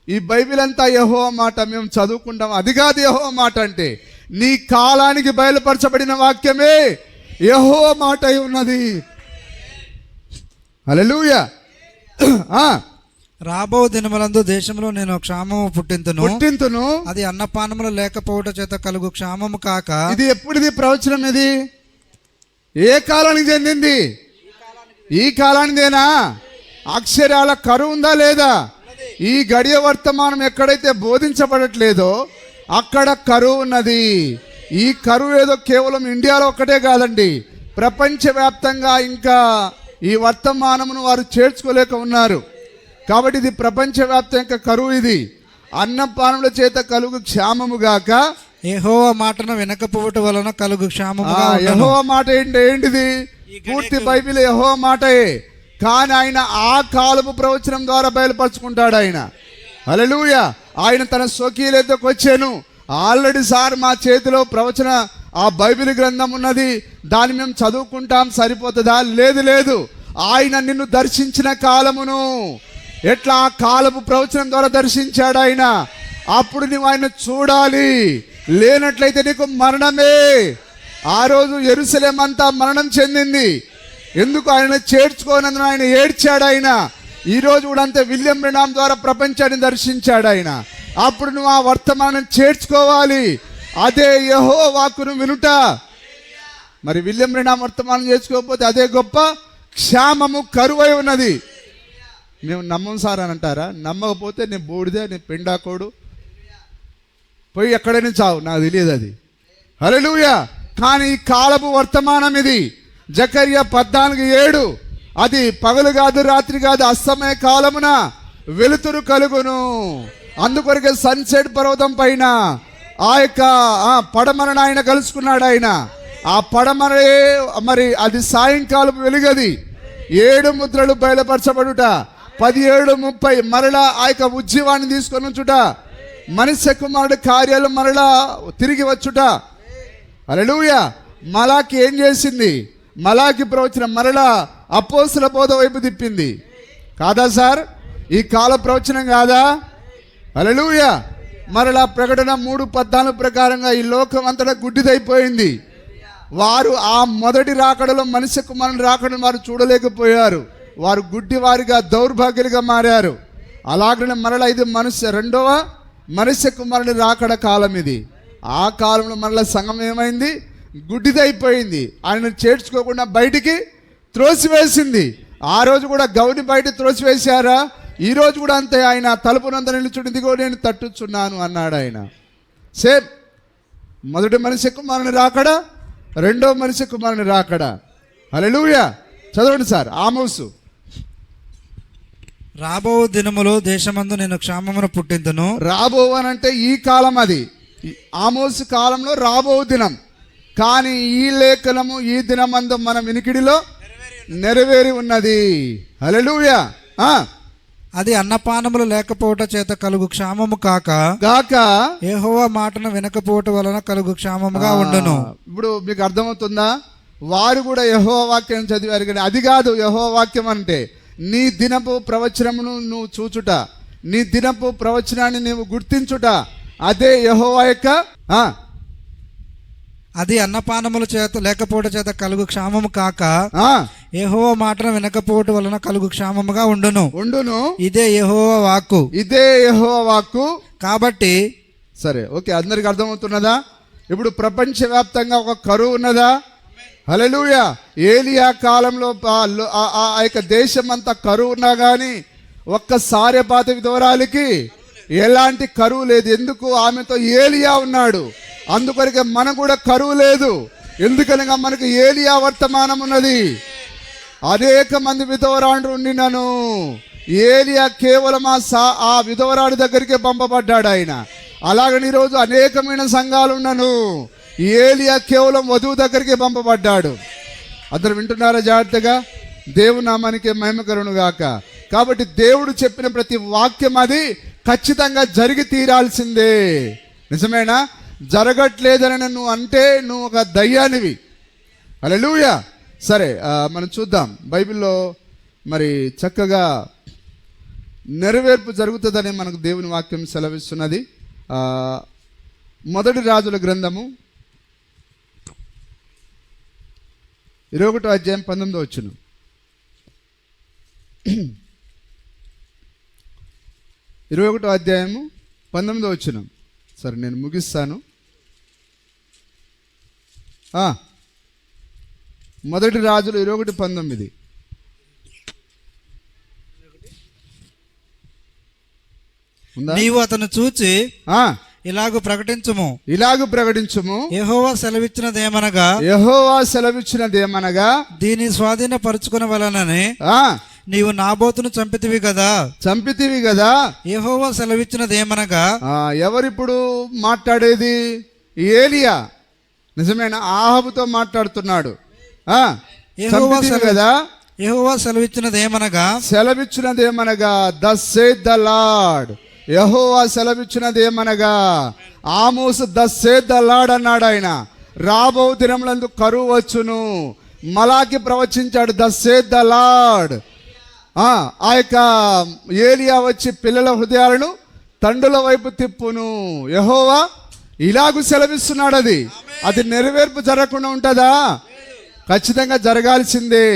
ఈ బైబిల్ అంతా యెహోవా మాట, మేము చదువుకుంటాం. అది కాదు యెహోవా మాట అంటే. నీ కాలానికి బయలుపరచబడిన వాక్యమే యెహోవా మాట అయి ఉన్నది. హల్లెలూయా. రాబో దినములందు దేశంలో నేను క్షామము పుట్టింతును. అది అన్నపానములు లేకపోవట చేత కలుగు క్షామము కాక. ఇది ఎప్పుడుది ప్రవచనం? ఇది ఏ కాలానికి చెందింది? ఈ కాలానిదేనా? అక్షరాల కరువు ఉందా లేదా? ఈ గడియ వర్తమానం ఎక్కడైతే బోధించబడట్లేదో అక్కడ కరువు ఉన్నది. ఈ కరువు ఏదో కేవలం ఇండియాలో ఒక్కటే కాదండి, ప్రపంచవ్యాప్తంగా ఇంకా ఈ వర్తమానమును వారు చేర్చుకోలేక ఉన్నారు. కాబట్టి ఇది ప్రపంచవ్యాప్తంగా కరువు. ఇది అన్నపానముల చేత కలుగు క్షామము గాక. యెహోవా మాటను వినకపోవట వలన కలుగు క్షామము. యెహోవా మాట ఏంటిది? పూర్తి బైబిల్ యెహోవా మాటయే, కానీ ఆయన ఆ కాలపు ప్రవచనం ద్వారా బయలుపరుచుకుంటాడు ఆయన. హల్లెలూయా. ఆయన తన స్వకీయులతోకి వచ్చాను. ఆల్రెడీ సార్ మా చేతిలో ప్రవచన ఆ బైబిల్ గ్రంథం ఉన్నది, దాన్ని మేము చదువుకుంటాం, సరిపోతుందా? లేదు లేదు. ఆయన నిన్ను దర్శించిన కాలమును ఎట్లా ఆ కాలపు ప్రవచనం ద్వారా దర్శించాడు ఆయన. అప్పుడు నువ్వు ఆయన చూడాలి, లేనట్లయితే నీకు మరణమే. ఆ రోజు యెరూషలేం అంతా మరణం చెందింది. ఎందుకు? ఆయన చేర్చుకోనందున ఆయన ఏడ్చాడు ఆయన. ఈరోజు కూడా అంతే, విలియం బ్రెనామ్ ద్వారా ప్రపంచాన్ని దర్శించాడు ఆయన. అప్పుడు నువ్వు ఆ వర్తమానం చేర్చుకోవాలి. అదే యెహోవా వాక్కును వినుట. మరి విలియం బ్రెనామ్ వర్తమానం చేసుకోకపోతే అదే గొప్ప క్షామము, కరువై ఉన్నది. మేము నమ్మం సార్ అని అంటారా? నమ్మకపోతే నేను బూడిదే, నేను పెండాకోడు, పోయి ఎక్కడైనా చావు, నాకు తెలియదు అది. హల్లెలూయా. కానీ ఈ కాలపు వర్తమానం ఇది. జకర్యా 14:7. అది పగలు కాదు, రాత్రి కాదు, అస్తమయ కాలమున వెలుతురు కలుగును. అందుకొరకే సన్సెట్ పర్వతం పైన ఆ యొక్క పడమరను ఆయన కలుసుకున్నాడు. ఆయన ఆ పడమరే మరి అది సాయంకాలం వెలుగది. 7 ముద్రలు బయలుపరచబడుట, 17:30 మరలా ఆ యొక్క ఉజ్జీవాన్ని తీసుకొని వచ్చుట, మనుష్య కుమారుడు కార్యాలు మరలా తిరిగి వచ్చుట. హల్లెలూయా. మలాకి ఏం చేసింది? మలాకి ప్రవచనం మరలా అపోస్తుల బోధ వైపు తిప్పింది. కాదా సార్? ఈ కాల ప్రవచనం కాదా? హల్లెలూయా. మరలా ప్రకటన 3:14 ప్రకారంగా ఈ లోకం అంతటా గుడ్డిదైపోయింది. వారు ఆ మొదటి రాకడలో మనుష్య కుమారుని రాకడను వారు చూడలేకపోయారు. వారు గుడ్డి వారిగా, దౌర్భాగ్యులుగా మారారు. అలాగనే మరలా ఇది రెండవ మనుష్య కుమారుని రాకడ కాలం ఇది. ఆ కాలంలో మరలా సంఘం ఏమైంది? గుడ్డిదైపోయింది. ఆయనను చేర్చుకోకుండా బయటికి త్రోసివేసింది. ఆ రోజు కూడా గౌని బయట త్రోసివేశారా? ఈ రోజు కూడా అంతే. ఆయన తలుపునంత నిలుచుండి, ఇదిగో నేను తట్టుచున్నాను అన్నాడు ఆయన. సేమ్ మొదటి మనిషి కుమారుని రాకడా, రెండవ మనిషి కుమారుని రాకడా. హల్లెలూయా. చదవండి సార్. ఆమోసు రాబో దినములో దేశమందు నేను క్షామమును పుట్టింతును. రాబో అని అంటే ఈ కాలం, అది ఆమోసు కాలంలో రాబో దినం. కానీ ఈ లేఖనము ఈ దినమందు మన వినికిడిలో నెరవేరి ఉన్నది. హల్లెలూయా. అది అన్నపానములు లేకపోవట చేత కలుగు క్షామము కాక యెహోవా మాటను వినకపోవట వలన కలుగు క్షామముగా ఉండును. ఇప్పుడు మీకు అర్థమవుతుందా? వారు కూడా యెహోవా వాక్యం చదివారు, కానీ అది కాదు యెహోవా వాక్యం అంటే. నీ దినపు ప్రవచనమును నువ్వు చూచుట, నీ దినపు ప్రవచనాన్ని నీవు గుర్తించుట, అదే యెహోవా యొక్క అది అన్నపానముల చేత లేకపోవడం చేత కలుగు క్షామము కాక యెహోవా మాటను వినకపోవటం వలన కలుగు క్షామముగా ఉండును. ఇదే యెహోవా వాక్కు, ఇదే యెహోవా వాక్కు. కాబట్టి సరే, ఓకే, అందరికి అర్థమవుతున్నదా? ఇప్పుడు ప్రపంచవ్యాప్తంగా ఒక కరువు ఉన్నదా? హల్లెలూయా. ఏలియా కాలంలో ఆ యొక్క దేశం అంతా కరువు ఉన్నా కానీ ఒక్క సారెపాత విధవరాలికి ఎలాంటి కరువు లేదు. ఎందుకు? ఆమెతో ఏలియా ఉన్నాడు. అందుకొరకే మనకు కూడా కరువు లేదు. ఎందుకనగా మనకు ఏలియా వర్తమానం ఉన్నది. అనేక మంది విధవరాండ్రు ఉండినను ఏలియా కేవలం ఆ విధవరాడి దగ్గరికే పంపబడ్డాడు ఆయన. అలాగని ఈరోజు అనేకమైన సంఘాలు ఉన్నను, ఏలియా కేవలం వధువు దగ్గరికి పంపబడ్డాడు. అందరు వింటున్నారా జాగ్రత్తగా? దేవుని నామానికి మహిమ కలుగును గాక. కాబట్టి దేవుడు చెప్పిన ప్రతి వాక్యం అది ఖచ్చితంగా జరిగి తీరాల్సిందే. నిజమేనా? జరగట్లేదని నువ్వు అంటే నువ్వు ఒక దయ్యానివి. హల్లెలూయా. సరే, మనం చూద్దాం. బైబిల్లో మరి చక్కగా నెరవేర్పు జరుగుతుందని మనకు దేవుని వాక్యం సెలవిస్తున్నది. మొదటి రాజుల గ్రంథము 21వ అధ్యాయం 19వ వచనం. 21వ అధ్యాయము 19వ వచనం. సరే, నేను ముగిస్తాను. మొదటి రాజులు 21:19. నీవు అతను చూచి ఇలాగు ప్రకటించుము, యెహోవా సెలవిచ్చినదేమనగా దీని స్వాధీనపరచుకొనవలెనని నీవు నాబోతును చంపితివి కదా. యెహోవా సెలవిచ్చినదేమనగా ఎవరిప్పుడు మాట్లాడేది? ఏలియా. నిజమేనా? ఆహాబుతో మాట్లాడుతున్నాడు. యెహోవా సెలవిచ్చినదేమనగా thus saith the Lord. యెహోవా సెలవిచ్చినదేమనగా ఆమోసు thus saith the Lord అన్నాడు ఆయన. రాబో దినములందు కరువు వచ్చును. మలాకి ప్రవచించాడు thus saith the Lord. ఆ యొక్క ఏలియా వచ్చి పిల్లల హృదయాలను తండ్రుల వైపు తిప్పును. యెహోవా ఇలాగూ సెలవిస్తున్నాడు. అది నెరవేర్పు జరగకుండా ఉంటుందా? ఖచ్చితంగా జరగాల్సిందే.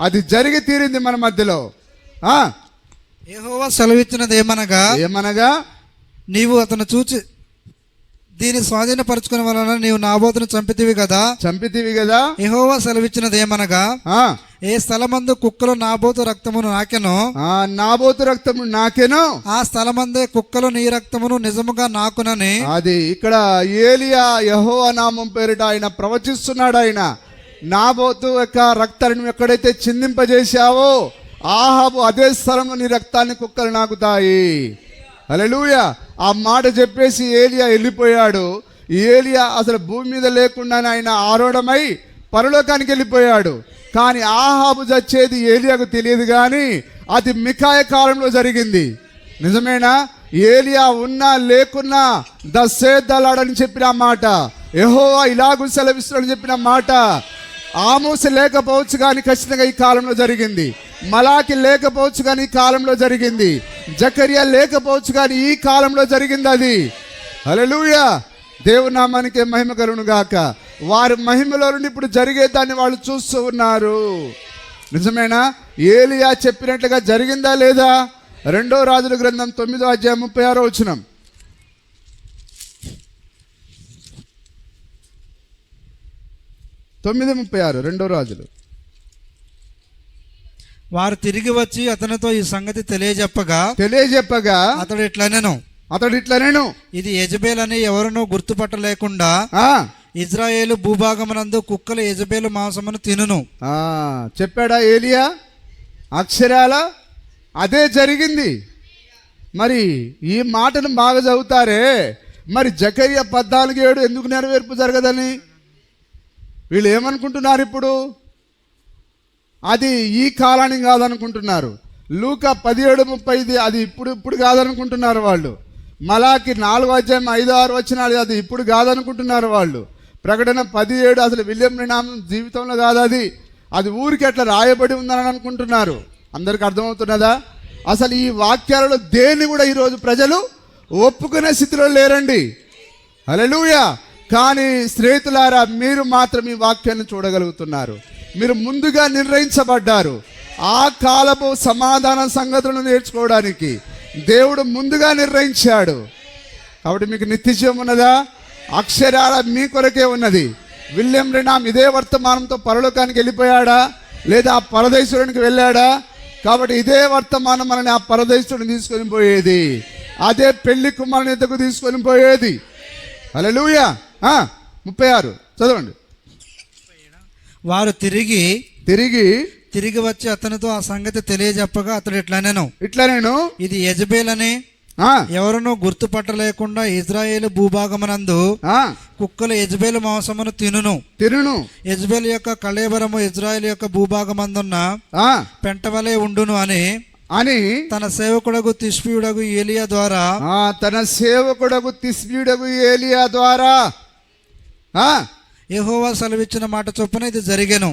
అది జరిగి తీరింది మన మధ్యలో. యెహోవా సెలవిచ్చినదేమనగా నీవు అతను చూచి దీన్ని స్వాధీనపరచుకునే వలన నీవు నాబోతును చంపితివి కదా. యెహోవా సెలవిచ్చినదేమనగా ఏ స్థలమందు కుక్కలు నాబోతు రక్తమును నాకెను ఆ స్థలమందే కుక్కలు నీ రక్తమును నిజముగా నాకునని. అది ఇక్కడ ఏలియా యెహోవా నామం పేరిట ఆయన ప్రవచిస్తున్నాడు. ఆయన నాబోతు యొక్క రక్తాన్ని ఎక్కడైతే చిందింపజేశావో ఆహాబు అదే స్థలంలో నీ రక్తాన్ని కుక్కలు నాకుతాయి. హల్లెలూయా. ఆ మాట చెప్పేసి ఏలియా వెళ్ళిపోయాడు. ఏలియా అసలు భూమి మీద లేకుండానే ఆయన ఆరోఢమై పరలోకానికి వెళ్ళిపోయాడు. కానీ ఆహాబు చచ్చేది ఏలియాకు తెలియదు, కానీ అది మికాయ కాలంలో జరిగింది. నిజమేనా? ఏలియా ఉన్నా లేకున్నా thus saith the Lord అని చెప్పిన మాట, యెహోవా ఇలాగూ సెలవిస్తున్నాడని చెప్పిన మాట ఆమోసు లేకపోవచ్చు కానీ ఖచ్చితంగా ఈ కాలంలో జరిగింది. మలాకి లేకపోవచ్చు కానీ ఈ కాలంలో జరిగింది. జకరియా లేకపోవచ్చు కానీ ఈ కాలంలో జరిగింది అది. హల్లెలూయా. దేవుని నామానికి మహిమ కలుగును గాక. వారి మహిమలో నుండి ఇప్పుడు జరిగేదాన్ని వాళ్ళు చూస్తూ ఉన్నారు. నిజమేనా? ఏలియా చెప్పినట్లుగా జరిగిందా లేదా? 2వ రాజుల గ్రంథం 9వ అధ్యాయం 36వ వచనం. 9:36 2వ రాజులు. వారు తిరిగి వచ్చి అతనితో ఈ సంగతి తెలియజెప్పగా అతడు ఇట్లనెను, ఇది యెజబెల్ అని ఎవరునూ గుర్తుపట్టలేకుండా ఇజ్రాయేలు భూభాగమునందు కుక్కలు యెజబెలు మాంసమును తినును. చెప్పాడా ఏలియా? అక్షరాల అదే జరిగింది. మరి ఈ మాటను బాగా చదువుతారే, మరి జకర్యా 14:7 ఎందుకు నెరవేర్పు జరగదని వీళ్ళు ఏమనుకుంటున్నారు? ఇప్పుడు అది ఈ కాలానికి కాదనుకుంటున్నారు. లూకా 17:35 అది ఇప్పుడు కాదనుకుంటున్నారు వాళ్ళు. మలాకి 4:5-6 వచనాలు అది ఇప్పుడు కాదనుకుంటున్నారు వాళ్ళు. ప్రకటన 17 అసలు విలియం బ్రెన్హామ్ జీవితంలో కాదు, అది ఊరికి అట్లా రాయబడి ఉందని అనుకుంటున్నారు. అందరికి అర్థమవుతున్నదా? అసలు ఈ వాక్యాలలో దేన్ని కూడా ఈరోజు ప్రజలు ఒప్పుకునే స్థితిలో లేరండి. హల్లెలూయా. కానీ స్నేహితులారా, మీరు మాత్రం ఈ వాక్యాన్ని చూడగలుగుతున్నారు. మీరు ముందుగా నిర్ణయించబడ్డారు. ఆ కాలపు సమాధాన సంగతులను నేర్చుకోవడానికి దేవుడు ముందుగా నిర్ణయించాడు. కాబట్టి మీకు నిత్యజీవం ఉన్నదా? అక్షరాల మీ కొరకే ఉన్నది. విలియం బ్రెన్హామ్ ఇదే వర్తమానంతో పరలోకానికి వెళ్ళిపోయాడా, లేదా ఆ పరదేశునికి వెళ్ళాడా? కాబట్టి ఇదే వర్తమానం మనని ఆ పరదేశుడిని తీసుకొని పోయేది, అదే పెళ్లి కుమారుని ఎద్దకు తీసుకొని పోయేది. హల్లెలూయా. 36 చదవండి. వారు తిరిగి వచ్చి అతనితో ఆ సంగతి తెలియజెప్పగా అతడు ఇట్లా నేను ఇది యెజబెలని ఎవరునూ గుర్తుపట్టలేకుండా ఇజ్రాయేలు భూభాగమునందు కుక్కలు యెజబెలు మాంసమును తినును. యెజబెలు యొక్క కళేబరము ఇజ్రాయేల్ యొక్క భూభాగమందున్న పెంటవలే ఉండును అని తన సేవకుడగు తిష్బీయుడగు ఏలియా ద్వారా యెహోవా సెలవిచ్చిన మాట చొప్పున ఇది జరిగెను.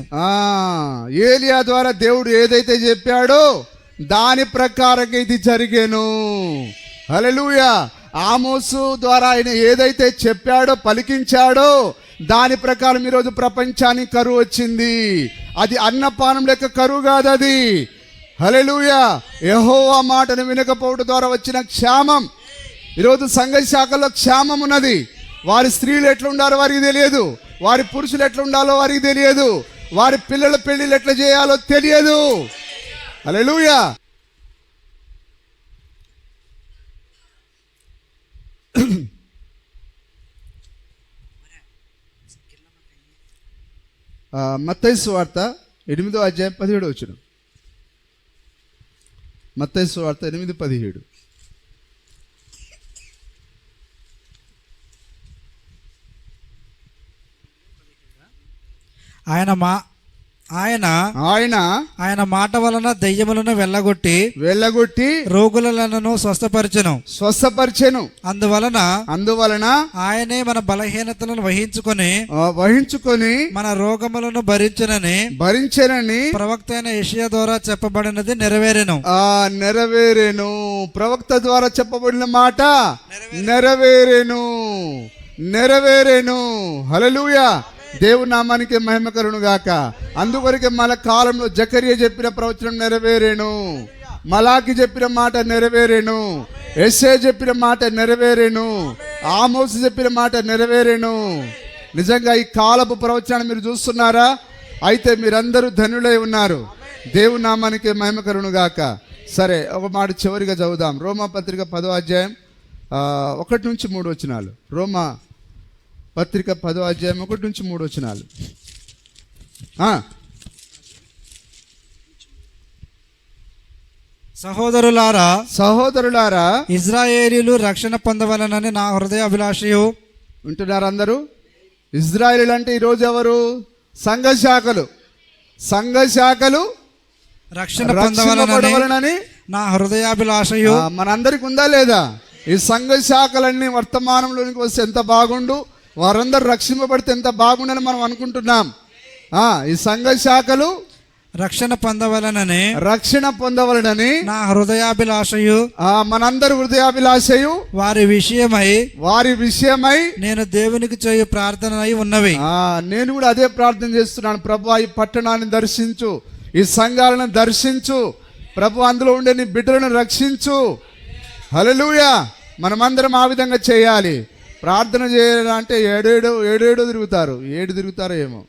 ఏలియా ద్వారా దేవుడు ఏదైతే చెప్పాడో దాని ప్రకారంగా ఇది జరిగేను. హల్లెలూయా. ఆమోసు ద్వారా ఆయన ఏదైతే చెప్పాడో, పలికించాడో దాని ప్రకారం ఈరోజు ప్రపంచానికి కరువు వచ్చింది. అది అన్నపానం లెక్క కరువు కాదు అది. హల్లెలూయా. యెహోవా మాటను వినకపోవడం ద్వారా వచ్చిన క్షామం. ఈరోజు సంఘ శాఖలో క్షామం ఉన్నది. వారి స్త్రీలు ఎట్లా ఉండాలో వారికి తెలియదు, వారి పురుషులు ఎట్లా ఉండాలో వారికి తెలియదు, వారి పిల్లల పెళ్లిళ్ళు ఎట్లా చేయాలో తెలియదు. హల్లెలూయా. మత్తయి సువార్త 8:17 మత్తయి సువార్త 8:17. ఆయన మాట వలన దెయ్యములను వెళ్ళగొట్టి రోగులను స్వస్థపరిచెను. అందువలన ఆయనే మన బలహీనతలను వహించుకొని మన రోగములను భరించెనని ప్రవక్త అయిన యెషయా ద్వారా చెప్పబడినది నెరవేరెను. ప్రవక్త ద్వారా చెప్పబడిన మాట నెరవేరెను. హల్లెలూయా. దేవుని నామానికి మహిమ కలుగును గాక. అందువరకే మన కాలంలో జకర్యా చెప్పిన ప్రవచనం నెరవేరెను, మలాకి చెప్పిన మాట నెరవేరెను, యెషయా చెప్పిన మాట నెరవేరెను, ఆమోసు చెప్పిన మాట నెరవేరెను. నిజంగా ఈ కాలపు ప్రవచనాన్ని మీరు చూస్తున్నారా? అయితే మీరందరూ ధన్యులై ఉన్నారు. దేవుని నామానికి మహిమ కలుగును గాక. సరే, ఒక మాట చివరిగా చదువుదాం. రోమా పత్రిక 10:1-3 రోమా పత్రిక 10:1-3. సహోదరులారా, ఇజ్రాయేలీలు రక్షణ పొందవలనని నా హృదయ అభిలాషయు. వింటున్నారు అందరూ? ఇజ్రాయేలీలు అంటే ఈరోజు ఎవరు? సంఘ శాఖలు రక్షణ పొందవలనని నా హృదయాభిలాషయు. మనందరికి ఉందా లేదా? ఈ సంఘ శాఖలన్నీ వర్తమానంలోనికి వస్తే ఎంత బాగుండు, వారందరూ రక్షింపబడితే ఎంత బాగుండని మనం అనుకుంటున్నాం. ఈ సంఘ శాఖలు రక్షణ పొందవలనని నా హృదయాభిలాషయు, మనందరి హృదయాభిలాషయు వారి విషయమై నేను దేవునికి చేయు ప్రార్థన అయి ఉన్నవి. నేను కూడా అదే ప్రార్థన చేస్తున్నాను. ప్రభు, ఈ పట్టణాన్ని దర్శించు, ఈ సంఘాలను దర్శించు ప్రభు, అందులో ఉండే నీ బిడ్డలను రక్షించు. హల్లెలూయా. మనమందరం ఆ విధంగా చేయాలి. ప్రార్థన చేయాలంటే ఏడేడు తిరుగుతారు. 7 తిరుగుతారో ఏమో.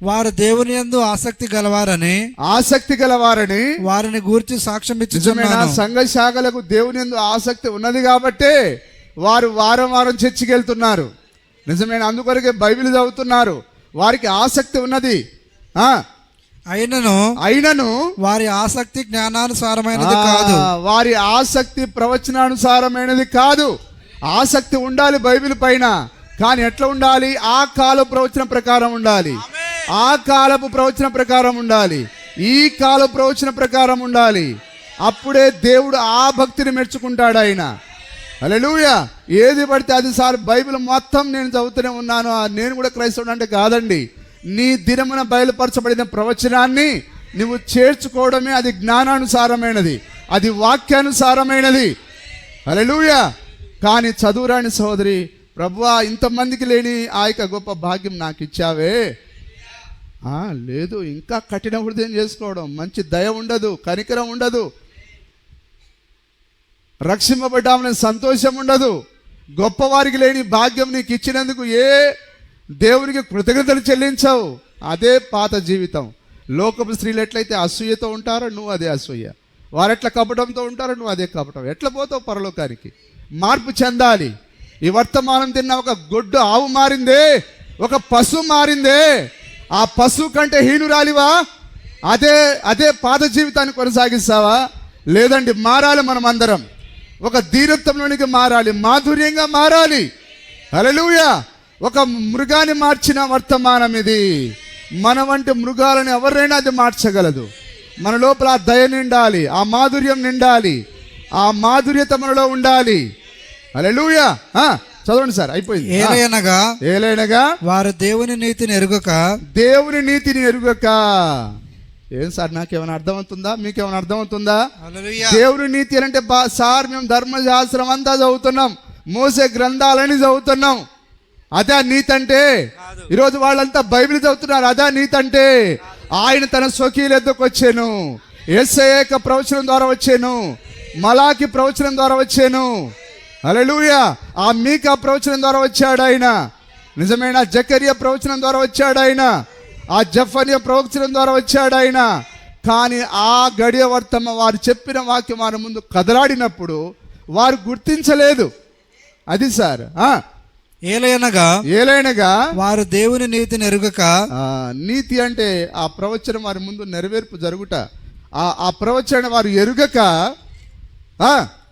వారు దేవుని యందు ఆసక్తి గలవారని వారిని గూర్చి సాక్ష్యం ఇచ్చుచున్నాను. సంఘ శాఖలకు దేవుని యందు ఆసక్తి ఉన్నది కాబట్టి వారు వారం చర్చికి వెళ్తున్నారు. నిజమైన అందుకొరకే బైబిల్ చదువుతున్నారు. వారికి ఆసక్తి ఉన్నది. అయినను వారి ఆసక్తి జ్ఞానానుసారమైనది కాదు. వారి ఆసక్తి ప్రవచనానుసారమైనది కాదు. ఆసక్తి ఉండాలి బైబిల్ పైన, కానీ ఎట్లా ఉండాలి? ఆ కాల ప్రవచన ప్రకారం ఉండాలి, ఆ కాలపు ప్రవచన ప్రకారం ఉండాలి, ఈ కాల ప్రవచన ప్రకారం ఉండాలి. అప్పుడే దేవుడు ఆ భక్తిని మెచ్చుకుంటాడు ఆయన. హల్లెలూయా. ఏది పడితే అది సార్ బైబిల్ మొత్తం నేను చదువుతూనే ఉన్నాను, నేను కూడా క్రైస్తవుడు అంటే కాదండి. నీ దినమున బయలుపరచబడిన ప్రవచనాన్ని నువ్వు చేర్చుకోవడమే అది జ్ఞానానుసారమైనది, అది వాక్యానుసారమైనది. హల్లెలూయా. కానీ చదువురాని సహోదరి, ప్రభువా ఇంతమందికి లేని ఆ యొక్క గొప్ప భాగ్యం నాకు ఇచ్చావే, లేదు, ఇంకా కఠిన హృదయం చేసుకోవడం, మంచి దయ ఉండదు, కనికరం ఉండదు, రక్షింపబడ్డామనే సంతోషం ఉండదు, గొప్పవారికి లేని భాగ్యం నీకు ఇచ్చినందుకు ఏ దేవునికి కృతజ్ఞతలు చెల్లించవు. అదే పాత జీవితం. లోకపు స్త్రీలు ఎట్లయితే అసూయతో ఉంటారో నువ్వు అదే అసూయ, వారెట్లా కపటంతో ఉంటారో నువ్వు అదే కపటం. ఎట్లా పోతావు పరలోకానికి? మార్పు చెందాలి. ఈ వర్తమానం తిన్న ఒక గొడ్డు ఆవు మారిందే, ఒక పశువు మారిందే, ఆ పశువు కంటే హీనురాలివా? అదే పాత జీవితాన్ని కొనసాగిస్తావా? లేదండి, మారాలి. మనం అందరం ఒక ధీరత్వంలోనికి మారాలి, మాధుర్యంగా మారాలి. హల్లెలూయా. ఒక మృగాన్ని మార్చిన వర్తమానం ఇది. మన వంటి మృగాలను ఎవరైనా అది మార్చగలదు. మన లోపల ఆ దయ నిండాలి, ఆ మాధుర్యం నిండాలి, ఆ మాధుర్యత మనలో ఉండాలి. హల్లెలూయా. చదవండి సార్, అయిపోయింది. ఏలైనగా వారు దేవుని నీతిని ఎరుగక, దేవుని నీతిని ఎరుగక. ఏం సార్, నాకేమైనా అర్థమవుతుందా? మీకేమైనా అర్థమవుతుందా? దేవుని నీతి అంటే సార్ మేము ధర్మశాస్త్రం అంతా చదువుతున్నాం, మోసే గ్రంథాలని చదువుతున్నాం, అదే నీతి అంటే? ఈరోజు వాళ్ళంతా బైబిల్ చదువుతున్నారు, అదే నీతి అంటే? ఆయన తన స్వకీయుల ఎద్దకు వచ్చాను, యేసయ్య ప్రవచనం ద్వారా వచ్చాను, మలాకి ప్రవచనం ద్వారా వచ్చాను. హల్లెలూయా. ఆ మీకా ప్రవచనం ద్వారా వచ్చాడు ఆయన. నిజమైన జకరియా ప్రవచనం ద్వారా వచ్చాడు ఆయన. ఆ జఫన్యా ప్రవచనం ద్వారా వచ్చాడు ఆయన. కానీ ఆ గడియ వర్తమ వారు చెప్పిన వాక్యం వారి ముందు కదలాడినప్పుడు వారు గుర్తించలేదు. అది సార్. ఏలైనగా వారు దేవుని నీతిని ఎరుగక. నీతి అంటే ఆ ప్రవచనం వారి ముందు నెరవేర్పు జరుగుట. ఆ ప్రవచనం వారు ఎరుగక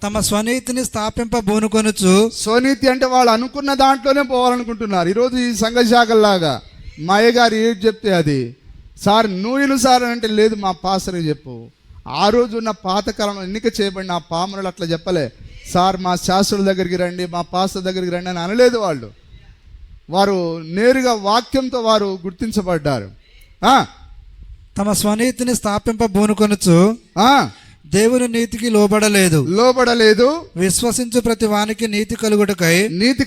తమ స్వనీతిని స్థాపింపబూనుకొనుచు. స్వనీతి అంటే వాళ్ళు అనుకున్న దాంట్లోనే పోవాలనుకుంటున్నారు. ఈరోజు ఈ సంఘ శాఖల్లాగా మా అయ్యగారు ఏది చెప్తే అది సార్ నువ్వు సార్ అంటే లేదు, మా పాస్టర్కి చెప్పు. ఆ రోజు ఉన్న పాతకాలంలో ఎన్నిక చేయబడిన ఆ పామరులు అట్లా చెప్పలే. సార్ మా శాస్త్రుల దగ్గరికి రండి, మా పాస్టర్ దగ్గరికి రండి అని అనలేదు. వారు నేరుగా వాక్యంతో వారు గుర్తించబడ్డారు. తమ స్వనీతిని స్థాపింపబూనుకొనుచు దేవుని నీతికి లోబడలేదు. విశ్వసించు ప్రతి వానికి నీతి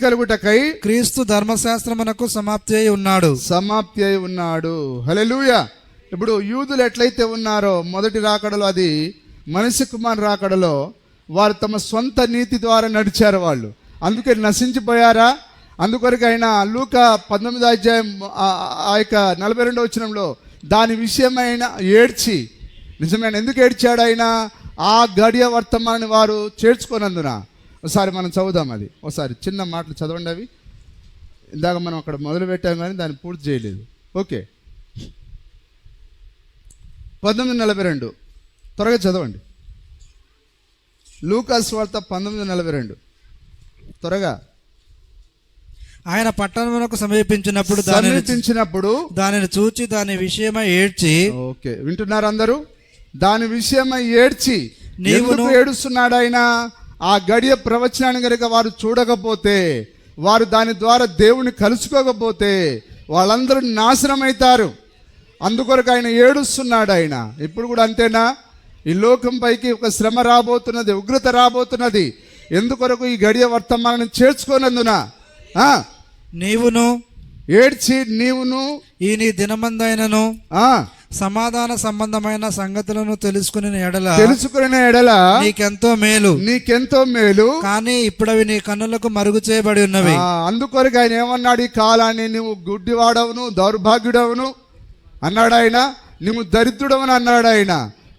కలుగుటకై క్రీస్తు ధర్మశాస్త్రమునకు సమాప్తి అయి ఉన్నాడు. హల్లెలూయా. ఇప్పుడు యూదులు ఎట్లయితే ఉన్నారో మొదటి రాకడలో, అది మనిషి కుమార్ రాకడలో వారు తమ సొంత నీతి ద్వారా నడిచారు. వాళ్ళు అందుకే నశించిపోయారా? అందుకొరకు ఆయన లూకా 19వ అధ్యాయం ఆ యొక్క 42వ వచనంలో దాని విషయమైన ఏడ్చి, నిజమైన ఎందుకు ఏడ్చాడు ఆయన? ఆ గడియ వర్తమానాన్ని వారు చేర్చుకోనందున. ఒకసారి మనం చదువుదాం, అది ఒకసారి చిన్న మాటలు చదవండి. అవి ఇందాక మనం అక్కడ మొదలు పెట్టాం కానీ దాన్ని పూర్తి చేయలేదు. ఓకే, 19:42 త్వరగా చదవండి. లూకా సువార్త 19:42 త్వరగా. ఆయన పట్టణమునకు సమీపించినప్పుడు దానిని చూచి దాని విషయమై ఏడ్చి. ఓకే, వింటున్నారు అందరూ? దాని విషయమై ఏడ్చి. నీవు ఏడుస్తున్నాడు ఆయన? ఆ గడియ ప్రవచనాన్ని కనుక వారు చూడకపోతే, వారు దాని ద్వారా దేవుని కలుసుకోకపోతే వాళ్ళందరూ నాశనం అవుతారు. అందుకొరకు ఆయన ఏడుస్తున్నాడు. ఆయన ఇప్పుడు కూడా అంతేనా? ఈ లోకం పైకి ఒక శ్రమ రాబోతున్నది, ఉగ్రత రాబోతున్నది. ఎందుకొరకు? ఈ గడియ వర్తమానాన్ని చేర్చుకోనందున నీవును ఏడ్చి, నీవును ఈ నీ దినమందైనను సమాధాన సంబంధమైన సంగతులను తెలుసుకునే ఎడల నీకెంతో మేలు. కానీ ఇప్పుడు అవి నీ కన్నులకు మరుగు చేయబడి ఉన్నవి. అందుకొరకు ఆయన ఏమన్నాడు? ఈ కాలాన్ని నువ్వు గుడ్డివాడవును, దౌర్భాగ్యుడవును అన్నాడు ఆయన. నువ్వు దరిద్రుడవని అన్నాడు ఆయన.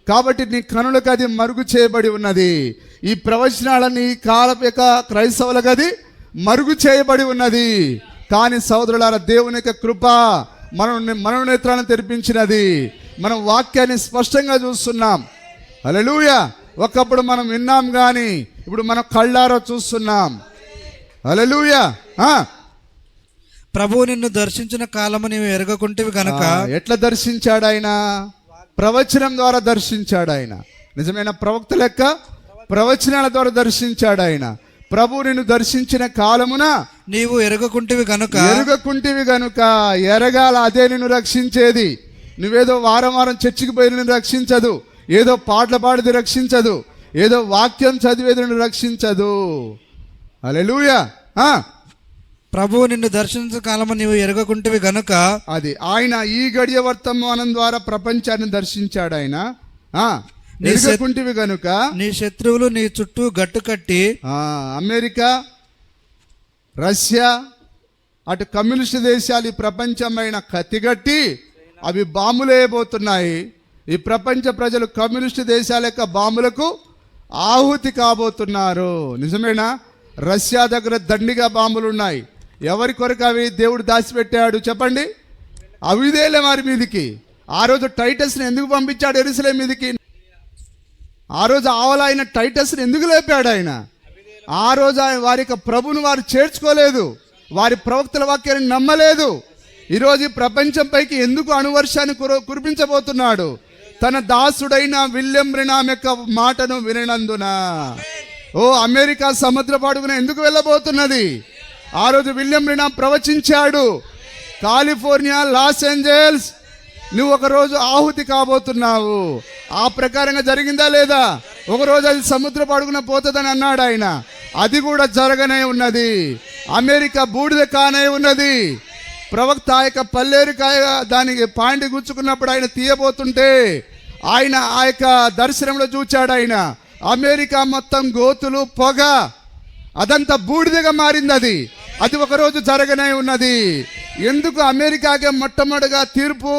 కాబట్టి నీ కనులకు అది మరుగు చేయబడి ఉన్నది. ఈ ప్రవచనాలని ఈ కాలపు యొక్క క్రైస్తవులకు అది మరుగు చేయబడి ఉన్నది. కానీ సోదరులారా, దేవుని యొక్క కృప మనోనేత్రాలను తెరిపించినది. మనం వాక్యాన్ని స్పష్టంగా చూస్తున్నాం. హల్లెలూయా. ఒకప్పుడు మనం విన్నాం కానీ ఇప్పుడు మనం కళ్ళారా చూస్తున్నాం. హల్లెలూయా. ప్రభువు నిన్ను దర్శించిన కాలము నీవు ఎరగకుంటివి గనుక. ఎట్లా దర్శించాడు ఆయన? ప్రవచనం ద్వారా దర్శించాడు ఆయన. నిజమైన ప్రవక్త లెక్క ప్రవచనాల ద్వారా దర్శించాడు ఆయన. ప్రభు నిన్ను దర్శించిన కాలమున నీవు ఎరగకుంటివి గనుక. ఎరగాల, అదే నిన్ను రక్షించేది. నువ్వేదో వారం వారం చర్చికి పోయి నిన్ను రక్షించదు, ఏదో పాటలు పాడిది రక్షించదు, ఏదో వాక్యం చదివేది నిన్ను రక్షించదు. హల్లెలూయా. ప్రభువు నిన్ను దర్శించిన కాలము నీవు ఎరగకుంటివి గనుక. అది ఆయన ఈ గడియ వర్తమానం ద్వారా ప్రపంచాన్ని దర్శించాడు ఆయన. ఎరగకుంటివి గనుక నీ శత్రువులు నీ చుట్టూ గట్టు కట్టి. అమెరికా, రష్యా, అటు కమ్యూనిస్ట్ దేశాలు ఈ ప్రపంచమైన కత్తిగట్టి అవి బాంబులేయబోతున్నాయి. ఈ ప్రపంచ ప్రజలు కమ్యూనిస్ట్ దేశాల యొక్క బాంబులకు ఆహుతి కాబోతున్నారు. నిజమేనా? రష్యా దగ్గర దండిగా బాంబులు ఉన్నాయి. ఎవరి కొరకు అవి దేవుడు దాచిపెట్టాడు చెప్పండి? అవిదేలే వారి మీదికి. ఆ రోజు టైటస్ని ఎందుకు పంపించాడు యెరూషలేము మీదికి? ఆ రోజు ఆవలైన టైటస్ని ఎందుకు లేపాడు ఆయన? ఆ రోజు ఆయన వారి యొక్క ప్రభుని వారు చేర్చుకోలేదు, వారి ప్రవక్తల వాక్యాన్ని నమ్మలేదు. ఈరోజు ప్రపంచం పైకి ఎందుకు అణువర్షాన్ని కురిపించబోతున్నాడు? తన దాసుడైన విలియం బ్రెనామ్ యొక్క మాటను వినందున. ఓ అమెరికా సముద్ర పడుగున ఎందుకు వెళ్ళబోతున్నది? ఆ రోజు విలియం బ్రెనామ్ ప్రవచించాడు, కాలిఫోర్నియా, లాస్ ఏంజల్స్ నువ్వు ఒకరోజు ఆహుతి కాబోతున్నావు. ఆ ప్రకారంగా జరిగిందా లేదా? ఒకరోజు అది సముద్ర పడుగున పోతుందని అన్నాడు ఆయన. అది కూడా జరగనే ఉన్నది. అమెరికా బూడిద కానే ఉన్నది. ప్రవక్త ఆ యొక్క పల్లేరుకాయ దానికి పాయింట్ గుచ్చుకున్నప్పుడు ఆయన తీయబోతుంటే ఆయన ఆ యొక్క దర్శనంలో చూచాడు ఆయన. అమెరికా మొత్తం గోతులు, పొగ, అదంతా బూడిదగా మారింది. అది ఒకరోజు జరగనే ఉన్నది. ఎందుకు అమెరికాకే మొట్టమొదటిగా తీర్పు?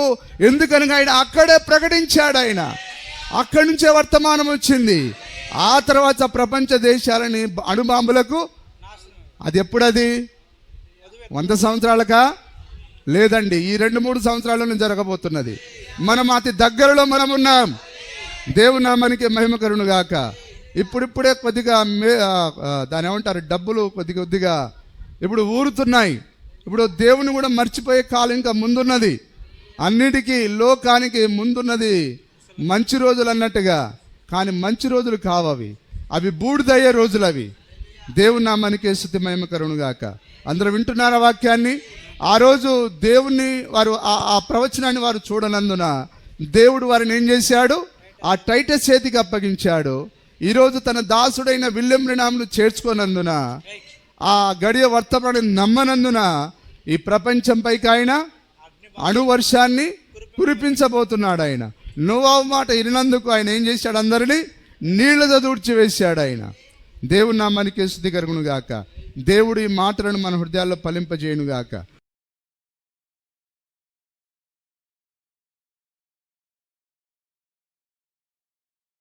ఎందుకనగా ఆయన అక్కడే ప్రకటించాడు. ఆయన అక్కడి నుంచే వర్తమానం వచ్చింది. ఆ తర్వాత ప్రపంచ దేశాలని అణుబాంబులకు అది ఎప్పుడది? 100 సంవత్సరాలకా? లేదండి, ఈ 2-3 సంవత్సరాల్లోనే జరగబోతున్నది. మనం అతి దగ్గరలో మనం ఉన్నాం. దేవుని నామానికి మహిమ కలుగును గాక. ఇప్పుడిప్పుడే కొద్దిగా దాని ఏమంటారు, డబ్బులు కొద్దిగా ఇప్పుడు ఊరుతున్నాయి. ఇప్పుడు దేవుని కూడా మర్చిపోయే కాలం ఇంకా ముందున్నది. అన్నిటికీ లోకానికి ముందున్నది మంచి రోజులు అన్నట్టుగా. కానీ మంచి రోజులు కావవి, అవి బూడిదయ్యే రోజులు అవి. దేవుని నామానికి స్తుతి మహిమ కలుగును గాక. అందరూ వింటున్నారా వాక్యాన్ని? ఆ రోజు దేవుణ్ణి వారు ఆ ప్రవచనాన్ని వారు చూడనందున దేవుడు వారిని ఏం చేశాడు? ఆ టైటస్ చేతికి అప్పగించాడు. ఈరోజు తన దాసుడైన విలియం బ్రెనామ్ను చేర్చుకోనందున, ఆ గడియ వర్తమానం నమ్మనందున ఈ ప్రపంచం పైకి ఆయన అణువర్షాన్ని కురిపించబోతున్నాడు. ఆయన నోవాహు మాట విన్నందుకు ఆయన ఏం చేశాడు? అందరినీ నీళ్లతో దూడ్చివేశాడు ఆయన. దేవుని నామానికి స్తుతి కలుగును గాక. దేవుడు ఈ మాటలను మన హృదయాల్లో ఫలింపజేయును గాక.